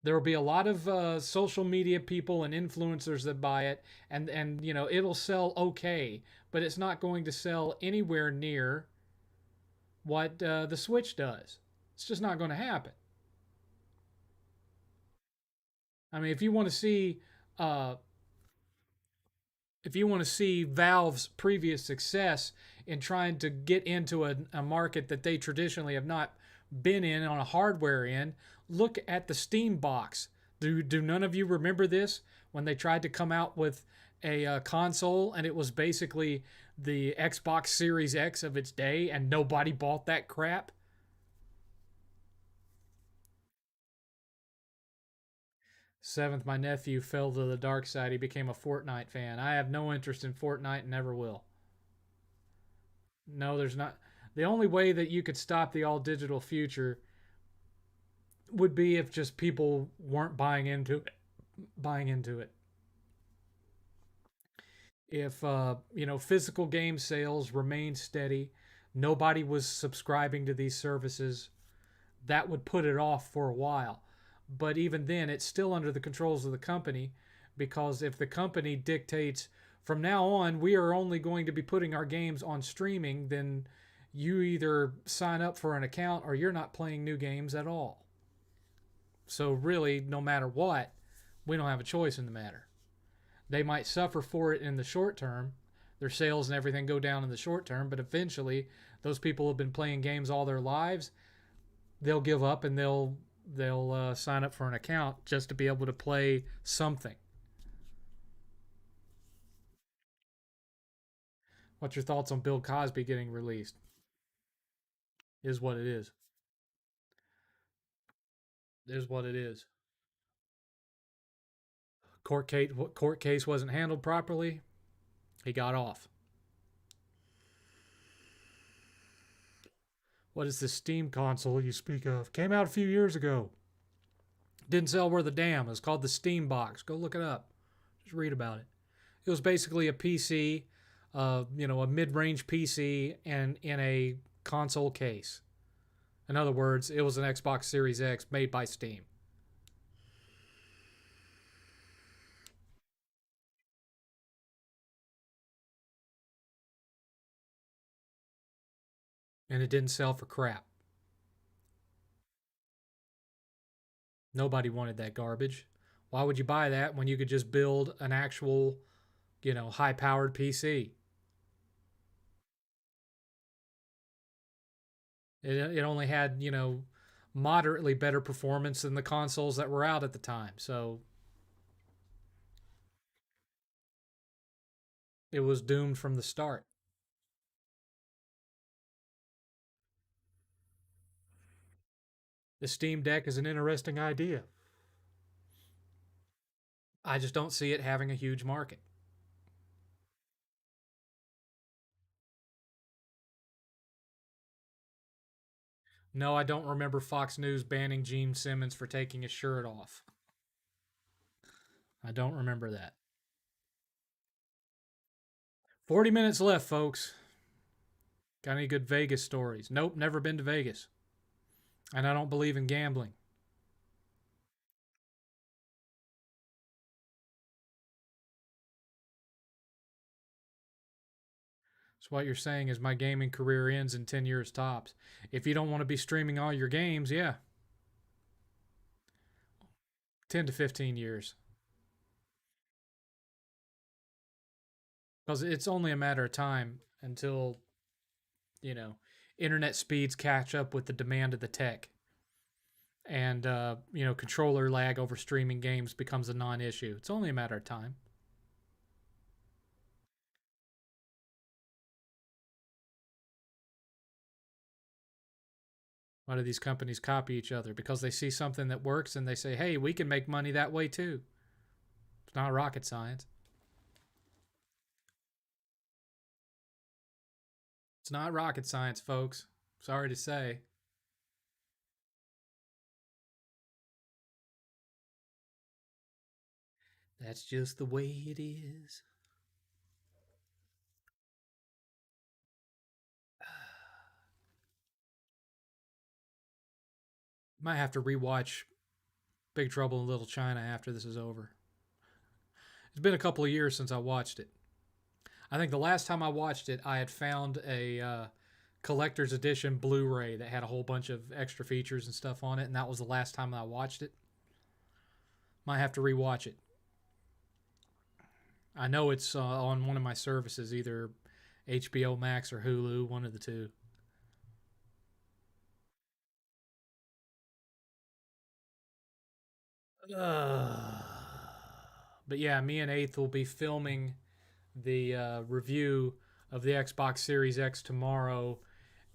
There will be a lot of social media people and influencers that buy it, and it'll sell okay, but it's not going to sell anywhere near what the Switch does. It's just not going to happen. I mean, uh, if you want to see Valve's previous success in trying to get into a market that they traditionally have not been in on a hardware end, look at the Steam box. Do none of you remember this when they tried to come out with a console and it was basically the Xbox Series X of its day and nobody bought that crap? Seventh, my nephew fell to the dark side. He became a Fortnite fan. I have no interest in Fortnite and never will. No, there's not. The only way that you could stop the all digital future would be if just people weren't buying into it. If physical game sales remained steady, nobody was subscribing to these services, that would put it off for a while. But even then, it's still under the controls of the company, because if the company dictates from now on we are only going to be putting our games on streaming, then you either sign up for an account or you're not playing new games at all. So really, no matter what, we don't have a choice in the matter. They might suffer for it in the short term. Their sales and everything go down in the short term, but eventually, those people who have been playing games all their lives, they'll give up and they'll sign up for an account just to be able to play something. What's your thoughts on Bill Cosby getting released? Is what it is. Is what it is. Court case wasn't handled properly. He got off. What is this Steam console you speak of? Came out a few years ago. Didn't sell worth a damn. It's called the Steam Box. Go look it up. Just read about it. It was basically a PC, a mid-range PC, and in a console case. In other words, it was an Xbox Series X made by Steam, and it didn't sell for crap. Nobody wanted that garbage. Why would you buy that when you could just build an actual, high-powered PC? It only had, moderately better performance than the consoles that were out at the time. So it was doomed from the start. The Steam Deck is an interesting idea. I just don't see it having a huge market. No, I don't remember Fox News banning Gene Simmons for taking his shirt off. I don't remember that. 40 minutes left, folks. Got any good Vegas stories? Nope, never been to Vegas. And I don't believe in gambling. So what you're saying is my gaming career ends in 10 years tops. If you don't want to be streaming all your games, yeah, 10 to 15 years. Because it's only a matter of time until, you know, internet speeds catch up with the demand of the tech. And, controller lag over streaming games becomes a non issue. It's only a matter of time. Why do these companies copy each other? Because they see something that works and they say, hey, we can make money that way too. It's not rocket science. It's not rocket science, folks. Sorry to say. That's just the way it is. Might have to rewatch Big Trouble in Little China after this is over. It's been a couple of years since I watched it. I think the last time I watched it, I had found a collector's edition Blu-ray that had a whole bunch of extra features and stuff on it, and that was the last time I watched it. Might have to rewatch it. I know it's on one of my services, either HBO Max or Hulu, one of the two. Uh, but yeah, me and Eighth will be filming the review of the Xbox Series X tomorrow,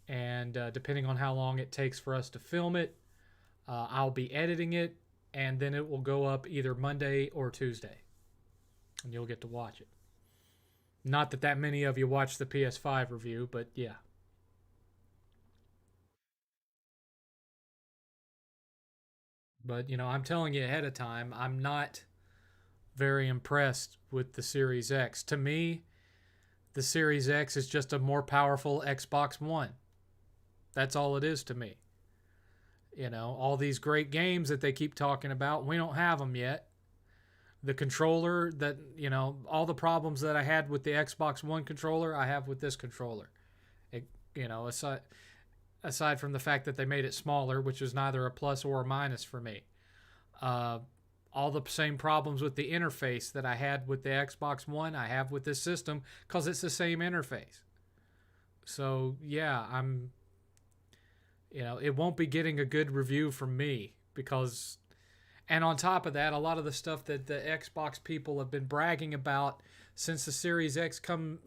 and depending on how long it takes for us to film it, I'll be editing it, and then it will go up either Monday or Tuesday, and you'll get to watch it. Not that many of you watch the PS5 review, but yeah. But I'm telling you ahead of time, I'm not very impressed with the Series X. To me, the Series X is just a more powerful Xbox One. That's all it is to me. All these great games that they keep talking about, we don't have them yet. The controller that, all the problems that I had with the Xbox One controller, I have with this controller. It, aside from the fact that they made it smaller, which is neither a plus or a minus for me. Uh, all the same problems with the interface that I had with the Xbox One, I have with this system because it's the same interface. So, yeah, it won't be getting a good review from me because, and on top of that, a lot of the stuff that the Xbox people have been bragging about since the Series X come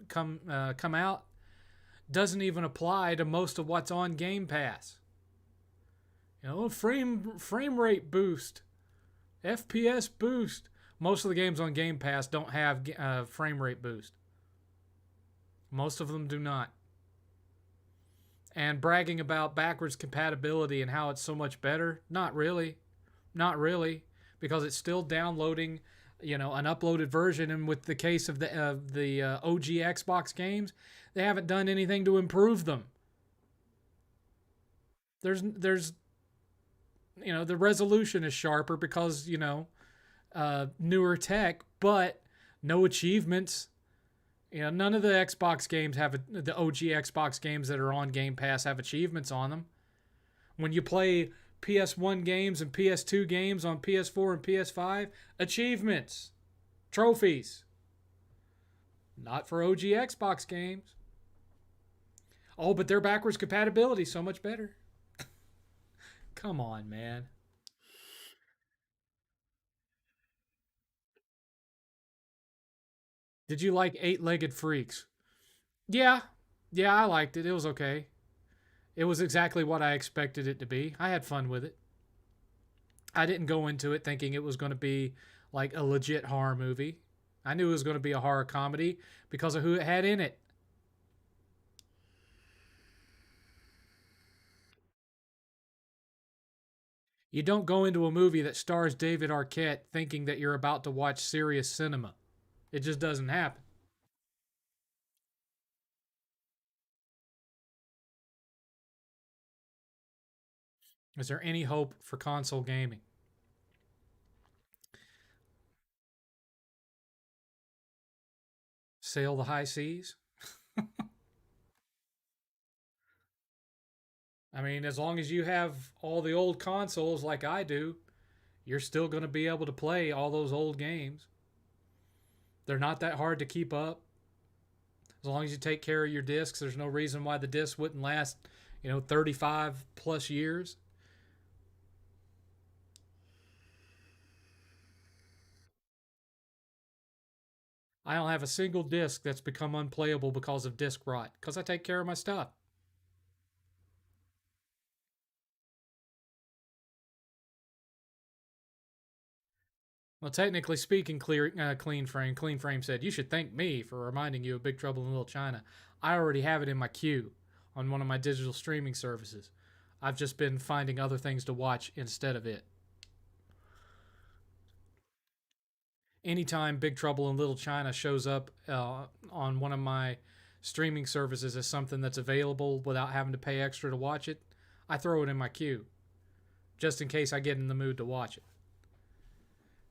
out doesn't even apply to most of what's on Game Pass. Frame rate boost, FPS boost. Most of the games on Game Pass don't have frame rate boost. Most of them do not. And bragging about backwards compatibility and how it's so much better, not really. Not really, because it's still downloading, an uploaded version. And with the case of the OG Xbox games, they haven't done anything to improve them. There's the resolution is sharper because newer tech, but no achievements. None of the Xbox games the OG Xbox games that are on Game Pass have achievements on them. When you play PS1 games and PS2 games on PS4 and PS5, achievements, trophies. Not for OG Xbox games. Oh, but their backwards compatibility is so much better. Come on, man. Did you like Eight-Legged Freaks? Yeah. Yeah, I liked it. It was okay. It was exactly what I expected it to be. I had fun with it. I didn't go into it thinking it was going to be like a legit horror movie. I knew it was going to be a horror comedy because of who it had in it. You don't go into a movie that stars David Arquette thinking that you're about to watch serious cinema. It just doesn't happen. Is there any hope for console gaming? Sail the high seas? I mean, as long as you have all the old consoles like I do, you're still going to be able to play all those old games. They're not that hard to keep up. As long as you take care of your discs, there's no reason why the discs wouldn't last, 35 plus years. I don't have a single disc that's become unplayable because of disc rot because I take care of my stuff. Well, technically speaking, Clean Frame said, you should thank me for reminding you of Big Trouble in Little China. I already have it in my queue on one of my digital streaming services. I've just been finding other things to watch instead of it. Anytime Big Trouble in Little China shows up on one of my streaming services as something that's available without having to pay extra to watch it, I throw it in my queue just in case I get in the mood to watch it.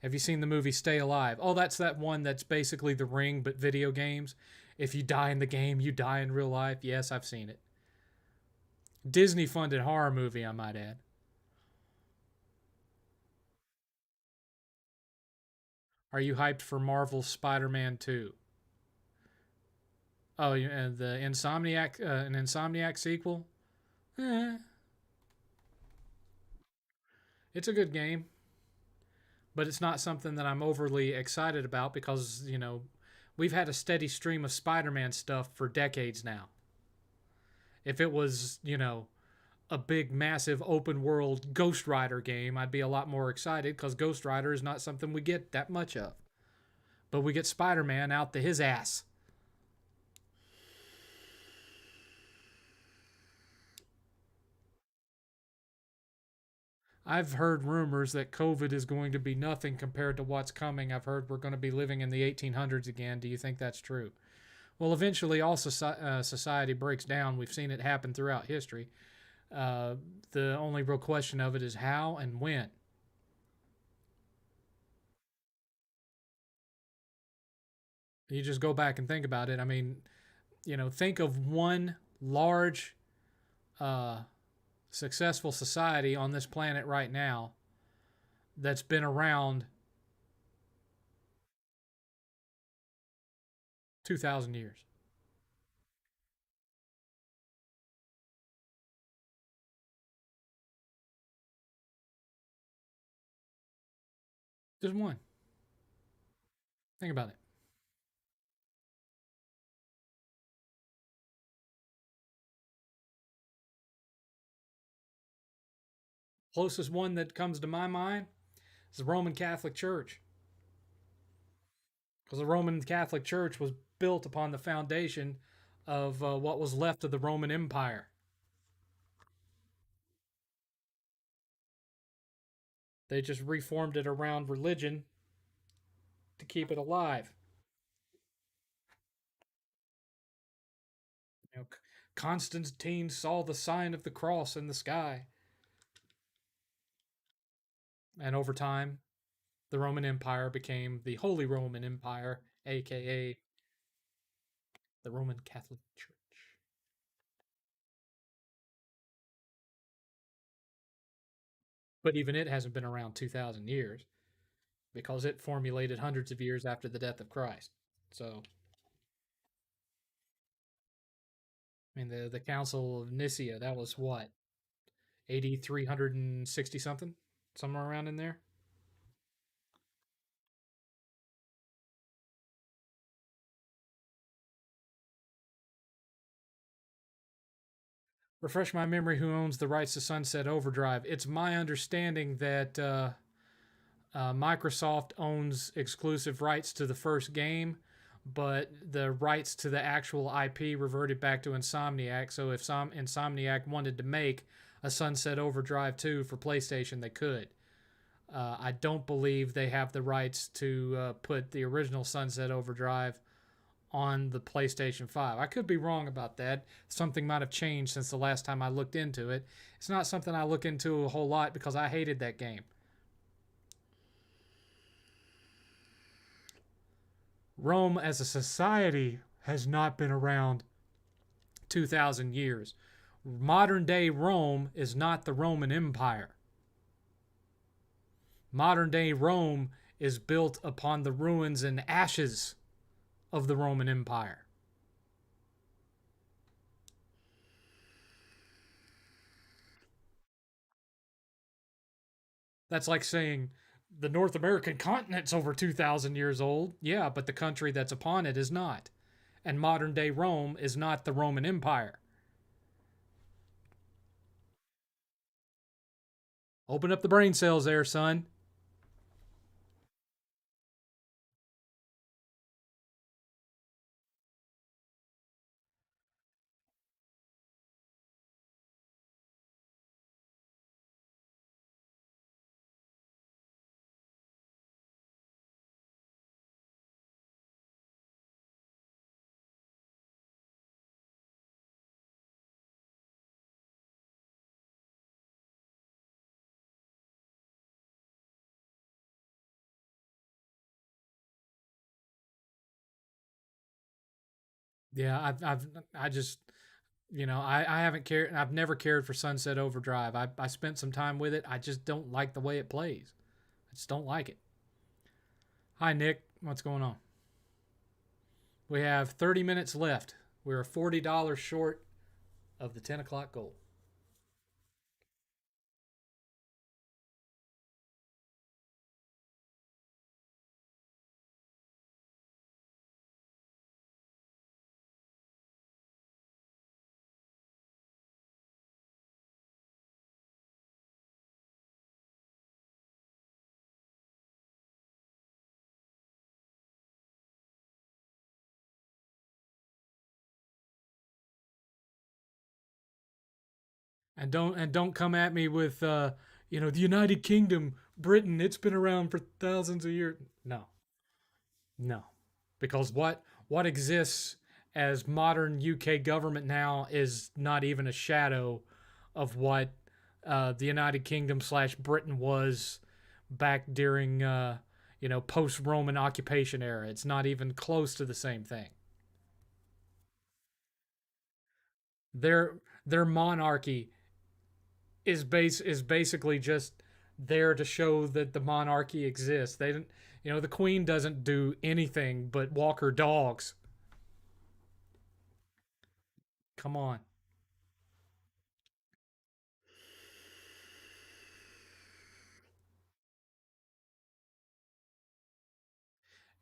Have you seen the movie Stay Alive? Oh, that's that one that's basically The Ring, but video games. If you die in the game, you die in real life. Yes, I've seen it. Disney funded horror movie, I might add. Are you hyped for Marvel's Spider-Man 2? Oh, and the Insomniac, an Insomniac sequel? Eh, it's a good game, but it's not something that I'm overly excited about because, we've had a steady stream of Spider-Man stuff for decades now. If it was, a big, massive open world Ghost Rider game, I'd be a lot more excited because Ghost Rider is not something we get that much of. But we get Spider Man out to his ass. I've heard rumors that COVID is going to be nothing compared to what's coming. I've heard we're going to be living in the 1800s again. Do you think that's true? Well, eventually, all society breaks down. We've seen it happen throughout history. Uh, the only real question of it is how and when. You just go back and think about it. I mean, think of one large, uh, successful society on this planet right now that's been around 2,000 years. Just one. Think about it. Closest one that comes to my mind is the Roman Catholic Church. Because the Roman Catholic Church was built upon the foundation of what was left of the Roman Empire. They just reformed it around religion to keep it alive. You know, Constantine saw the sign of the cross in the sky, and over time, the Roman Empire became the Holy Roman Empire, aka the Roman Catholic Church. But even it hasn't been around 2,000 years because it formulated hundreds of years after the death of Christ. So, I mean, the Council of Nicaea, that was what, 8,360 something? Somewhere around in there? Refresh my memory who owns the rights to Sunset Overdrive. It's my understanding that Microsoft owns exclusive rights to the first game, but the rights to the actual IP reverted back to Insomniac. So if Insomniac wanted to make a Sunset Overdrive 2 for PlayStation, they could. I don't believe they have the rights to put the original Sunset Overdrive on the PlayStation 5. I could be wrong about that. Something might have changed since the last time I looked into it. It's not something I look into a whole lot because I hated that game. Rome as a society has not been around 2,000 years. Modern day Rome is not the Roman Empire. Modern day Rome is built upon the ruins and ashes of the Roman Empire. That's like saying the North American continent's over 2,000 years old. Yeah, but the country that's upon it is not. And modern day Rome is not the Roman Empire. Open up the brain cells there, son. Yeah, I just, I haven't cared. I've never cared for Sunset Overdrive. I spent some time with it. I just don't like the way it plays. I just don't like it. Hi, Nick. What's going on? We have 30 minutes left. We're $40 short of the 10 o'clock goal. And don't come at me with the United Kingdom, Britain, it's been around for thousands of years. No. No. Because what exists as modern UK government now is not even a shadow of what the United Kingdom slash Britain was back during post Roman occupation era. It's not even close to the same thing. Their monarchy is basically just there to show that the monarchy exists. They didn't, the queen doesn't do anything but walk her dogs. Come on.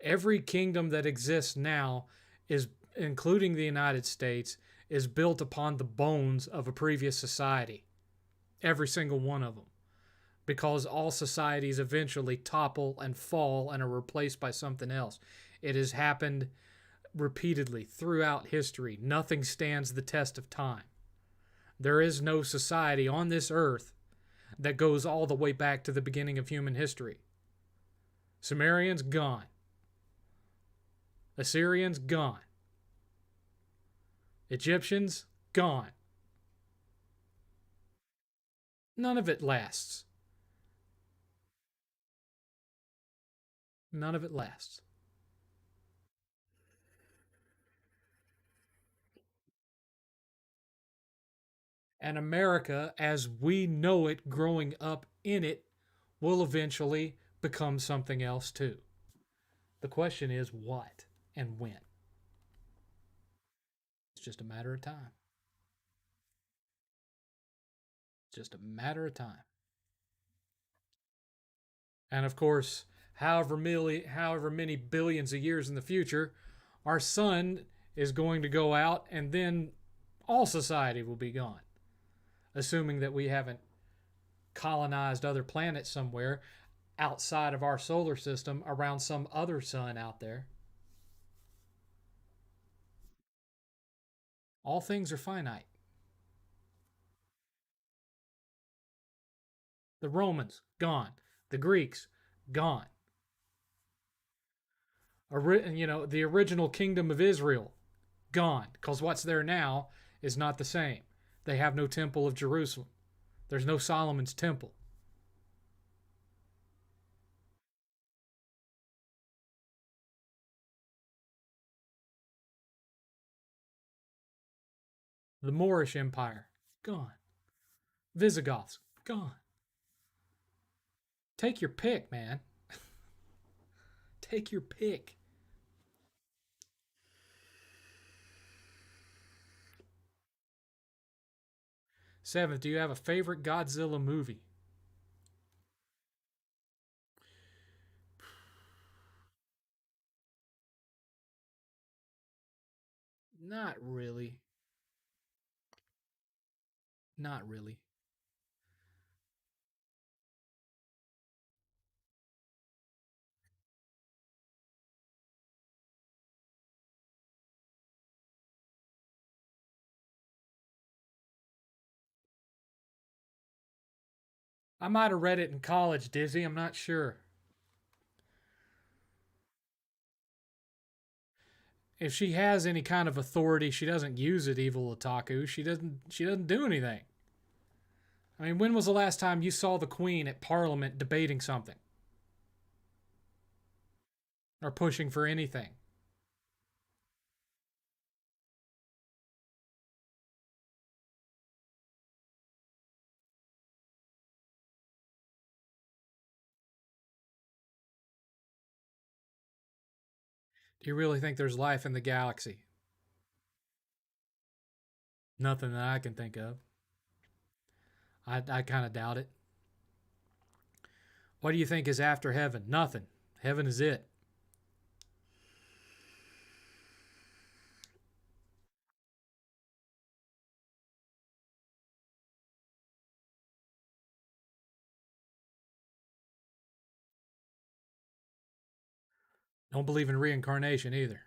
Every kingdom that exists now is, including the United States, is built upon the bones of a previous society. Every single one of them. Because all societies eventually topple and fall and are replaced by something else. It has happened repeatedly throughout history. Nothing stands the test of time. There is no society on this earth that goes all the way back to the beginning of human history. Sumerians gone. Assyrians gone. Egyptians gone. None of it lasts. None of it lasts. And America, as we know it growing up in it, will eventually become something else too. The question is what and when. It's just a matter of time. It's just a matter of time. And of course, however many billions of years in the future, our sun is going to go out and then all society will be gone. Assuming that we haven't colonized other planets somewhere outside of our solar system around some other sun out there. All things are finite. The Romans, gone. The Greeks, gone. The original kingdom of Israel, gone. Because what's there now is not the same. They have no temple of Jerusalem. There's no Solomon's temple. The Moorish Empire, gone. Visigoths, gone. Take your pick, man. Take your pick. 7th, do you have a favorite Godzilla movie? Not really. Not really. I might have read it in college, Dizzy. I'm not sure. If she has any kind of authority, she doesn't use it, evil otaku. She doesn't do anything. I mean, when was the last time you saw the Queen at Parliament debating something or pushing for anything? Do you really think there's life in the galaxy? Nothing that I can think of. I kind of doubt it. What do you think is after heaven? Nothing. Heaven is it. Don't believe in reincarnation either.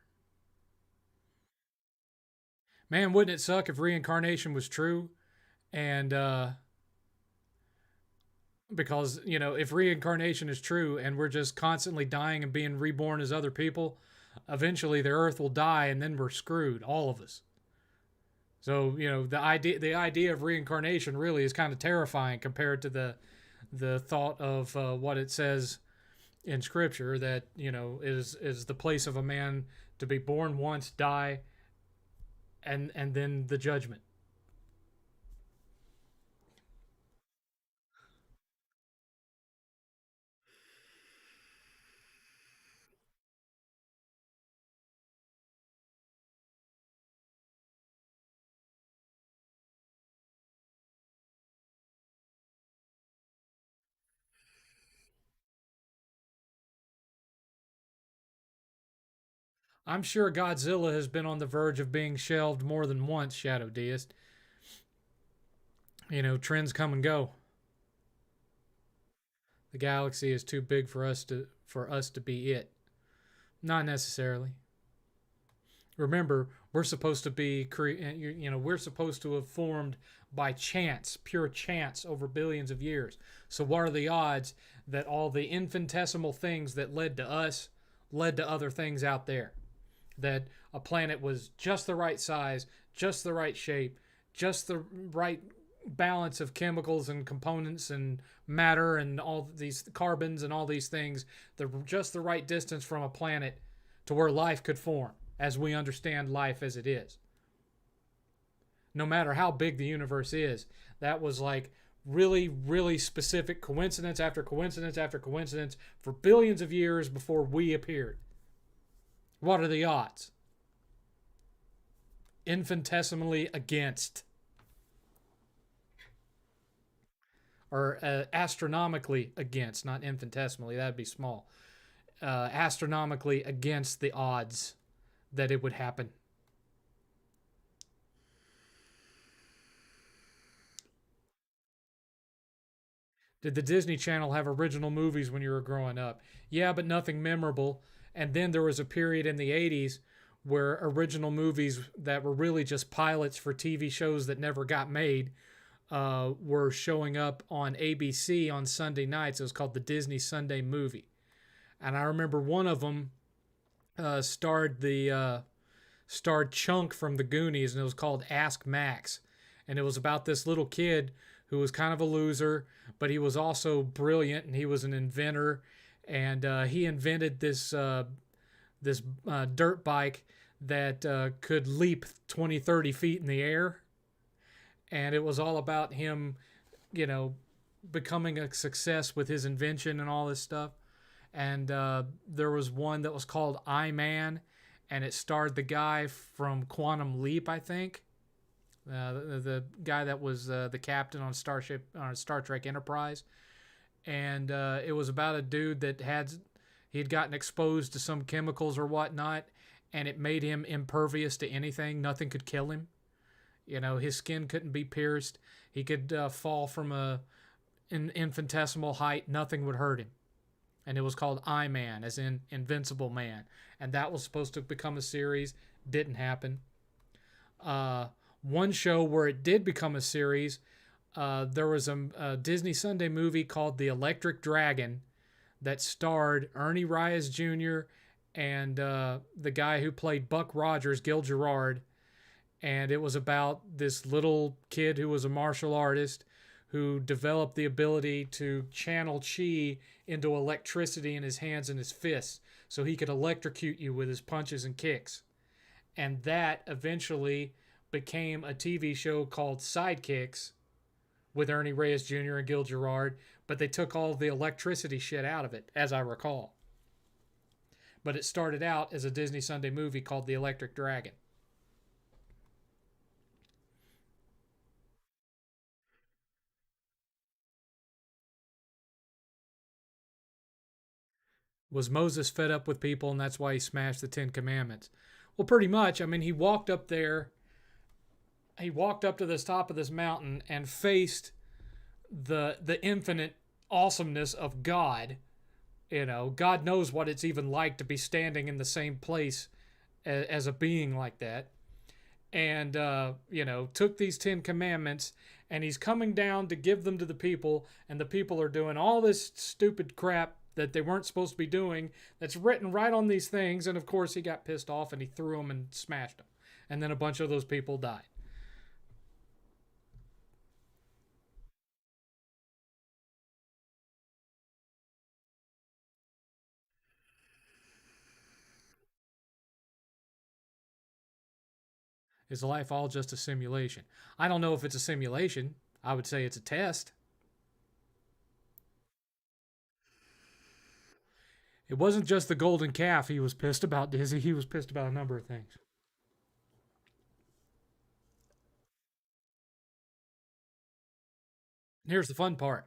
Man, wouldn't it suck if reincarnation was true? And because, if reincarnation is true and we're just constantly dying and being reborn as other people, eventually the earth will die and then we're screwed, all of us. So, the idea of reincarnation really is kind of terrifying compared to the thought of what it says in scripture, that is the place of a man to be born once, die, and then the judgment. I'm sure Godzilla has been on the verge of being shelved more than once, Shadow Deist. Trends come and go. The galaxy is too big for us to be it. Not necessarily. Remember, we're supposed to be we're supposed to have formed by chance, pure chance, over billions of years. So what are the odds that all the infinitesimal things that led to us led to other things out there? That a planet was just the right size, just the right shape, just the right balance of chemicals and components and matter and all these carbons and all these things, just the right distance from a planet to where life could form as we understand life as it is. No matter how big the universe is, that was like really, really specific coincidence after coincidence after coincidence for billions of years before we appeared. What are the odds? Infinitesimally against. Or astronomically against, not infinitesimally, that'd be small. Astronomically against the odds that it would happen. Did the Disney Channel have original movies when you were growing up? Yeah, but nothing memorable. And then there was a period in the 80s where original movies that were really just pilots for TV shows that never got made were showing up on ABC on Sunday nights. It was called the Disney Sunday Movie. And I remember one of them starred Chunk from the Goonies, and it was called Ask Max. And it was about this little kid who was kind of a loser, but he was also brilliant, and he was an inventor. And he invented this dirt bike that could leap 20, 30 feet in the air. And it was all about him, you know, becoming a success with his invention and all this stuff. And there was one that was called I Man, and it starred the guy from Quantum Leap, I think. The guy that was the captain on Star Trek Enterprise. And it was about a dude that he'd gotten exposed to some chemicals or whatnot, and it made him impervious to anything. Nothing could kill him. His skin couldn't be pierced. He could fall from an infinitesimal height. Nothing would hurt him. And it was called I Man, as in Invincible Man. And that was supposed to become a series. Didn't happen. One show where it did become a series, there was a Disney Sunday movie called The Electric Dragon that starred Ernie Reyes Jr. and the guy who played Buck Rogers, Gil Gerard. And it was about this little kid who was a martial artist who developed the ability to channel chi into electricity in his hands and his fists so he could electrocute you with his punches and kicks. And that eventually became a TV show called Sidekicks with Ernie Reyes Jr. and Gil Gerard, but they took all the electricity shit out of it, as I recall. but it started out as a Disney Sunday movie called The Electric Dragon. Was Moses fed up with people and that's why he smashed the 10 commandments? Well, pretty much. I mean, he walked up to this top of this mountain and faced the infinite awesomeness of God. You know, God knows what it's even like to be standing in the same place as a being like that. And, took these 10 commandments and he's coming down to give them to the people. And the people are doing all this stupid crap that they weren't supposed to be doing that's written right on these things. And of course, he got pissed off and he threw them and smashed them. And then a bunch of those people died. Is life all just a simulation? I don't know if it's a simulation. I would say it's a test. It wasn't just the golden calf he was pissed about, Dizzy. He was pissed about a number of things. Here's the fun part: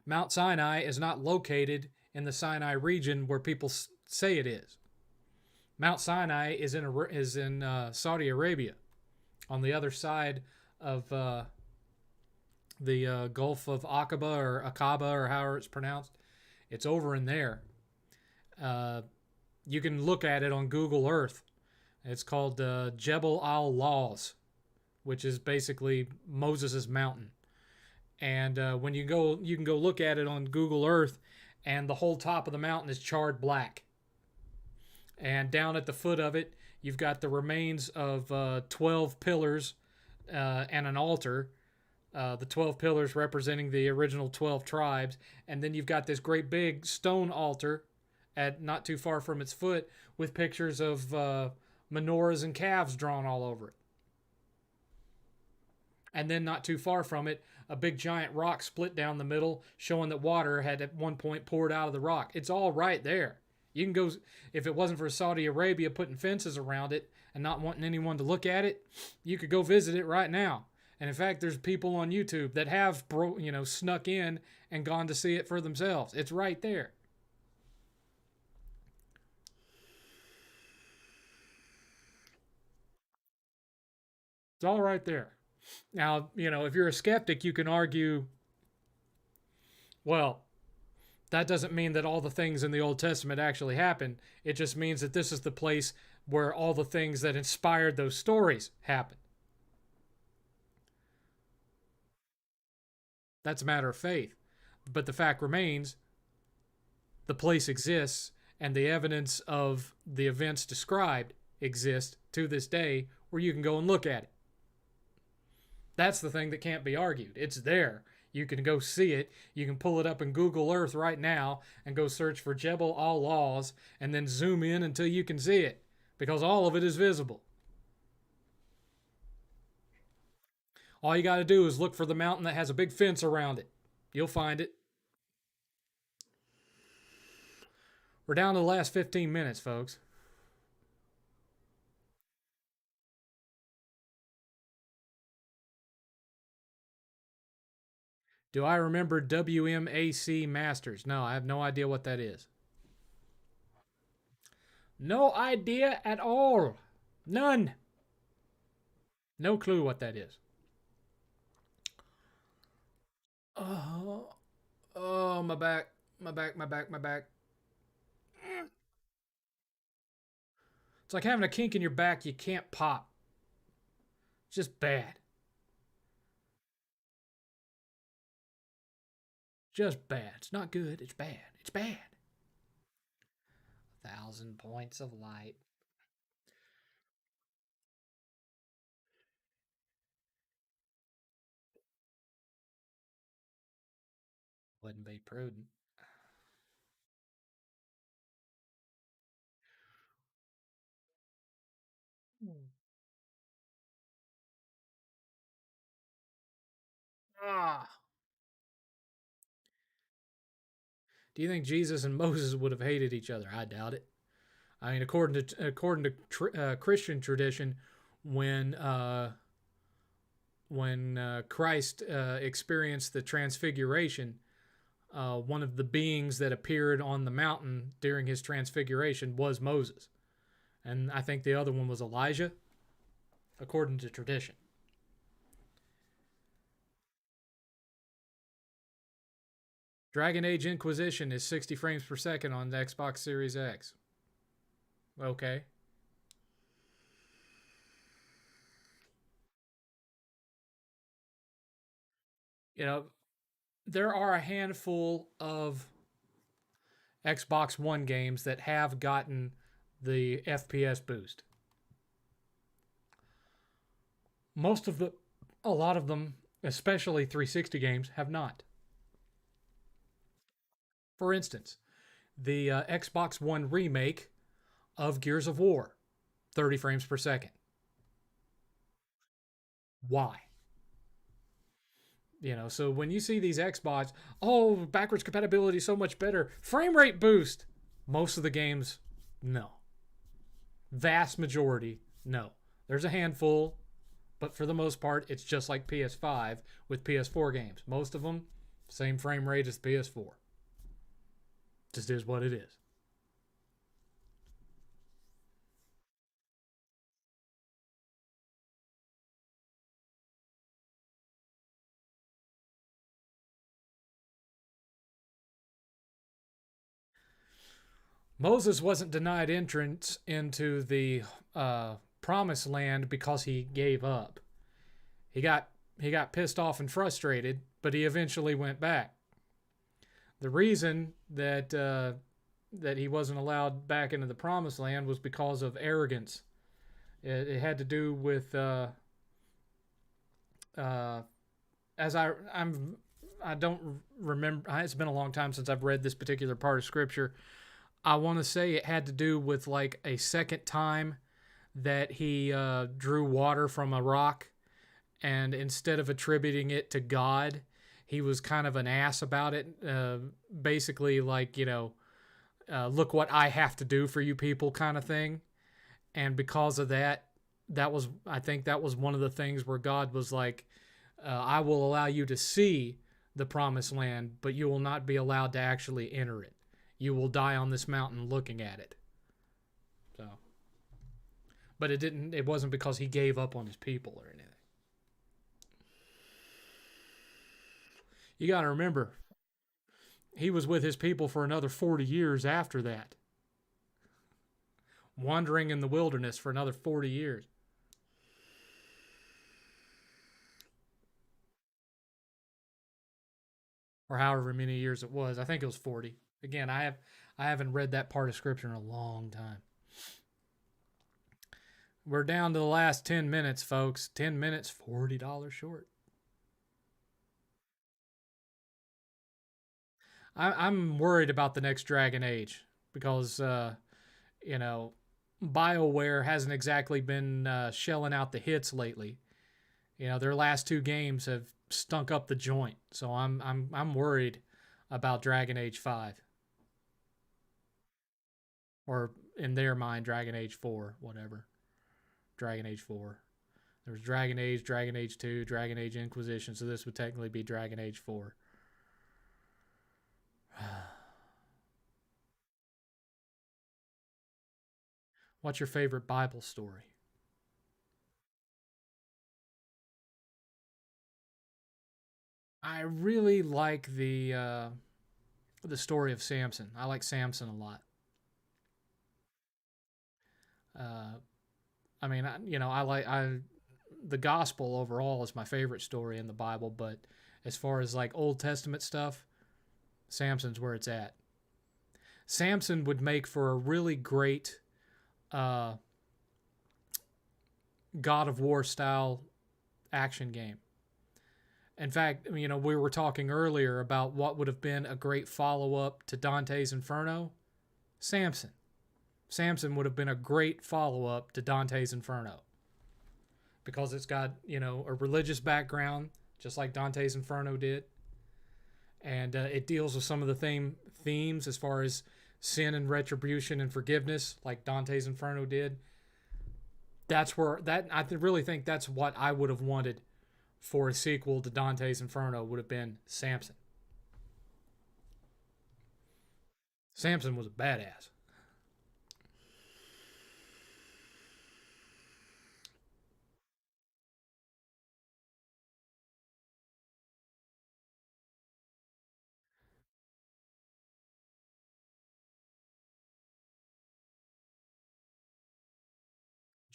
Mount Sinai is not located in the Sinai region where people say it is. Mount Sinai is in Saudi Arabia, on the other side of the Gulf of Aqaba or however it's pronounced. It's over in there. Uh, you can look at it on Google Earth. It's called Jebel Al Lawz, which is basically Moses' mountain. And when you can go look at it on Google Earth, and the whole top of the mountain is charred black. And down at the foot of it, you've got the remains of 12 pillars and an altar. The 12 pillars representing the original 12 tribes. And then you've got this great big stone altar at not too far from its foot with pictures of menorahs and calves drawn all over it. And then not too far from it, a big giant rock split down the middle, showing that water had at one point poured out of the rock. It's all right there. You can go, if it wasn't for Saudi Arabia putting fences around it and not wanting anyone to look at it, you could go visit it right now. And in fact, there's people on YouTube that have snuck in and gone to see it for themselves. It's right there. It's all right there. Now, if you're a skeptic, you can argue, well, that doesn't mean that all the things in the Old Testament actually happened. It just means that this is the place where all the things that inspired those stories happened. That's a matter of faith. But the fact remains, the place exists, and the evidence of the events described exist to this day where you can go and look at it. That's the thing that can't be argued. It's there. You can go see it. You can pull it up in Google Earth right now and go search for Jebel Al Lawz and then zoom in until you can see it because all of it is visible. All you got to do is look for the mountain that has a big fence around it. You'll find it. We're down to the last 15 minutes, folks. Do I remember WMAC Masters? No, I have no idea what that is. No idea at all. None. No clue what that is. Oh, oh, my back, my back, my back, my back. It's like having a kink in your back you can't pop. It's just bad. Just bad. It's not good. It's bad. It's bad. 1,000 points of light. Wouldn't be prudent. Ah. Do you think Jesus and Moses would have hated each other? I doubt it. I mean, according to Christian tradition, when Christ experienced the transfiguration, one of the beings that appeared on the mountain during his transfiguration was Moses, and I think the other one was Elijah, according to tradition. Dragon Age Inquisition is 60 frames per second on the Xbox Series X. Okay. You know, there are a handful of Xbox One games that have gotten the FPS boost. A lot of them, especially 360 games, have not. For instance, the Xbox One remake of Gears of War, 30 frames per second. Why? So when you see these Xbox, oh, backwards compatibility is so much better. Frame rate boost. Most of the games, no. Vast majority, no. There's a handful, but for the most part, it's just like PS5 with PS4 games. Most of them, same frame rate as PS4. Just is what it is. Moses wasn't denied entrance into the promised land because he gave up. He got he got pissed off and frustrated, but he eventually went back. The reason that he wasn't allowed back into the promised land was because of arrogance. It had to do with uh, as I don't remember. It's been a long time since I've read this particular part of scripture. I want to say it had to do with like a second time that he drew water from a rock, and instead of attributing it to God, he was kind of an ass about it. Basically, like, look what I have to do for you people, kind of thing. And because of that, I think that was one of the things where God was like, I will allow you to see the promised land, but you will not be allowed to actually enter it. You will die on this mountain looking at it. So, but it wasn't because he gave up on his people or anything. You got to remember, he was with his people for another 40 years after that, wandering in the wilderness for another 40 years. Or however many years it was. I think it was 40. Again, I haven't read that part of scripture in a long time. We're down to the last 10 minutes, folks. 10 minutes, $40 short. I'm worried about the next Dragon Age because, you know, BioWare hasn't exactly been shelling out the hits lately. Their last two games have stunk up the joint, so I'm worried about Dragon Age 5, or in their mind, Dragon Age 4, whatever. Dragon Age 4. There was Dragon Age 2, Dragon Age Inquisition, so this would technically be Dragon Age 4. What's your favorite Bible story? I really like the story of Samson. I like Samson a lot. Uh, I mean, the gospel overall is my favorite story in the Bible, but as far as like Old Testament stuff, Samson's where it's at. Samson would make for a really great uh, God of War style action game. In fact, we were talking earlier about what would have been a great follow up to Dante's Inferno. Samson. Samson would have been a great follow up to Dante's Inferno because it's got, a religious background, just like Dante's Inferno did. and it deals with some of the same themes as far as sin and retribution and forgiveness, like Dante's Inferno did. That's where that I really think that's what I would have wanted for a sequel to Dante's Inferno would have been Samson. Samson was a badass.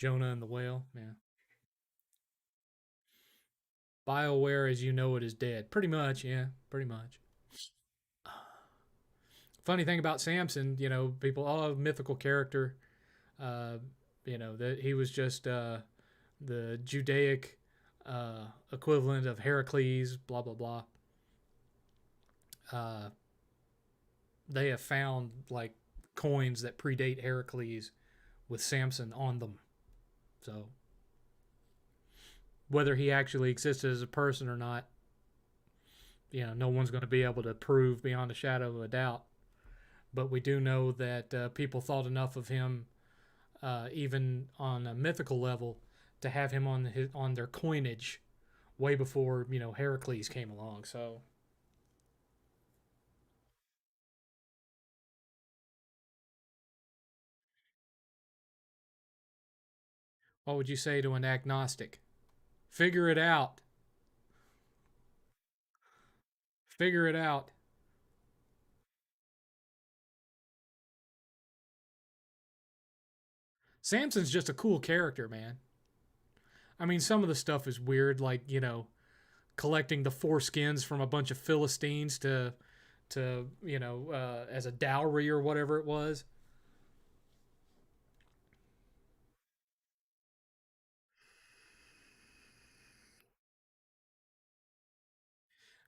Jonah and the whale. Yeah. BioWare as you know it is dead. Pretty much, yeah. Pretty much. Funny thing about Samson, people, oh, mythical character. Uh, that he was just the Judaic equivalent of Heracles, blah, blah, blah. Uh, they have found like coins that predate Heracles with Samson on them. So whether he actually existed as a person or not, no one's going to be able to prove beyond a shadow of a doubt. But we do know that people thought enough of him, even on a mythical level, to have him on their coinage way before Heracles came along. So, what would you say to an agnostic? Figure it out. Figure it out. Samson's just a cool character, man. I mean, some of the stuff is weird, like collecting the four skins from a bunch of Philistines to as a dowry or whatever it was.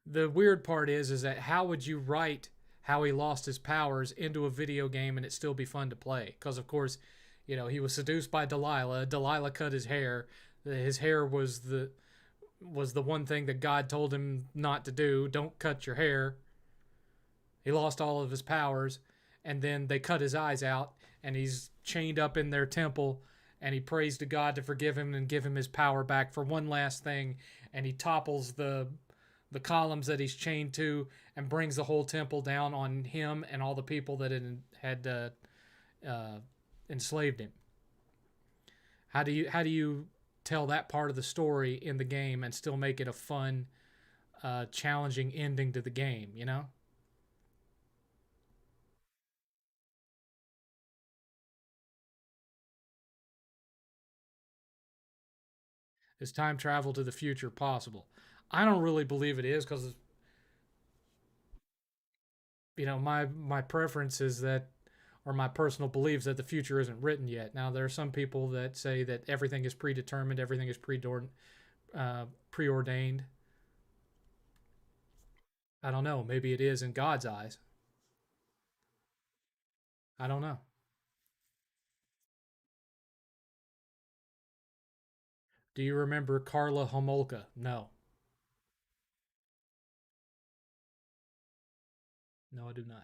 The weird part is that how would you write how he lost his powers into a video game and it still be fun to play? Because of course, he was seduced by Delilah. Delilah cut his hair. His hair was the one thing that God told him not to do. Don't cut your hair. He lost all of his powers, and then they cut his eyes out, and he's chained up in their temple, and he prays to God to forgive him and give him his power back for one last thing, and he topples the columns that he's chained to and brings the whole temple down on him and all the people that had uh, enslaved him. How do you tell that part of the story in the game and still make it a fun, challenging ending to the game? Is time travel to the future possible? I don't really believe it is because my preference is that, or my personal beliefs that the future isn't written yet. Now there are some people that say that everything is predetermined, everything is preordained. I don't know. Maybe it is in God's eyes. I don't know. Do you remember Karla Homolka? No, no, I do not.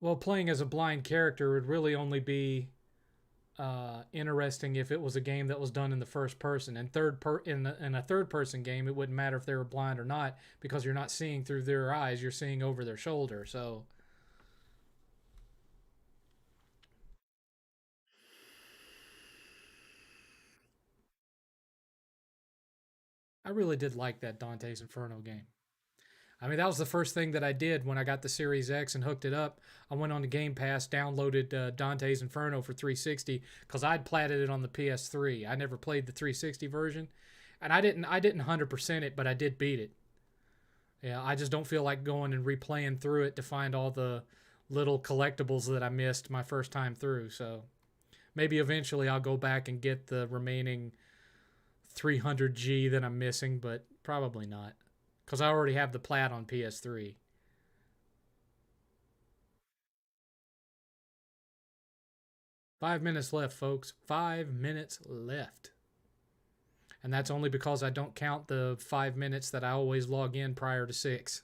Well, playing as a blind character would really only be interesting if it was a game that was done in the first person. And in a third person game, it wouldn't matter if they were blind or not because you're not seeing through their eyes; you're seeing over their shoulder. So I really did like that Dante's Inferno game. I mean, that was the first thing that I did when I got the Series X and hooked it up. I went on the Game Pass, downloaded Dante's Inferno for 360 because I'd platted it on the PS3. I never played the 360 version, and I didn't 100% it, but I did beat it. Yeah, I just don't feel like going and replaying through it to find all the little collectibles that I missed my first time through. So maybe eventually I'll go back and get the remaining 300G that I'm missing, but probably not because I already have the plat on PS3. 5 minutes left, folks. 5 minutes left. And that's only because I don't count the 5 minutes that I always log in prior to 6.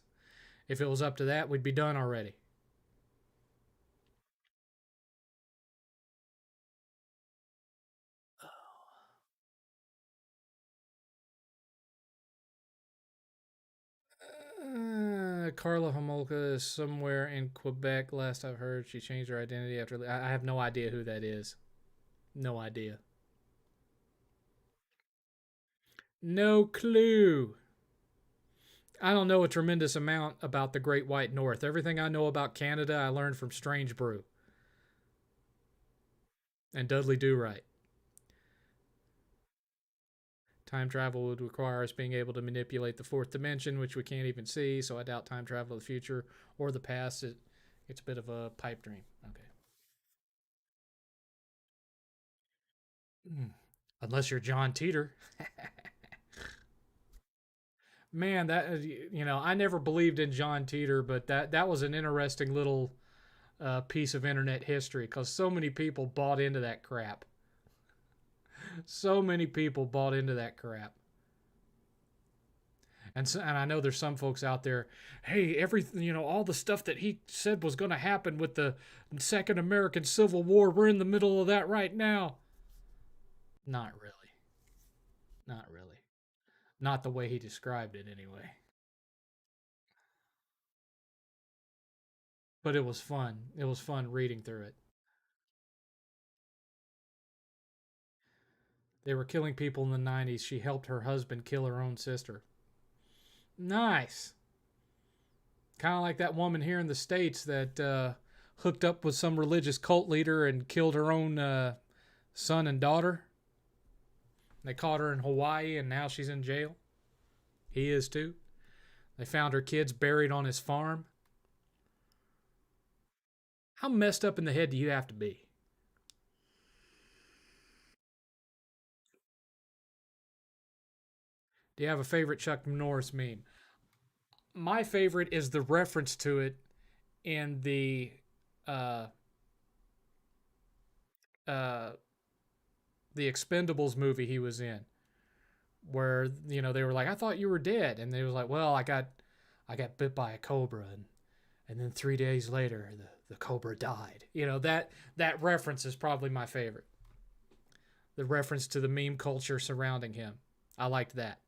If it was up to that, we'd be done already. Carla Homolka is somewhere in Quebec. Last I've heard, she changed her identity after. I have no idea who that is. No idea. No clue. I don't know a tremendous amount about the Great White North. Everything I know about Canada, I learned from Strange Brew and Dudley Do Right. Time travel would require us being able to manipulate the fourth dimension, which we can't even see. So I doubt time travel to the future or the past. It's a bit of a pipe dream. Okay. Mm. Unless you're John Teeter. Man, I never believed in John Teeter, but that was an interesting little piece of internet history because so many people bought into that crap. So many people bought into that crap. And I know there's some folks out there, hey, all the stuff that he said was going to happen with the Second American Civil War, we're in the middle of that right now. Not really. Not really. Not the way he described it, anyway. But it was fun. It was fun reading through it. They were killing people in the 90s. She helped her husband kill her own sister. Nice. Kind of like that woman here in the States that hooked up with some religious cult leader and killed her own son and daughter. They caught her in Hawaii and now she's in jail. He is too. They found her kids buried on his farm. How messed up in the head do you have to be? Do you have a favorite Chuck Norris meme? My favorite is the reference to it in uh, uh, the Expendables movie he was in, where they were like, "I thought you were dead," and they was like, "Well, I got bit by a cobra, and then 3 days later, the cobra died." That reference is probably my favorite. The reference to the meme culture surrounding him, I liked that.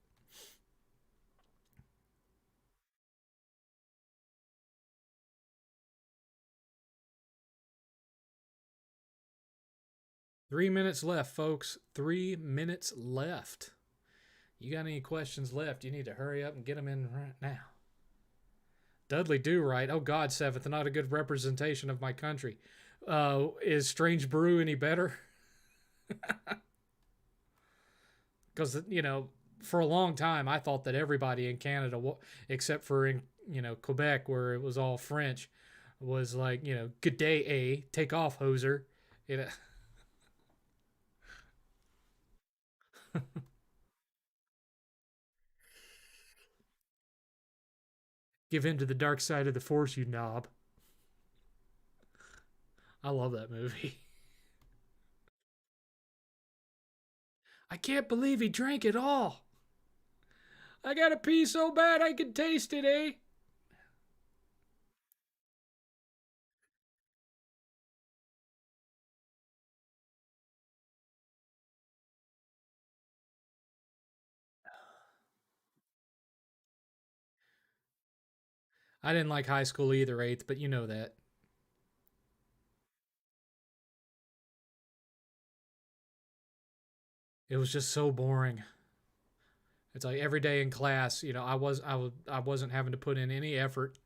3 minutes left, folks. 3 minutes left. You got any questions left? You need to hurry up and get them in right now. Dudley Do Right. Oh God, Seventh, not a good representation of my country. Is Strange Brew any better? Because for a long time I thought that everybody in Canada, except for in Quebec where it was all French, was like good day, take off, hoser. You know, give in to the dark side of the force, you knob. I love that movie. I can't believe he drank it all. I gotta pee so bad I can taste it, eh? I didn't like high school either, eighth, but you know that. It was just so boring. It's like every day in class, I wasn't having to put in any effort,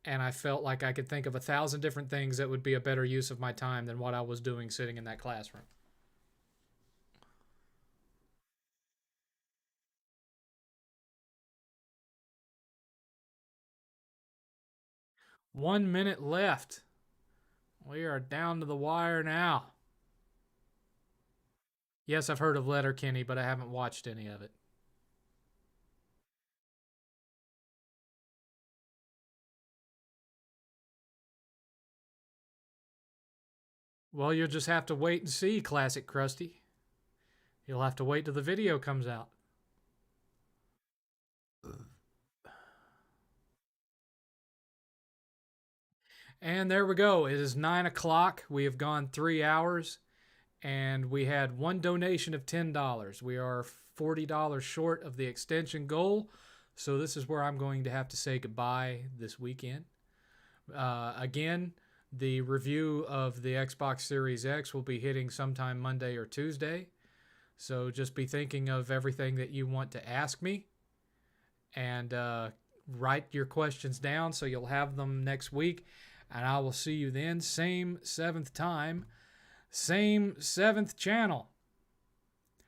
and I felt like I could think of 1,000 different things that would be a better use of my time than what I was doing sitting in that classroom. 1 minute left. We are down to the wire now. Yes, I've heard of Letterkenny, but I haven't watched any of it. Well, you'll just have to wait and see, Classic Krusty. You'll have to wait till the video comes out. And there we go. It is 9 o'clock. We have gone 3 hours and we had one donation of $10. We are $40 short of the extension goal. So this is where I'm going to have to say goodbye this weekend. Again, the review of the Xbox Series X will be hitting sometime Monday or Tuesday. So just be thinking of everything that you want to ask me and write your questions down so you'll have them next week. And I will see you then. Same 7th time, same 7th channel.